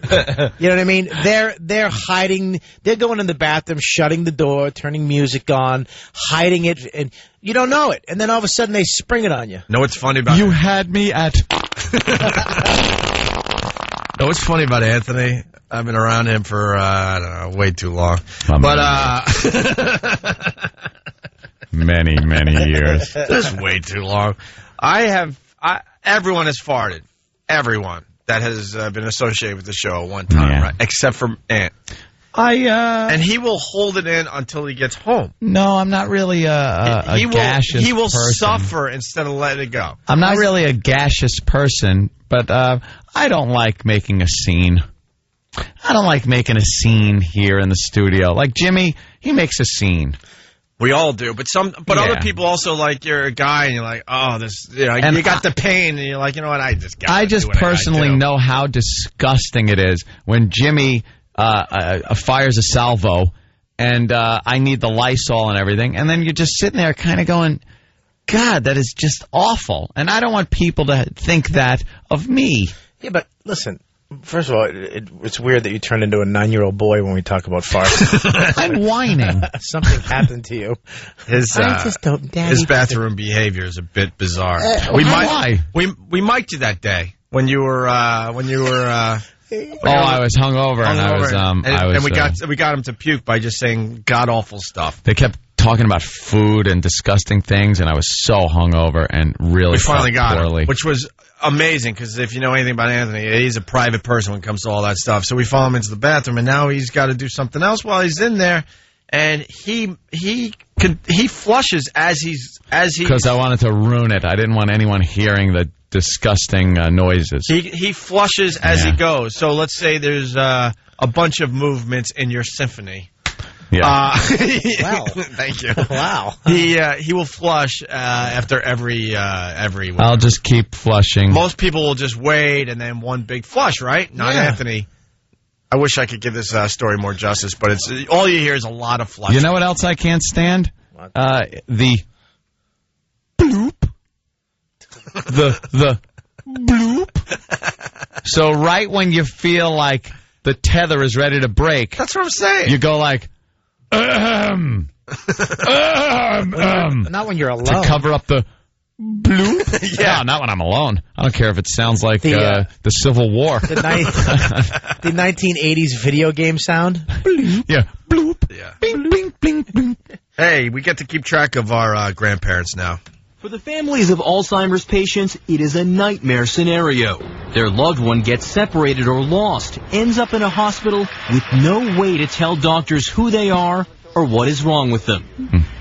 C: what I mean? They're hiding. They're going in the bathroom, shutting the door, turning music on, hiding it, and you don't know it. And then all of a sudden they spring it on you.
N: Know what's funny about
B: you had me at.
N: Know what's funny about Anthony? I've been around him for I don't know, way too long.
B: Many years.
N: This is way too long. Everyone has farted. Everyone that has been associated with the show at one time, right? Except for Ant. And he will hold it in until he gets home.
B: No, I'm not really a gaseous person.
N: He will suffer instead of letting it go.
B: I'm not really a gaseous person, but I don't like making a scene. I don't like making a scene here in the studio. Like Jimmy, he makes a scene.
N: We all do, but other people also, like, you're a guy and you're like, oh, this, you got the pain, and you're like, you know what, I just
B: personally know how disgusting it is when Jimmy fires a salvo and I need the Lysol and everything, and then you're just sitting there kind of going, God, that is just awful, and I don't want people to think that of me.
C: Yeah, but listen. First of all, it's weird that you turn into a 9-year-old boy when we talk about farts.
B: I'm whining.
C: Something happened to you.
N: His bathroom behavior is a bit bizarre. We mic'd you that day when you were. I was
B: hungover
N: and we got him to puke by just saying god awful stuff.
B: They kept talking about food and disgusting things, and I was so hungover and really
N: we finally got
B: poorly.
N: Him, which was amazing because if you know anything about Anthony, he's a private person when it comes to all that stuff. So we follow him into the bathroom, and now he's got to do something else while he's in there, and he flushes as he's
B: because I wanted to ruin it. I didn't want anyone hearing the disgusting noises.
N: He flushes as he goes. So let's say there's a bunch of movements in your symphony.
B: Yeah.
C: Wow.
N: Thank you.
C: Wow.
N: He will flush after every.
B: I'll just keep flushing.
N: Most people will just wait and then one big flush, right? Not Anthony. I wish I could give this story more justice, but it's all you hear is a lot of flushing.
B: You know what else I can't stand? The bloop. The bloop. So right when you feel like the tether is ready to break,
N: that's what I'm saying.
B: You go like.
C: Not when you're alone.
B: To cover up the bloop? Yeah, not when I'm alone. I don't care if it sounds like the Civil War.
C: The 1980s video game sound.
B: Bloop. Yeah, bloop.
N: Yeah.
B: Bing, bing, bing, bing.
N: Hey, we get to keep track of our grandparents now.
S: For the families of Alzheimer's patients, it is a nightmare scenario. Their loved one gets separated or lost, ends up in a hospital with no way to tell doctors who they are or what is wrong with them.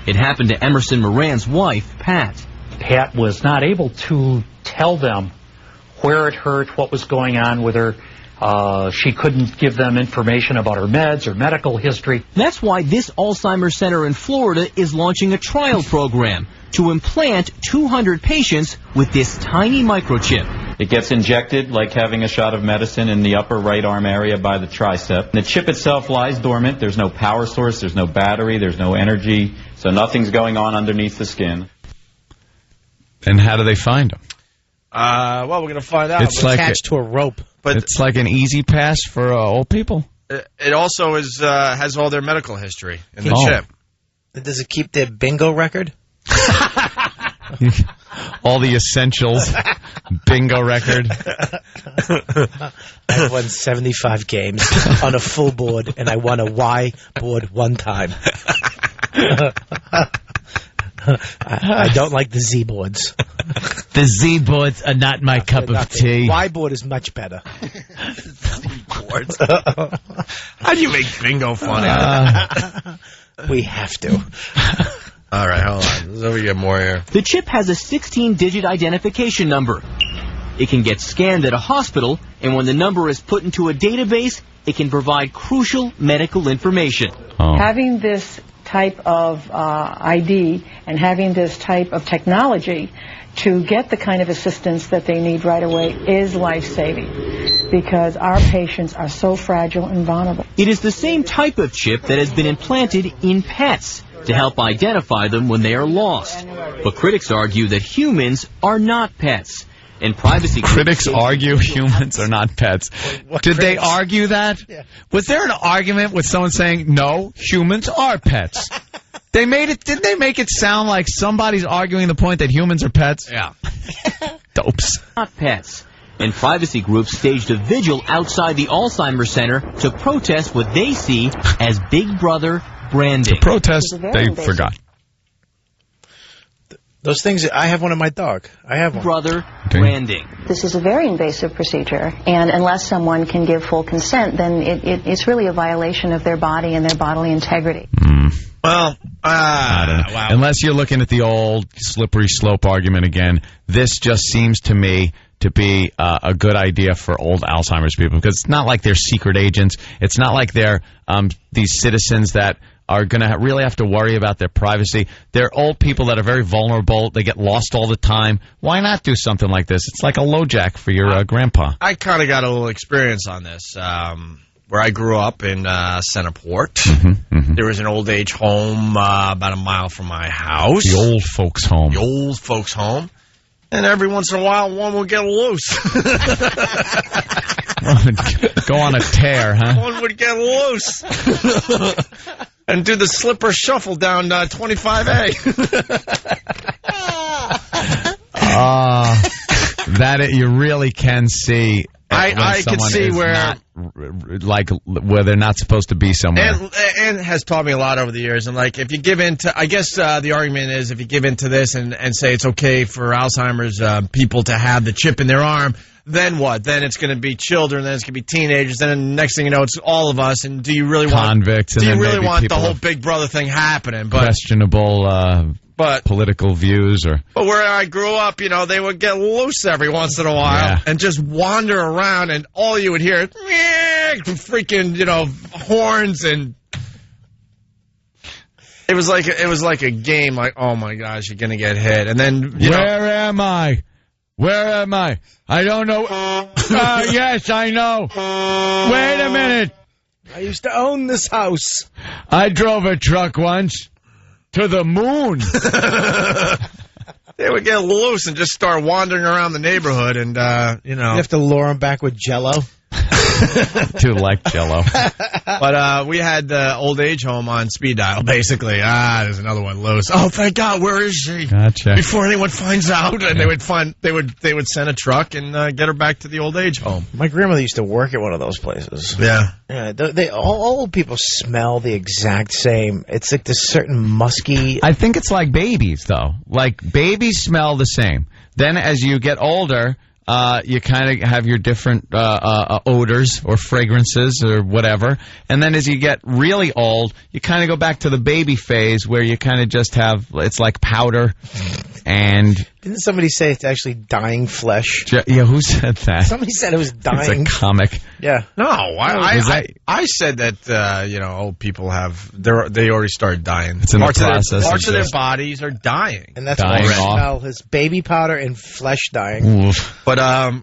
S: It happened to Emerson Moran's wife, Pat.
T: Pat was not able to tell them where it hurt, what was going on with her. She couldn't give them information about her meds or medical history.
S: That's why this Alzheimer's center in Florida is launching a trial program to implant 200 patients with this tiny microchip.
U: It gets injected like having a shot of medicine in the upper right arm area by the tricep. The chip itself lies dormant. There's no power source, there's no battery, there's no energy, so nothing's going on underneath the skin.
B: And how do they find them?
N: Well, we're going to find out.
B: It's like
C: attached to a rope.
N: But
B: it's like an easy pass for old people.
N: It also is has all their medical history in the chip.
C: Does it keep their bingo record?
B: All the essentials. Bingo record.
C: I won 75 games on a full board, and I won a Y board one time. I don't like the Z boards.
E: The Z boards are not my cup of tea.
C: Y board is much better.
N: Boards. How do you make bingo funny?
C: We have to.
N: All right, hold on. Let me get more here.
S: The chip has a 16-digit identification number. It can get scanned at a hospital, and when the number is put into a database, it can provide crucial medical information.
V: Having this type of ID and having this type of technology to get the kind of assistance that they need right away is life-saving because our patients are so fragile and vulnerable.
S: It is the same type of chip that has been implanted in pets to help identify them when they are lost. But critics argue that humans are not pets. And privacy
B: critics argue humans are not pets. Did they argue that? Yeah. Was there an argument with someone saying, no, humans are pets? Didn't they make it sound like somebody's arguing the point that humans are pets?
N: Yeah.
B: Dopes.
S: Not pets. And privacy groups staged a vigil outside the Alzheimer's Center to protest what they see as Big Brother branding.
B: To protest, they forgot.
C: Those things, I have one in my dog. I have one.
S: Brother branding.
V: This is a very invasive procedure, and unless someone can give full consent, then it's really a violation of their body and their bodily integrity.
N: Well,
B: I don't know. Wow. Unless you're looking at the old slippery slope argument again, this just seems to me to be a good idea for old Alzheimer's people, because it's not like they're secret agents. It's not like they're these citizens that are going to really have to worry about their privacy. They're old people that are very vulnerable. They get lost all the time. Why not do something like this? It's like a LoJack for your grandpa.
N: I kind of got a little experience on this. Where I grew up in Centerport, there was an old age home about a mile from my house.
B: The old folks' home.
N: The old folks' home. And every once in a while, one would get loose.
B: Go on a tear, huh?
N: One would get loose. And do the slipper shuffle down 25A.
B: That you really can see.
N: I can see where
B: where they're not supposed to be somewhere.
N: And has taught me a lot over the years. And like, if you give in to, I guess the argument is if you give in to this and say it's okay for Alzheimer's people to have the chip in their arm, then what? Then it's going to be children, then it's going to be teenagers, then the next thing you know, it's all of us. And do you really
B: convicts?
N: Do you really want the whole Big Brother thing happening? But
B: questionable political views,
N: but where I grew up, you know, they would get loose every once in a while and just wander around, and all you would hear is freaking, you know, horns, and it was like a game. Like, oh my gosh, you're gonna get hit, and then
B: where am I? Where am I? I don't know. Yes, I know. Wait a minute.
C: I used to own this house.
B: I drove a truck once to the moon.
N: They would get loose and just start wandering around the neighborhood, and you know,
C: you have to lure them back with Jell-O.
B: Too like Jello.
N: But we had the old age home on speed dial, basically. There's another one loose. Oh, thank God, where is she?
B: Gotcha.
N: Before anyone finds out, and they would send a truck and get her back to the old age home.
H: My grandmother used to work at one of those places.
N: Yeah.
H: Yeah, all old people smell the exact same. It's like this certain musky.
B: I think it's like babies, though. Like, babies smell the same. Then as you get older, you kind of have your different odors or fragrances or whatever. And then as you get really old, you kind of go back to the baby phase where you kind of just have, it's like powder. And
H: didn't somebody say it's actually dying flesh?
B: Yeah, who said that?
H: Somebody said it was dying.
B: It's a comic.
H: Yeah.
N: No, I said that old people they already started dying.
B: It's in the process.
N: Parts of their bodies are dying,
H: and that's why smell his baby powder and flesh dying.
B: Oof.
N: But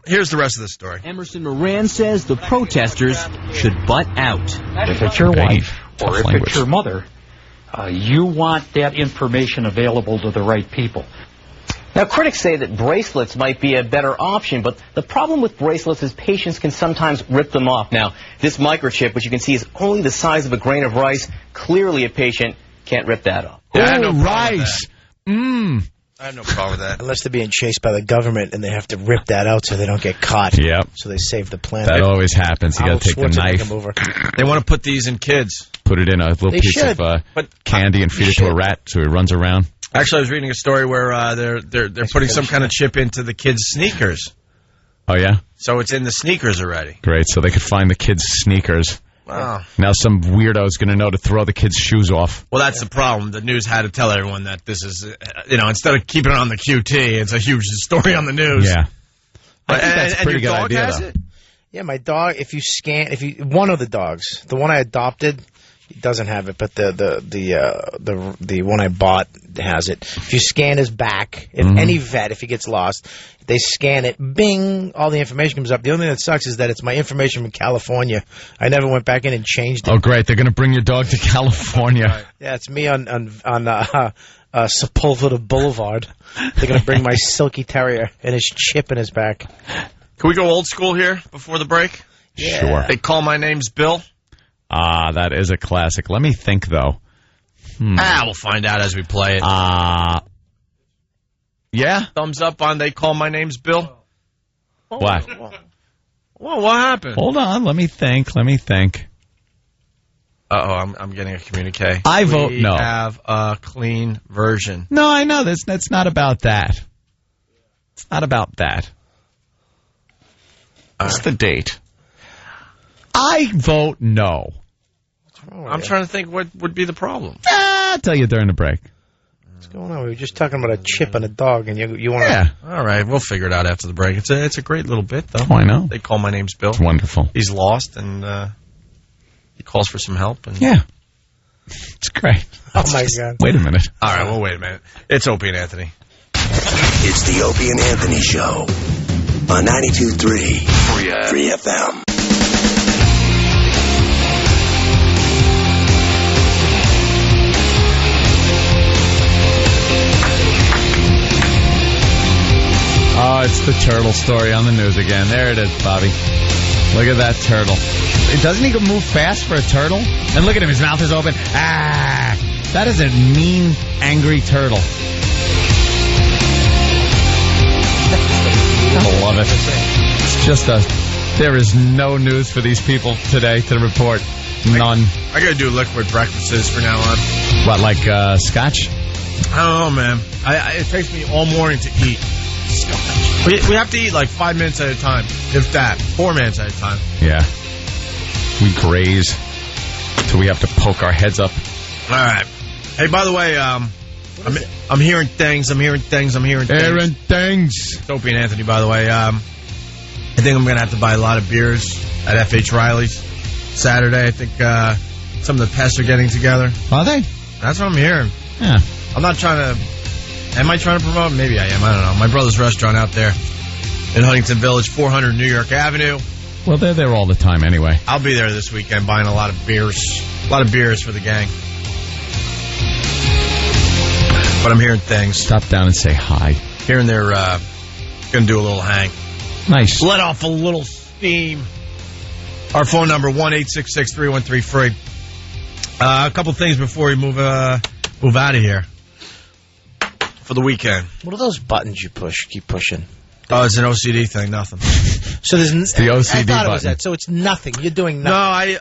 N: here's the rest of the story.
S: Emerson Moran says the protesters should butt out.
T: If it's your wife or if it's your mother, you want that information available to the right people.
E: Now, critics say that bracelets might be a better option, but the problem with bracelets is patients can sometimes rip them off. Now, this microchip, which you can see is only the size of a grain of rice, clearly a patient can't rip that off.
B: Rice.
N: I have no problem with that.
H: Unless they're being chased by the government and they have to rip that out so they don't get caught.
B: Yep.
H: So they save the planet.
B: That always happens. You got to take the knife.
N: They want to put these in kids.
B: Put it in a little piece of candy and feed it to a rat so it runs around.
N: Actually, I was reading a story where they're putting some kind of chip into the kids' sneakers.
B: Oh, yeah?
N: So it's in the sneakers already.
B: Great, so they could find the kids' sneakers.
N: Wow.
B: Now some weirdo's going to know to throw the kids' shoes off.
N: Well, that's the problem. The news had to tell everyone that this is, instead of keeping it on the QT, it's a huge story on the news.
B: Yeah. I think that's a pretty good
N: dog
B: idea,
N: has
B: though.
N: it?
H: Yeah, my dog, one of the dogs, the one I adopted, he doesn't have it, but the one I bought has it. If you scan his back, any vet, if he gets lost, they scan it, bing, all the information comes up. The only thing that sucks is that it's my information from California. I never went back in and changed it.
B: Oh, great. They're going to bring your dog to California.
H: Yeah, it's me on Sepulveda Boulevard. They're going to bring my silky terrier and his chip in his back.
N: Can we go old school here before the break?
H: Yeah.
B: Sure.
N: They call my name's Bill.
B: That is a classic. Let me think, though.
N: We'll find out as we play it.
B: Yeah?
N: Thumbs up on They Call My Name's Bill.
B: What?
N: Well, what happened?
B: Hold on. Let me think.
N: Uh-oh, I'm getting a communique.
B: I vote no.
N: We have a clean version.
B: No, I know. That's not about that. It's not about that. What's the date? I vote no.
N: I'm trying to think what would be the problem.
B: I'll tell you during the break.
H: What's going on? We were just talking about a chip on a dog, and you want to...
B: Yeah.
N: All right, we'll figure it out after the break. It's a great little bit, though.
B: Oh, I know.
N: They call my name's Bill.
B: It's wonderful.
N: He's lost, and he calls for some help. And
B: yeah. It's great.
H: Oh, my God.
B: Wait a minute.
N: All right, well, wait a minute. It's Opie and Anthony.
F: It's the Opie and Anthony Show on 92.3 Free FM.
B: Oh, it's the turtle story on the news again. There it is, Bobby. Look at that turtle. Doesn't he move fast for a turtle? And look at him, his mouth is open. That is a mean, angry turtle. I love it. It's just there is no news for these people today to report. None.
N: I gotta do liquid breakfasts from now on.
B: What, like scotch?
N: I don't know, man. It takes me all morning to eat. We have to eat like 5 minutes at a time, if that. 4 minutes at a time.
B: Yeah. We graze till we have to poke our heads up.
N: All right. Hey, by the way, I'm hearing things.
B: Hearing things.
N: It's Opie and Anthony, by the way. I think I'm going to have to buy a lot of beers at F.H. Riley's Saturday. I think some of the pests are getting together.
B: Are they?
N: That's what I'm hearing.
B: Yeah.
N: I'm not trying to... Am I trying to promote? Maybe I am. I don't know. My brother's restaurant out there in Huntington Village, 400 New York Avenue.
B: Well, they're there all the time anyway.
N: I'll be there this weekend buying a lot of beers. A lot of beers for the gang. But I'm hearing things.
B: Stop down and say hi.
N: Hearing they're going to do a little hang.
B: Nice.
N: Let off a little steam. Our phone number, 1-866-313-FREE. A couple things before we move out of here for the weekend.
H: What are those buttons you push? Keep pushing.
N: Oh, it's an OCD thing. Nothing.
H: So there's
B: It's the OCD
H: I thought
B: button.
H: it was that. So it's nothing. You're doing
N: No,
H: nothing.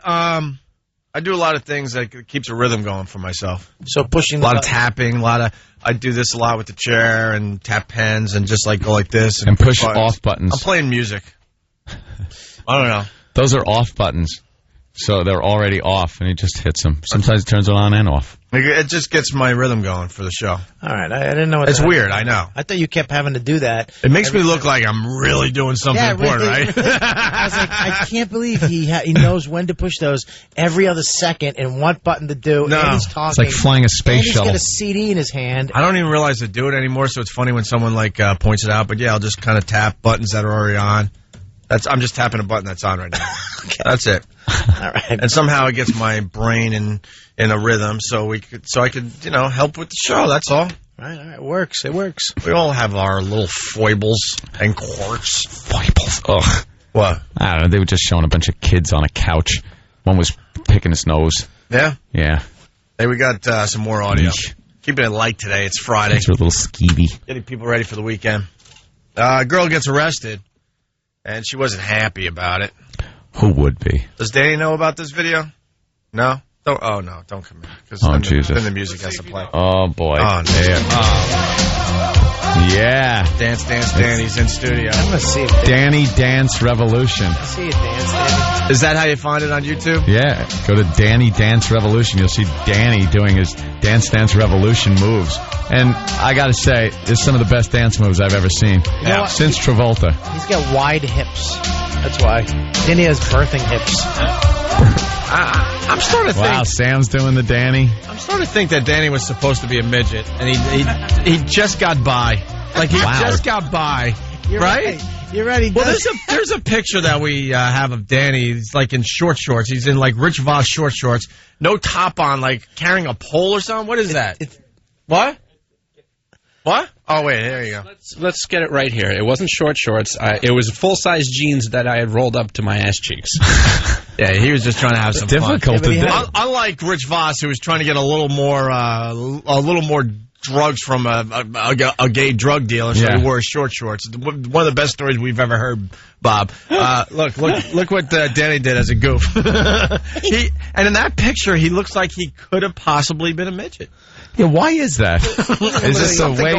N: I do a lot of things that keeps a rhythm going for myself.
H: So pushing
N: a lot
H: the
N: of tapping, I do this a lot with the chair and tap pens and just like go like this
B: And push off buttons.
N: I'm playing music. I don't know.
B: Those are off buttons. So they're already off, and he just hits them. Sometimes it turns it on and off.
N: It just gets my rhythm going for the show.
H: All right, I didn't know.
N: It's weird, I know.
H: I thought you kept having to do that.
N: It makes me look like I'm really doing something important, right?
H: I was like, I can't believe he knows when to push those every other second and what button to do.
N: No.
H: And he's talking.
B: It's like flying a space
H: and
B: shuttle.
H: He's got a CD in his hand.
N: I don't even realize I do it anymore, so it's funny when someone points it out. But yeah, I'll just kind of tap buttons that are already on. I'm just tapping a button that's on right now.
H: Okay.
N: That's it.
H: All right.
N: And somehow it gets my brain in a rhythm, so I could help with the show. That's all.
H: All right. It works. It works.
N: We all have our little foibles and quirks.
B: Foibles. Ugh.
N: What?
B: I don't know. They were just showing a bunch of kids on a couch. One was picking his nose.
N: Yeah?
B: Yeah.
N: Hey, we got some more audio. Keeping it light today. It's Friday.
B: It's a little skeevy.
N: Getting people ready for the weekend. A girl gets arrested, and she wasn't happy about it.
B: Who would be?
N: Does Danny know about this video? No? Don't come in.
B: Oh, Jesus.
N: Then the music has to play.
B: Oh, boy.
N: Oh, no.
B: Yeah.
N: Dance, Danny's in studio.
H: I'm going to see it.
B: Danny Dance Revolution.
H: See it, Danny.
N: Is that how you find it on YouTube?
B: Yeah. Go to Danny Dance Revolution. You'll see Danny doing his Dance Revolution moves. And I got to say, it's some of the best dance moves I've ever seen.
H: Yeah.
B: Since Travolta.
H: He's got wide hips. That's why. Danny has birthing hips.
N: I'm starting to think.
B: Wow, Sam's doing the Danny.
N: I'm starting to think that Danny was supposed to be a midget, and he just got by. Like, he just got by.
H: You're
N: right?
H: You're right.
N: Well, there's a picture that we have of Danny. He's like in short shorts. He's in like Rich Voss short shorts. No top on, like carrying a pole or something. What is that? What? What? Oh, wait, there you go.
R: Let's get it right here. It wasn't short shorts. It was full-size jeans that I had rolled up to my ass cheeks.
N: Yeah, he was just trying to have some
B: difficult
N: fun.
B: to do.
N: Unlike Rich Voss, who was trying to get a little more drugs from a gay drug dealer, so he wore his short shorts. One of the best stories we've ever heard, Bob. Look what Danny did as a goof. And in that picture, he looks like he could have possibly been a midget.
B: Yeah, why is that? Is this the way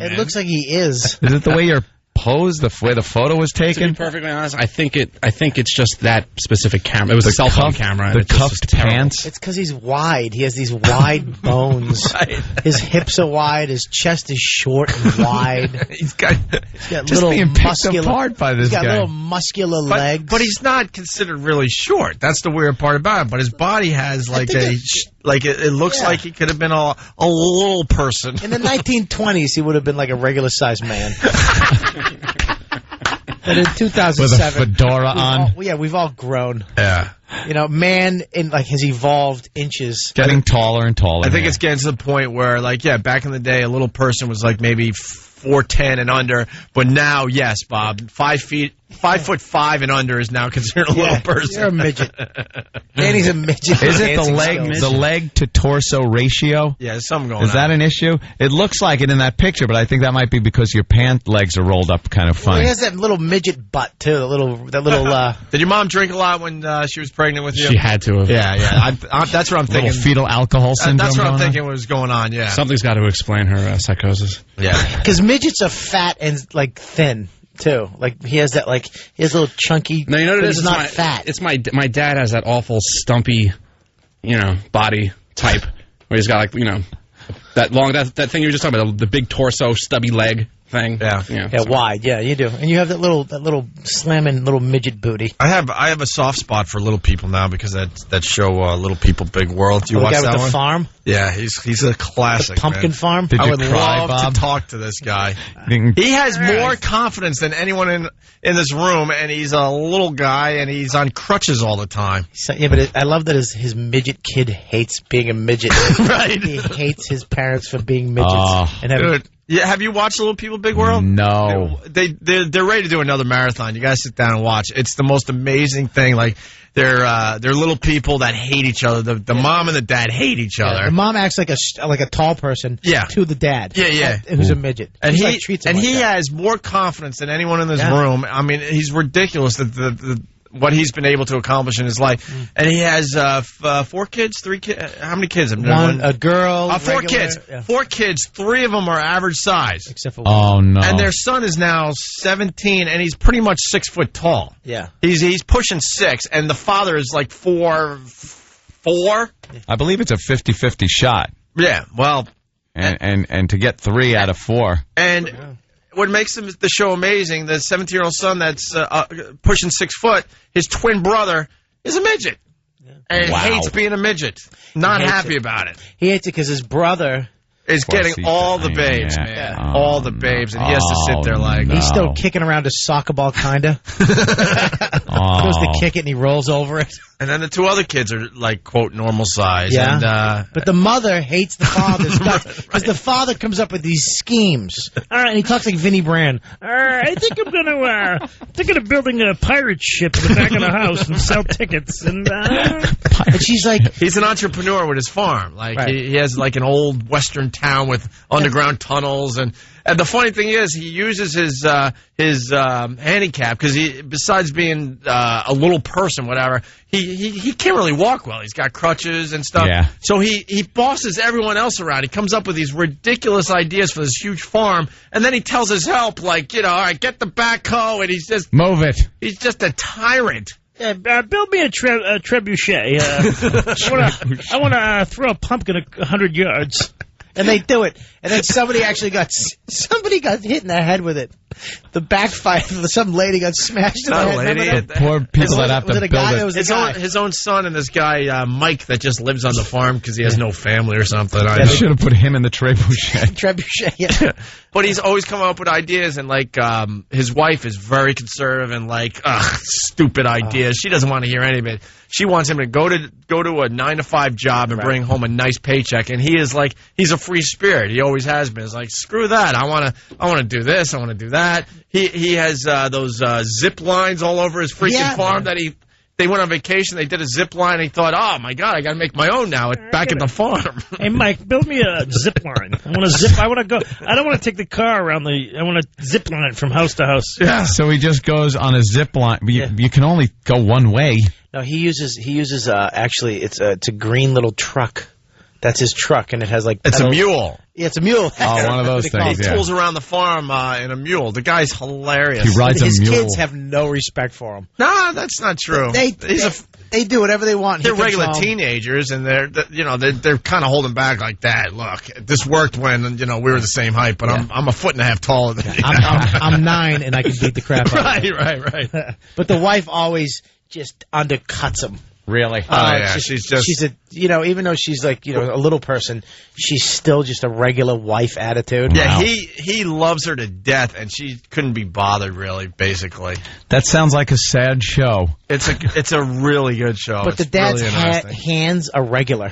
H: It looks like he is.
B: Is it the way you're posed, the way the photo was taken?
R: To be perfectly honest, I think it's just that specific camera. It was a cell phone camera.
B: The cuffed pants.
H: It's because he's wide. He has these wide bones.
N: Right.
H: His hips are wide. His chest is short and wide.
N: He's got
B: just
H: little
B: being picked
H: muscular.
B: apart by this
H: He's got
B: guy.
H: little muscular legs.
N: But he's not considered really short. That's the weird part about it. But his body has it looks like he could have been a little person.
H: In the 1920s, he would have been like a regular sized man. But in 2007,
B: with a fedora on.
H: We've all grown.
N: Yeah.
H: Man has evolved inches.
B: Getting taller and taller.
N: I think it's getting to the point where, back in the day, a little person was maybe 4'10" and under, but now, yes, Bob, 5'5" and under is now considered a little person.
H: You're a midget. Danny's a midget.
B: Is it the leg to torso ratio?
N: Yeah, there's something going on.
B: Is that an issue? It looks like it in that picture, but I think that might be because your pant legs are rolled up kind of funny.
H: Well, he has that little midget butt too. That little.
N: Did your mom drink a lot when she was pregnant with you?
R: She had to have.
N: Yeah. That's what I'm thinking.
B: Little fetal alcohol syndrome.
N: That's what I'm thinking was going on. Yeah.
R: Something's got to explain her psychosis.
N: Yeah.
H: Because midgets are fat and thin. Too, he has that he has a little chunky.
R: No, you know what it is?
H: It's not fat.
R: It's my dad has that awful stumpy, body type where he's got that long that thing you were just talking about, the big torso, stubby leg thing.
H: Yeah, wide. Yeah, you do, and you have that little slamming little midget booty.
N: I have a soft spot for little people now because that show Little People Big World. Do you watch
H: that
N: that
H: with
N: one?
H: the farm?
N: Yeah, he's a classic.
H: The pumpkin
N: man.
H: farm.
B: Did
N: I
B: you
N: would
B: cry,
N: love
B: Bob?
N: to talk to this guy. He has more confidence than anyone in this room, and he's a little guy, and he's on crutches all the time.
H: Yeah, but I love that his midget kid hates being a midget.
N: Right.
H: He hates his parents for being midgets.
N: Dude, Yeah, have you watched Little People, Big World?
B: No.
N: They're ready to do another marathon. You guys sit down and watch. It's the most amazing thing. Like they're little people that hate each other. The mom and the dad hate each other.
C: The mom acts like a tall person. To the dad.
N: Yeah.
C: Who's a midget.
N: And
C: he treats him like
N: he
C: that.
N: has more confidence than anyone in this room. I mean, he's ridiculous that what he's been able to accomplish in his life. And he has 4 kids, 3 kids. How many kids?
C: A girl.
N: 4 kids. Yeah. 4 kids. 3 of them are average size.
C: Except for one.
B: Oh, no.
N: And their son is now 17, and he's pretty much 6 foot tall.
C: Yeah.
N: He's pushing 6, and the father is like 4.
B: I believe it's a 50-50 shot.
N: Yeah, well.
B: And to get 3 out of 4.
N: And what makes the show amazing, the 17-year-old son that's pushing 6 foot, his twin brother is a midget. And hates being a midget. Not happy about it.
C: He hates it because his brother
N: is getting all the babes, man. All the babes. And he has to sit there like...
C: He's still kicking around a soccer ball, kind of. He goes to kick it and he rolls over it.
N: And then the 2 other kids are, like, quote, normal size.
C: Yeah.
N: And,
C: but the mother hates the father's guts because the father comes up with these schemes. All right, and he talks like Vinnie Brand.
G: I think I'm thinking of building a pirate ship in the back of the house and sell tickets. And
C: she's like...
N: He's an entrepreneur with his farm. Like, he has, like, an old western town with underground tunnels. And the funny thing is, he uses his handicap because besides being a little person, whatever, he can't really walk well. He's got crutches and stuff.
B: Yeah.
N: So he bosses everyone else around. He comes up with these ridiculous ideas for this huge farm, and then he tells his help, like, all right, get the backhoe, and he's just...
B: Move it.
N: He's just a tyrant.
G: Build me a trebuchet. I want to throw a pumpkin 100 yards.
C: And they do it. And then somebody got hit in the head with it. The backfire. Some lady got smashed in the head.
B: Poor people that have to build it.
N: His own son and this guy, Mike, that just lives on the farm because he has no family or something.
B: They should have put him in the trebuchet.
C: Trebuchet, yeah.
N: But he's always coming up with ideas, and, like, his wife is very conservative and, like, stupid ideas. She doesn't want to hear any of it. She wants him to go to a 9-to-5 job and bring home a nice paycheck, and he is like, he's a free spirit. He always has been. It's like, screw that. I want to do this. I want to do that. He has those zip lines all over his freaking farm that they went on vacation. They did a zip line. And he thought, oh my God, I got to make my own now. Back at the farm.
G: Hey Mike, build me a zip line. I want to zip. I want to go. I don't want to take the car around I want to zip line from house to house.
B: Yeah. So he just goes on a zip line. You can only go one way.
C: No, he uses actually it's a green little truck. That's his truck, and it has like pedals.
N: It's a mule.
C: Yeah, it's a mule.
B: Oh, one of those things.
N: He tools around the farm in a mule. The guy's hilarious.
B: He rides a mule.
C: His kids have no respect for him.
N: No, that's not true.
C: They do whatever they want.
N: They're regular teenagers, and they're kind of holding back like that. Look, this worked when we were the same height, but I'm a foot and a half taller than you.
C: I'm 9, and I can beat the crap out of him.
N: Right.
C: But the wife always just undercuts him.
B: Really?
N: Yeah. She's
C: even though she's like, a little person, she's still just a regular wife attitude.
N: Yeah, wow. He loves her to death, and she couldn't be bothered, really, basically.
B: That sounds like a sad show.
N: It's a really good show.
C: But the dad's hands are regular.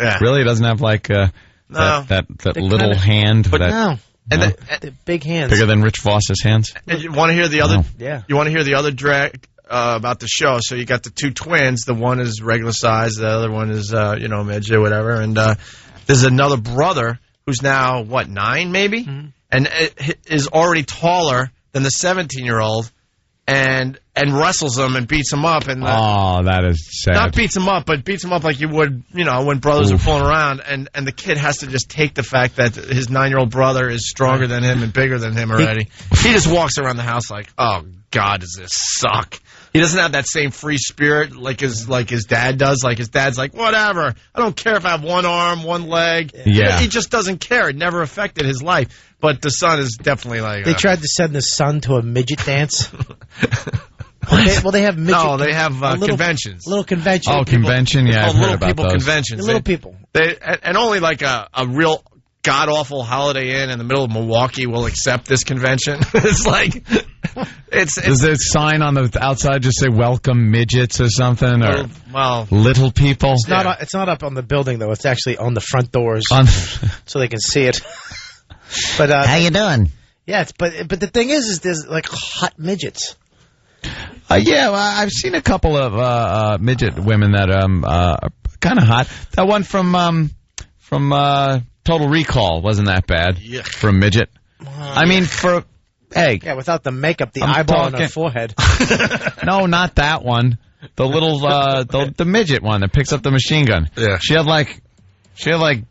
N: Yeah.
B: Really? It doesn't have like that little hand?
N: But
C: no. And the big hands.
B: Bigger than Rich Voss's hands?
N: And you want to hear the other?
C: Yeah.
N: You want to hear the other drag? About the show. So you got the 2 twins. The one is regular size. The other one is, midget, whatever. And there's another brother who's now, 9 maybe? Mm-hmm. And is already taller than the 17-year-old and wrestles him and beats him up. And
B: that is sad.
N: Not beats him up, but beats him up like you would, when brothers are fooling around. And the kid has to just take the fact that his 9-year-old brother is stronger than him and bigger than him already. He just walks around the house like, oh, God, does this suck? He doesn't have that same free spirit like his dad does. Like his dad's like, whatever. I don't care if I have one arm, one leg.
B: Yeah.
N: He just doesn't care. It never affected his life. But the son is definitely like...
C: They tried to send the son to a midget dance. They have midget...
N: No, they have conventions.
C: Little convention.
B: Oh, convention? Yeah, I've heard about those.
N: Conventions.
C: Little people.
N: And only like a real... god-awful Holiday Inn in the middle of Milwaukee will accept this convention. It's like... Does
B: the sign on the outside just say "Welcome Midgets" or something, or little people?
C: It's not up on the building though. It's actually on the front doors, so they can see it. But
B: How you doing?
C: Yeah, but the thing is there's like hot midgets.
B: Yeah, well, I've seen a couple of midget women that are kind of hot. That one from Total Recall wasn't that bad for a midget. I mean,
C: Yeah, without the makeup, the eyeball on her forehead.
B: No, not that one. The little the midget one that picks up the machine gun. Yeah, she had like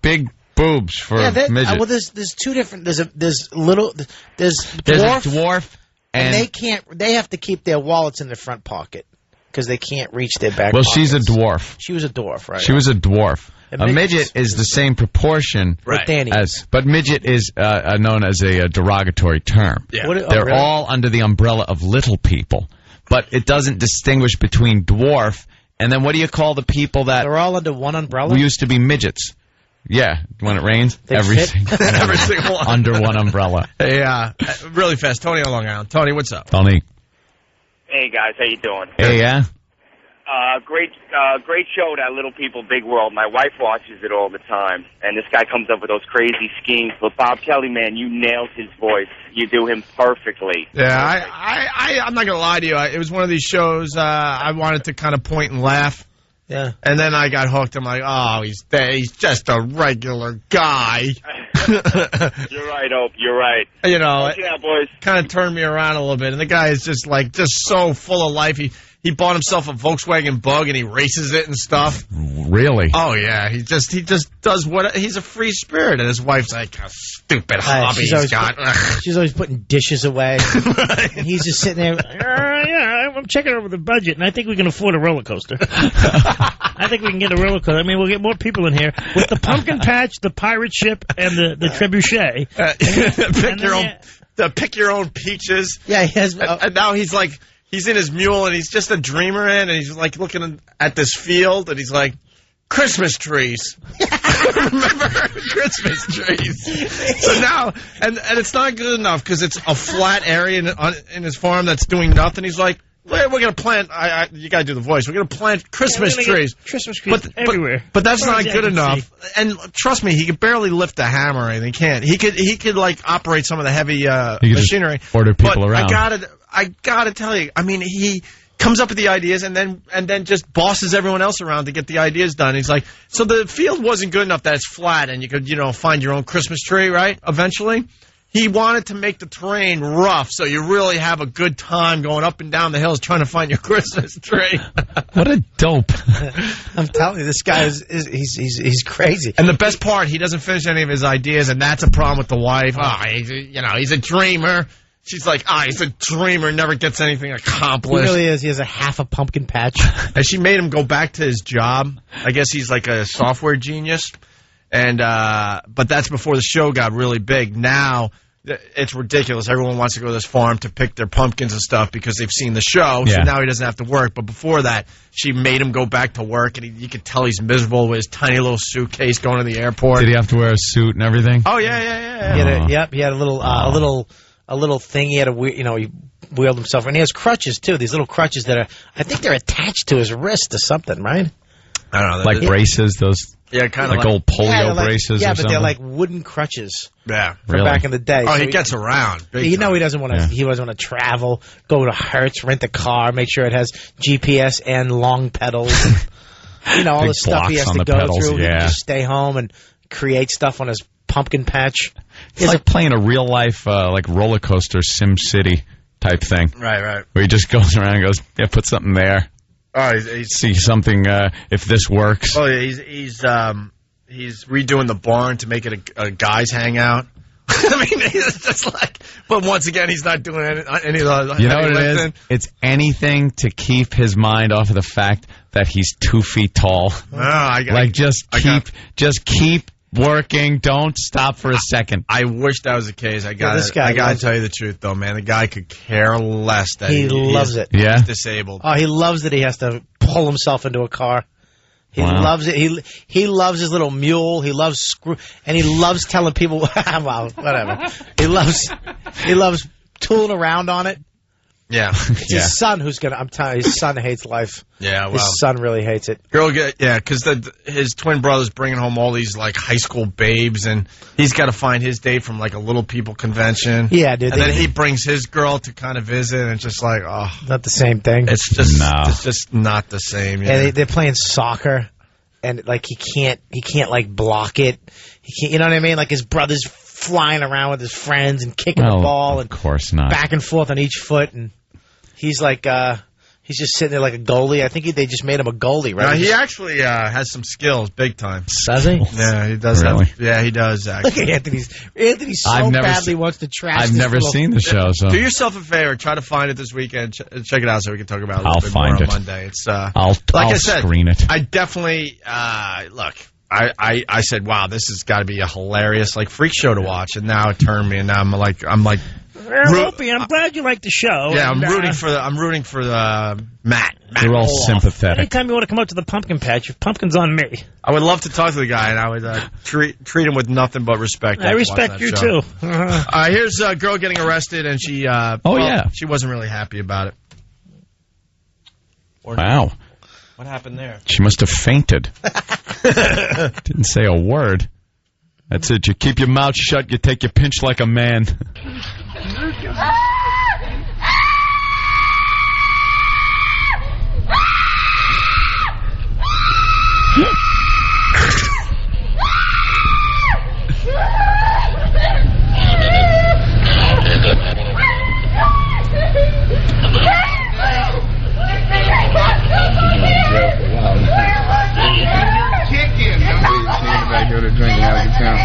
B: big boobs for midget.
C: Well, there's two different. There's dwarf.
B: There's a dwarf,
C: and they have to keep their wallets in their front pocket because they can't reach their back.
B: Well,
C: pockets.
B: she's a dwarf.
C: She was a dwarf, right?
B: She was a dwarf. A midget is the same proportion but midget is known as a derogatory term. Yeah. They're all under the umbrella of little people, but it doesn't distinguish between dwarf and then what do you call the people that...
C: They're all under one umbrella?
B: We used to be midgets. Yeah, when it rains, every single one. Under one umbrella.
N: Hey, really fast, Tony on Long Island. Tony, what's up?
B: Tony.
Q: Hey, guys, how you doing?
B: Hey, yeah?
Q: Great show, that Little People, Big World. My wife watches it all the time, and this guy comes up with those crazy schemes. But Bob Kelly, man, you nailed his voice. You do him perfectly.
N: Yeah, I'm not gonna lie to you. It was one of these shows I wanted to kind of point and laugh.
C: Yeah.
N: And then I got hooked. I'm like, oh, he's just a regular guy.
Q: You're right, Ope. You're right.
N: You know,
Q: check it out, boys.
N: Kind of turned me around a little bit. And the guy is just so full of life. He bought himself a Volkswagen Bug and he races it and stuff.
B: Really?
N: Oh yeah. He just does he's a free spirit, and his wife's like, a stupid hobby he's got.
C: She's always putting dishes away. And he's just sitting there.
G: Yeah, I'm checking over the budget, and I think we can afford a roller coaster. I think we can get a roller coaster. I mean, we'll get more people in here with the pumpkin patch, the pirate ship, and the trebuchet.
N: Pick your own peaches.
C: Yeah, he has.
N: And now he's like. He's in his mule, and he's just a dreamer and he's like looking at this field, and he's like, Christmas trees. Remember? Christmas trees. So now, and it's not good enough because it's a flat area in his farm that's doing nothing. He's like, we're going to plant, you got to do the voice, we're going to plant Christmas trees.
G: Christmas trees everywhere.
N: But that's not good enough. And trust me, he could barely lift a hammer or anything. He can't. He could like operate some of the heavy machinery.
B: Order people around.
N: I gotta tell you, I mean, he comes up with the ideas and then just bosses everyone else around to get the ideas done. He's like, so the field wasn't good enough that it's flat and you could, find your own Christmas tree, right? Eventually. He wanted to make the terrain rough so you really have a good time going up and down the hills trying to find your Christmas tree.
B: What a dope.
C: I'm telling you, this guy he's crazy.
N: And the best part, he doesn't finish any of his ideas, and that's a problem with the wife. He's a dreamer. She's like, he's a dreamer, never gets anything accomplished.
C: He really is. He has half a pumpkin patch.
N: And she made him go back to his job. I guess he's like a software genius. And but that's before the show got really big. Now it's ridiculous. Everyone wants to go to this farm to pick their pumpkins and stuff because they've seen the show. Yeah. So now he doesn't have to work. But before that, she made him go back to work, and you could tell he's miserable with his tiny little suitcase going to the airport.
B: Did he have to wear a suit and everything?
N: Oh yeah.
C: He had a little thing. He had he wheeled himself, and he has crutches too. These little crutches that I think they're attached to his wrist or something, right?
N: I don't know.
B: Like braces, those.
N: Yeah, kind
B: of like old polio braces.
C: Yeah,
B: or
C: but
B: something?
C: they're like wooden crutches.
N: Yeah,
C: from back in the day.
N: Oh, so he gets around.
C: He doesn't want to. Yeah. He doesn't want to travel. Go to Hertz, rent a car, make sure it has GPS and long pedals. All the stuff he has to go through. Yeah. Just stay home and create stuff on his pumpkin patch.
B: It's like playing a real life like roller coaster Sim City type thing.
N: Right.
B: Where he just goes around and goes, put something there.
N: Oh, he's
B: see something if this works.
N: Oh, yeah, he's redoing the barn to make it a guy's hangout. I mean, it's just like, but once again, he's not doing any of the.
B: You know what it is? It's anything to keep his mind off of the fact that he's 2 feet tall. Just keep working. Don't stop for a second.
N: I wish that was the case. I got to tell you the truth, though, man. The guy could care less that
C: he loves it.
B: Yeah,
N: he's disabled.
C: Oh, he loves that he has to pull himself into a car. He loves it. He loves his little mule. He loves and he loves telling people. Well, whatever. He loves tooling around on it.
N: Yeah.
C: It's his son who's gonna. I'm telling you, his son hates life.
N: Yeah, well.
C: His son really hates it.
N: Because his twin brother's bringing home all these like high school babes, and he's got to find his date from like a little people convention.
C: Yeah, dude.
N: And then he brings his girl to kind of visit, and it's just like, oh,
C: not the same thing.
N: It's just not the same.
C: Yeah, they're playing soccer, and like he can't like block it. He can't. You know what I mean? Like his brother's flying around with his friends and kicking the ball, and
B: of course not.
C: Back and forth on each foot, and he's like, he's just sitting there like a goalie. I think they just made him a goalie, right?
N: No, he actually has some skills, big time.
C: Does he?
N: Yeah, he does.
B: Really?
N: He does. Actually.
C: Look at Anthony so badly wants to trash.
B: I've never seen the show. So
N: do yourself a favor, try to find it this weekend. Check it out so we can talk about it a little bit more on Monday. It's
B: I'll screen it.
N: I definitely look. I said, wow, this has got to be a hilarious like freak show to watch, and now it turned me, and now I'm like.
G: Opie, I'm glad you like the show.
N: Yeah,
G: and,
N: I'm rooting for Matt.
B: We're all sympathetic.
G: Anytime you want to come up to the pumpkin patch, if pumpkin's on me.
N: I would love to talk to the guy, and I would treat him with nothing but respect.
G: I respect you too.
N: Here's a girl getting arrested, and she. She wasn't really happy about it.
B: Wow.
N: What happened there?
B: She must have fainted. Didn't say a word. That's it. You keep your mouth shut. You take your pinch like a man.
I: Go to drinking out of town.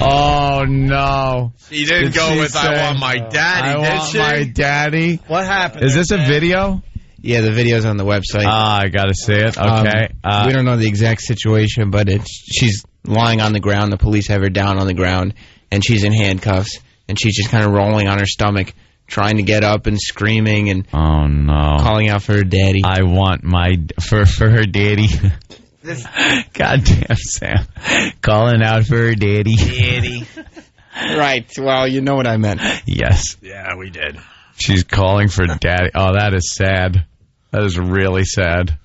B: Oh no!
N: She didn't go with "I want my daddy."
B: I want my daddy.
N: What happened?
B: Is this a video?
J: Yeah, the video's on the website.
B: I gotta see it. Okay.
J: We don't know the exact situation, but she's lying on the ground. The police have her down on the ground, and she's in handcuffs, and she's just kind of rolling on her stomach, trying to get up and screaming and calling out for her daddy.
B: I want for her daddy. Goddamn Sam, calling out for her daddy.
J: Daddy. Right. Well, you know what I meant.
B: Yes.
N: Yeah, we did.
B: She's calling for daddy. Oh, that is sad. That is really sad.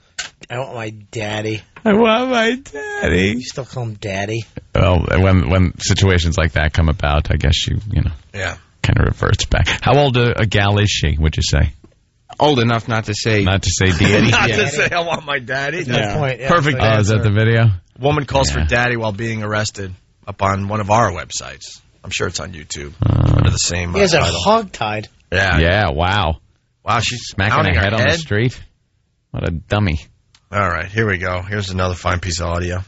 C: I want my daddy.
B: I want my daddy.
C: You still call him daddy?
B: Well, when situations like that come about, I guess
N: yeah.
B: Kind of reverts back. How old a gal is she, would you say?
J: Old enough not to say
B: daddy.
N: Not to say I want my daddy.
C: No point. Yeah,
N: perfect
B: answer. Is that the video?
N: Woman calls for daddy while being arrested up on one of our websites. I'm sure it's on YouTube. Under the same
C: he has a
N: title.
C: hog tied.
N: Yeah.
B: Yeah, wow.
N: Wow, she's
B: smacking her head on the street. What a dummy.
N: All right, here we go. Here's another fine piece of audio.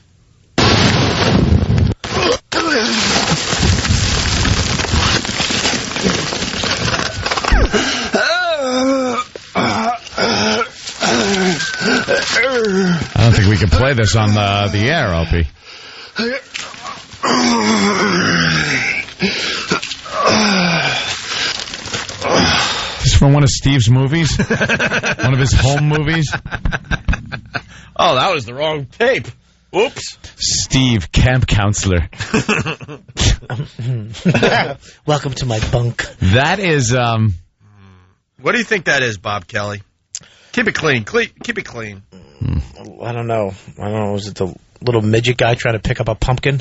B: I don't think we can play this on the air, Opie. This is from one of Steve's movies? One of his home movies?
N: Oh, that was the wrong tape. Oops.
B: Steve, camp counselor.
C: Welcome to my bunk.
B: That is,
N: What do you think that is, Bob Kelly? Keep it clean. Keep it clean.
C: I don't know. Was it the little midget guy trying to pick up a pumpkin?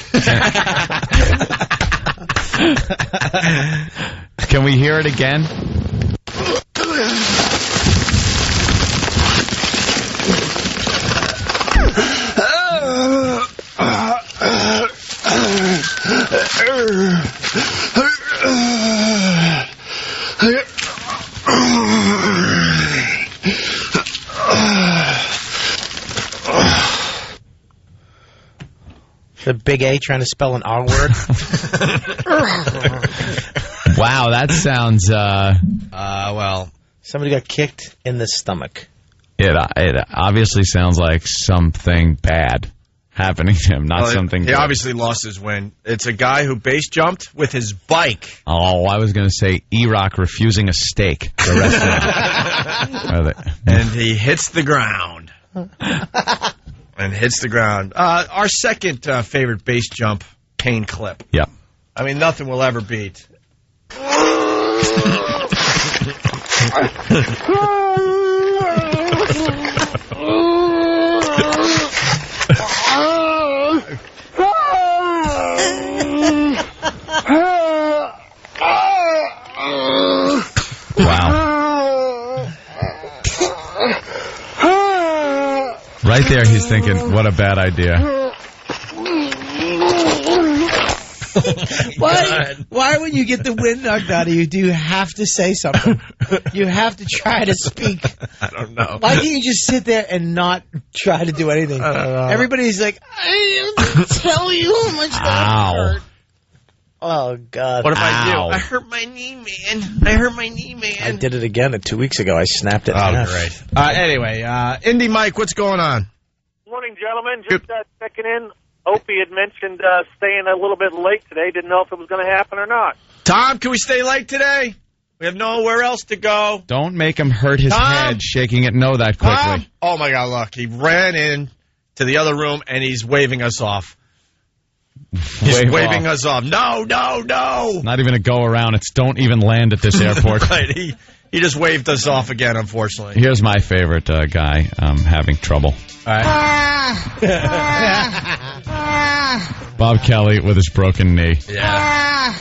B: Can we hear it again?
C: The big A trying to spell an R word.
B: Wow, that sounds,
N: well.
C: Somebody got kicked in the stomach.
B: It obviously sounds like something bad happening to him, not something
N: He
B: good.
N: obviously lost his win. It's a guy who base jumped with his bike.
B: Oh, I was going to say E-Rock refusing a steak at a restaurant.
N: And he hits the ground. Our second favorite base jump cocaine clip.
B: Yeah.
N: I mean, nothing will ever beat.
B: Wow. Right there, he's thinking, what a bad idea.
C: Why when you get the wind knocked out of you, do you have to say something? You have to try to speak.
N: I don't know.
C: Why can't you just sit there and not try to do anything?
N: I don't know.
C: Everybody's like, I have to tell you how much that hurt. Oh, God.
N: What if I do? I hurt my knee, man. I hurt my knee, man.
H: I did it again 2 weeks ago. I snapped it in half.
N: Great. Anyway, Indy Mike, what's going on?
K: Morning, gentlemen. Just checking in. Opie had mentioned staying a little bit late today. Didn't know if it was going to happen or not.
N: Tom, can we stay late today? We have nowhere else to go.
B: Don't make him hurt his head shaking it no that quickly.
N: Tom? Oh, my God, look. He ran in to the other room, and he's waving us off. He's waving us off. No, no, no.
B: Not even a go around. It's don't even land at this airport.
N: Right. He just waved us off again, unfortunately.
B: Here's my favorite guy having trouble.
N: All right.
B: Bob Kelly with his broken knee.
N: Yeah.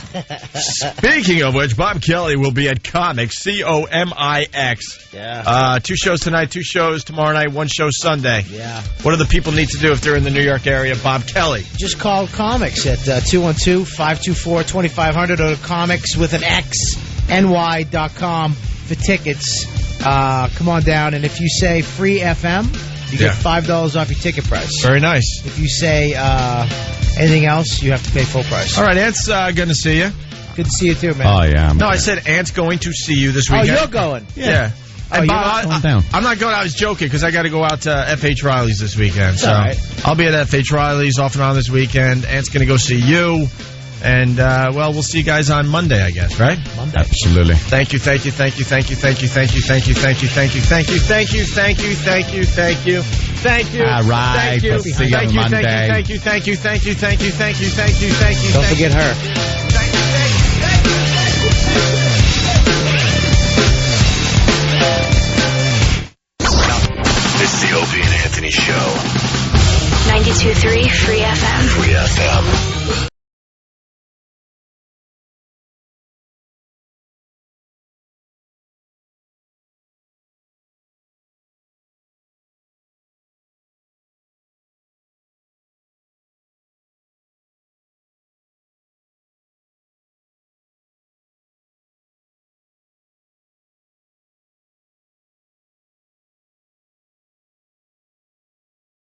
N: Speaking of which, Bob Kelly will be at Comics, COMIX.
C: Yeah.
N: 2 shows tonight, 2 shows tomorrow night, 1 show Sunday.
C: Yeah.
N: What do the people need to do if they're in the New York area? Bob Kelly.
C: Just call Comics at 212-524-2500 or comicswithanyny.com for tickets. Come on down, and if you say free FM, you get $5 off your ticket price.
N: Very nice.
C: If you say anything else, you have to pay full price.
N: All right, Ant's going to see you.
C: Good to see you too, man.
B: Oh, yeah.
N: No, I said Ant's going to see you this weekend.
C: Oh, you're going?
N: Yeah.
C: Oh,
N: And
C: you're
N: Bob,
C: not
B: down.
N: I'm not going. I was joking because I got to go out to F.H. Riley's this weekend. So
C: all right.
N: I'll be at F.H. Riley's off and on this weekend. Ant's going to go see you. And, well, we'll see you guys on Monday, I guess, right?
C: Monday.
B: Absolutely.
N: Thank you. All
B: right. We'll see you on Monday.
N: Thank you.
C: Don't forget her.
F: This is the Opie and Anthony Show.
I: 92.3 Free FM.
F: Free FM.